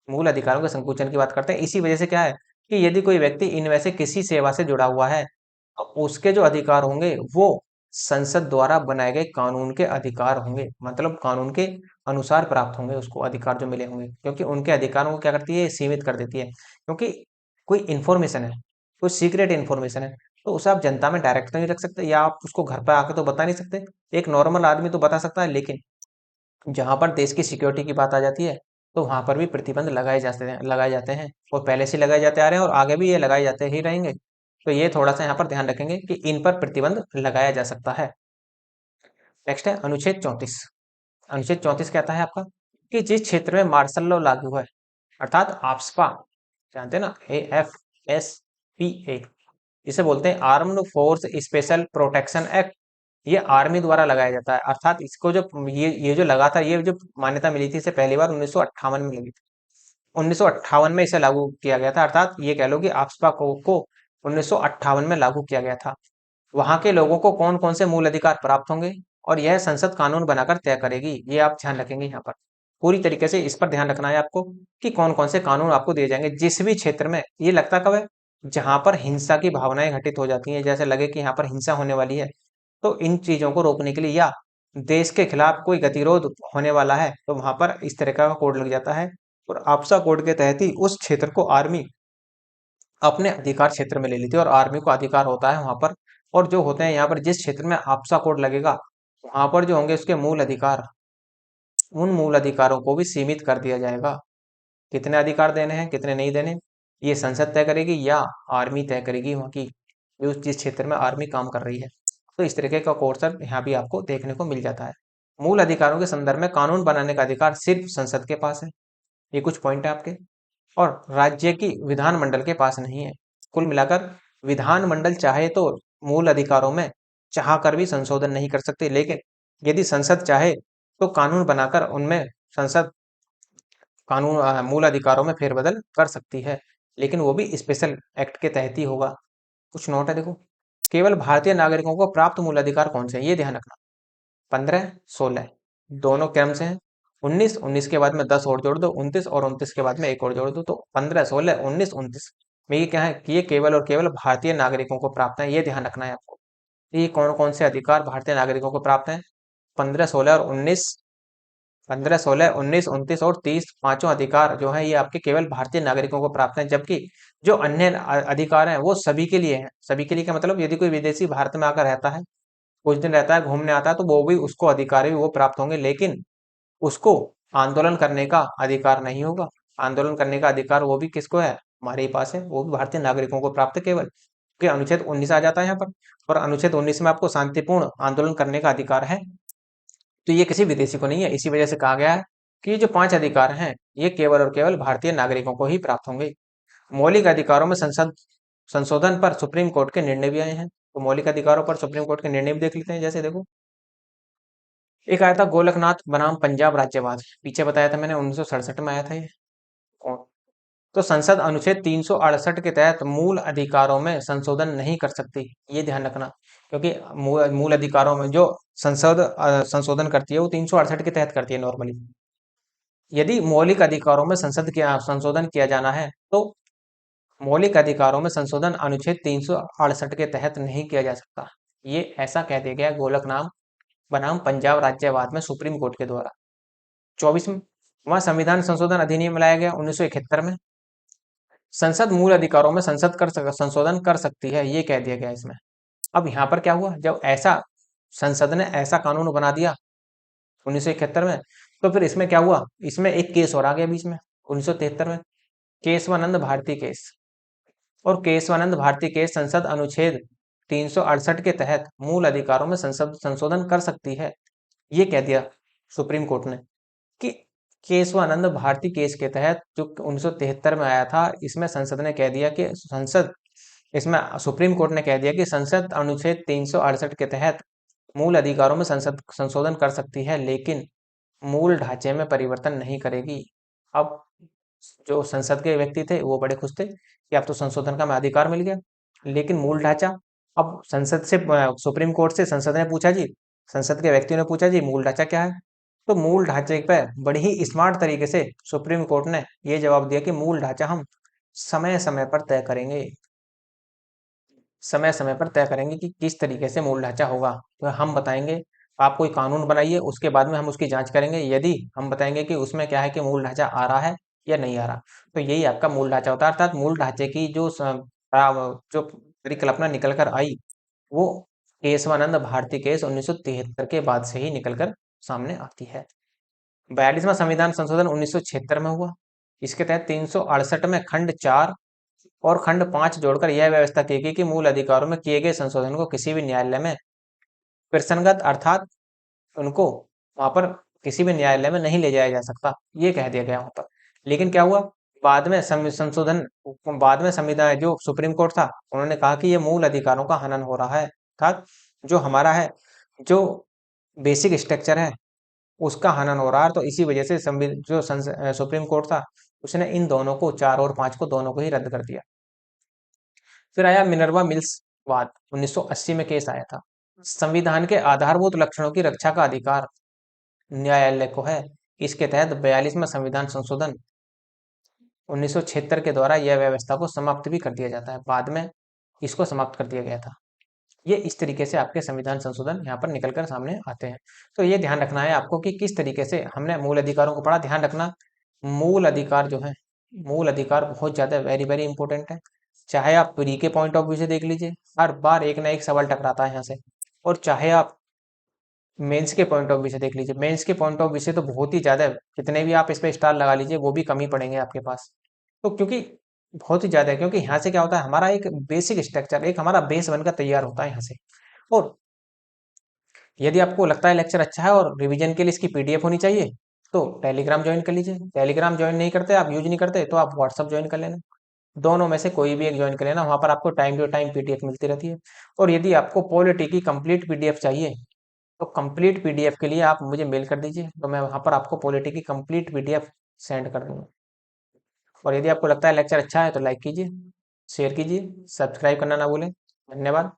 मूल अधिकारों के संकुचन की बात करते हैं। इसी वजह से क्या है कि यदि कोई व्यक्ति इनमें से किसी सेवा से जुड़ा हुआ है, तो उसके जो अधिकार होंगे वो संसद द्वारा बनाए गए कानून के अधिकार होंगे, मतलब कानून के अनुसार प्राप्त होंगे उसको अधिकार जो मिले होंगे। क्योंकि उनके अधिकारों को क्या करती है, सीमित कर देती है। क्योंकि कोई इंफॉर्मेशन है, कोई सीक्रेट इंफॉर्मेशन है, तो उसे आप जनता में डायरेक्ट तो नहीं रख सकते, या आप उसको घर पर आके तो बता नहीं सकते। एक नॉर्मल आदमी तो बता सकता है, लेकिन जहां पर देश की सिक्योरिटी की बात आ जाती है, तो वहां पर भी प्रतिबंध लगाए जाते हैं और पहले से लगाए जाते आ रहे हैं और आगे भी ये लगाए जाते ही रहेंगे। तो ये थोड़ा सा यहाँ पर ध्यान रखेंगे कि इन पर प्रतिबंध लगाया जा सकता है। नेक्स्ट है अनुच्छेद 34। अनुच्छेद 34 कहता है आपका कि जिस क्षेत्र में मार्शल लॉ लागू है, अर्थात आफ्सपा, जानते हैं ना, AFSPA, इसे बोलते हैं armed force special protection act. ये आर्मी द्वारा लगाया जाता है। अर्थात इसको जो ये जो लगातार ये जो मान्यता मिली थी, इसे पहली बार 1958 में लगी थी। 1958 में इसे लागू किया गया था। अर्थात ये कह लो कि आफ्सपा को 1958 में लागू किया गया था। वहां के लोगों को कौन कौन से मूल अधिकार प्राप्त होंगे, और यह संसद कानून बनाकर तय करेगी। ये आप ध्यान रखेंगे यहाँ पर, पूरी तरीके से इस पर ध्यान रखना है आपको कि कौन कौन से कानून आपको दिए जाएंगे जिस भी क्षेत्र में ये लगता कब है, जहां पर हिंसा की भावनाएं घटित हो जाती हैं, जैसे लगे कि यहाँ पर हिंसा होने वाली है, तो इन चीजों को रोकने के लिए, या देश के खिलाफ कोई गतिरोध होने वाला है, तो वहां पर इस तरह का कोड लग जाता है। और आपसा कोड के तहत ही उस क्षेत्र को आर्मी अपने अधिकार क्षेत्र में ले लेती है, और आर्मी को अधिकार होता है वहां पर। और जो होते हैं यहाँ पर, जिस क्षेत्र में आपसा कोड लगेगा, वहां पर जो होंगे उसके मूल अधिकार, उन मूल अधिकारों को भी सीमित कर दिया जाएगा। कितने अधिकार देने हैं, कितने नहीं देने, ये संसद तय करेगी या आर्मी तय करेगी, वहाँ की जो जिस क्षेत्र में आर्मी काम कर रही है। तो इस तरीके का कोर्स यहाँ भी आपको देखने को मिल जाता है। मूल अधिकारों के संदर्भ में कानून बनाने का अधिकार सिर्फ संसद के पास है। ये कुछ पॉइंट है आपके, और राज्य की विधानमंडल के पास नहीं है। कुल मिलाकर विधानमंडल चाहे तो मूल अधिकारों में चाह कर भी संशोधन नहीं कर सकते, लेकिन यदि संसद चाहे तो कानून बनाकर उनमें संसद मूल अधिकारों में फेरबदल कर सकती है, लेकिन वो भी स्पेशल एक्ट के तहत ही होगा। कुछ नोट है देखो, केवल भारतीय नागरिकों को प्राप्त मूल अधिकार कौन से हैं, ये ध्यान रखना। 15, 16 दोनों क्रम से हैं। 19, 19 के बाद में 10 और जोड़ दो, 29, और 29 के बाद में एक और जोड़ दो, तो 15, 16, 19, 29 में ये क्या है कि ये केवल और केवल भारतीय नागरिकों को प्राप्त है। ये ध्यान रखना है आपको। ये कौन कौन से अधिकार भारतीय नागरिकों को प्राप्त हैं? 15, 16 और 19, 15, 16, 19, 29 और 30, पांचों अधिकार जो है ये आपके केवल भारतीय नागरिकों को प्राप्त हैं। जबकि जो अन्य अधिकार हैं वो सभी के लिए हैं। सभी के लिए का मतलब, यदि कोई विदेशी भारत में आकर रहता है, कुछ दिन रहता है, घूमने आता है, तो वो भी उसको अधिकार भी वो प्राप्त होंगे, लेकिन उसको आंदोलन करने का अधिकार नहीं होगा। आंदोलन करने का अधिकार वो भी किसको है, हमारे ही पास है, वो भी भारतीय नागरिकों को प्राप्त है केवल। क्योंकि अनुच्छेद 19 आ जाता है यहाँ पर, और अनुच्छेद 19 में आपको शांतिपूर्ण आंदोलन करने का अधिकार है, तो ये किसी विदेशी को नहीं है। इसी वजह से कहा गया है कि ये जो 5 अधिकार हैं, ये केवल और केवल भारतीय नागरिकों को ही प्राप्त होंगे। मौलिक अधिकारों में संसद संशोधन पर सुप्रीम कोर्ट के निर्णय भी आए हैं। तो मौलिक अधिकारों पर सुप्रीम कोर्ट के निर्णय भी देख लेते हैं। जैसे देखो, एक आया था गोलकनाथ बनाम पंजाब राज्यवाद, पीछे बताया था मैंने, 1967 में आया था ये। कौन? तो संसद अनुच्छेद 368 के तहत मूल अधिकारों में संशोधन नहीं कर सकती, ये ध्यान रखना। क्योंकि मूल अधिकारों में जो संसद संशोधन करती है वो 368 के तहत करती है नॉर्मली। यदि मौलिक अधिकारों में संसद के संशोधन किया जाना है तो मौलिक अधिकारों में संशोधन अनुच्छेद 368 के तहत नहीं किया जा सकता। ये ऐसा कह दिया गया गोलकनाम बनाम पंजाब राज्यवाद में सुप्रीम कोर्ट के द्वारा। 24वां संविधान संशोधन अधिनियम लाया गया 1971 में। संसद मूल अधिकारों में संशोधन कर सकती है, ये कह दिया गया इसमें। अब यहाँ पर क्या हुआ, जब ऐसा संसद ने ऐसा कानून बना दिया 1971 में, तो फिर इसमें क्या हुआ, इसमें एक केस और आ गया बीच में 1973 में, केशवानंद भारती केस। और केशवानंद भारती केस संसद अनुच्छेद 368 के तहत मूल अधिकारों में संसद संशोधन कर सकती है, ये कह दिया सुप्रीम कोर्ट ने। कि केशवानंद भारती केस के तहत जो 1973 में आया था, इसमें संसद ने कह दिया कि संसद इसमें सुप्रीम कोर्ट ने कह दिया कि संसद अनुच्छेद 368 के तहत मूल अधिकारों में संसद संशोधन कर सकती है, लेकिन मूल ढांचे में परिवर्तन नहीं करेगी। अब जो संसद के व्यक्ति थे वो बड़े खुश थे कि अब तो संशोधन का हमें अधिकार मिल गया, लेकिन मूल ढांचा, अब संसद से सुप्रीम कोर्ट से संसद ने पूछा जी, संसद के व्यक्तियों ने पूछा जी मूल ढांचा क्या है। तो मूल ढांचे पे बड़ी ही स्मार्ट तरीके से सुप्रीम कोर्ट ने ये जवाब दिया कि मूल ढांचा हम समय समय पर तय करेंगे, समय समय पर तय करेंगे कि किस तरीके से मूल ढांचा होगा। तो हम बताएंगे, आप कोई कानून बनाइए, उसके बाद में हम उसकी जांच करेंगे। यदि हम बताएंगे कि उसमें क्या है कि मूल ढांचा आ रहा है या नहीं आ रहा, तो यही आपका मूल ढांचा होता है। अर्थात मूल ढांचे की जो परिकल्पना निकल कर आई, वो केशवानंद भारती केस 1973 के बाद से ही निकलकर सामने आती है। 42वां संविधान संशोधन 1976 में हुआ। इसके तहत 368 में खंड 4 और खंड 5 जोड़कर यह व्यवस्था की गई कि मूल अधिकारों में किए गए संशोधन को किसी भी न्यायालय में प्रसंगत, अर्थात उनको वहां पर किसी भी न्यायालय में नहीं ले जाया जा सकता, ये कह दिया गया वहां पर। लेकिन क्या हुआ, बाद में संशोधन, बाद में संविधान जो सुप्रीम कोर्ट था उन्होंने कहा कि ये मूल अधिकारों का हनन हो रहा है, अर्थात जो हमारा है, जो बेसिक स्ट्रक्चर है उसका हनन हो रहा है। तो इसी वजह से सुप्रीम कोर्ट था उसने इन दोनों को, 4 और 5 को, दोनों को ही रद्द कर दिया। फिर आया मिनर्वा मिल्स वाद, 1980 में केस आया था। संविधान के आधारभूत लक्षणों की रक्षा का अधिकार न्यायालय को है। इसके तहत 42वां संविधान संशोधन 1976 के द्वारा यह व्यवस्था को समाप्त भी कर दिया जाता है। बाद में इसको समाप्त कर दिया गया था। ये इस तरीके से आपके संविधान संशोधन यहाँ पर निकल कर सामने आते हैं। तो ये ध्यान रखना है आपको कि किस तरीके से हमने मूल अधिकारों को पढ़ा। ध्यान रखना, मूल अधिकार जो है, मूल अधिकार बहुत ज्यादा वेरी वेरी इंपॉर्टेंट है। चाहे आप प्री के पॉइंट ऑफ व्यू से देख लीजिए, हर बार एक ना एक सवाल टकराता है यहाँ से। और चाहे आप मेंस के पॉइंट ऑफ व्यू से देख लीजिए, मेंस के पॉइंट ऑफ व्यू से तो बहुत ही ज्यादा, कितने भी आप इस पे स्टार लगा लीजिए वो भी कम ही पड़ेंगे आपके पास। तो क्योंकि बहुत ही ज्यादा है, क्योंकि यहाँ से क्या होता है, हमारा एक बेसिक स्ट्रक्चर, एक हमारा बेस बनकर तैयार होता है यहाँ से। और यदि आपको लगता है लेक्चर अच्छा है और रिवीजन के लिए इसकी पीडीएफ होनी चाहिए, तो टेलीग्राम ज्वाइन कर लीजिए। टेलीग्राम ज्वाइन नहीं करते, आप यूज नहीं करते, तो आप व्हाट्सअप ज्वाइन कर लेना। दोनों में से कोई भी एक ज्वाइन कर लेना, वहां पर आपको टाइम टू टाइम पीडीएफ मिलती रहती है। और यदि आपको पॉलिटी की कंप्लीट पीडीएफ चाहिए, तो कंप्लीट पीडीएफ के लिए आप मुझे मेल कर दीजिए, तो मैं वहां पर आपको पॉलिटी की कंप्लीट पीडीएफ सेंड कर दूंगा। और यदि आपको लगता है लेक्चर अच्छा है तो लाइक कीजिए, शेयर कीजिए, सब्सक्राइब करना ना भूलें। धन्यवाद।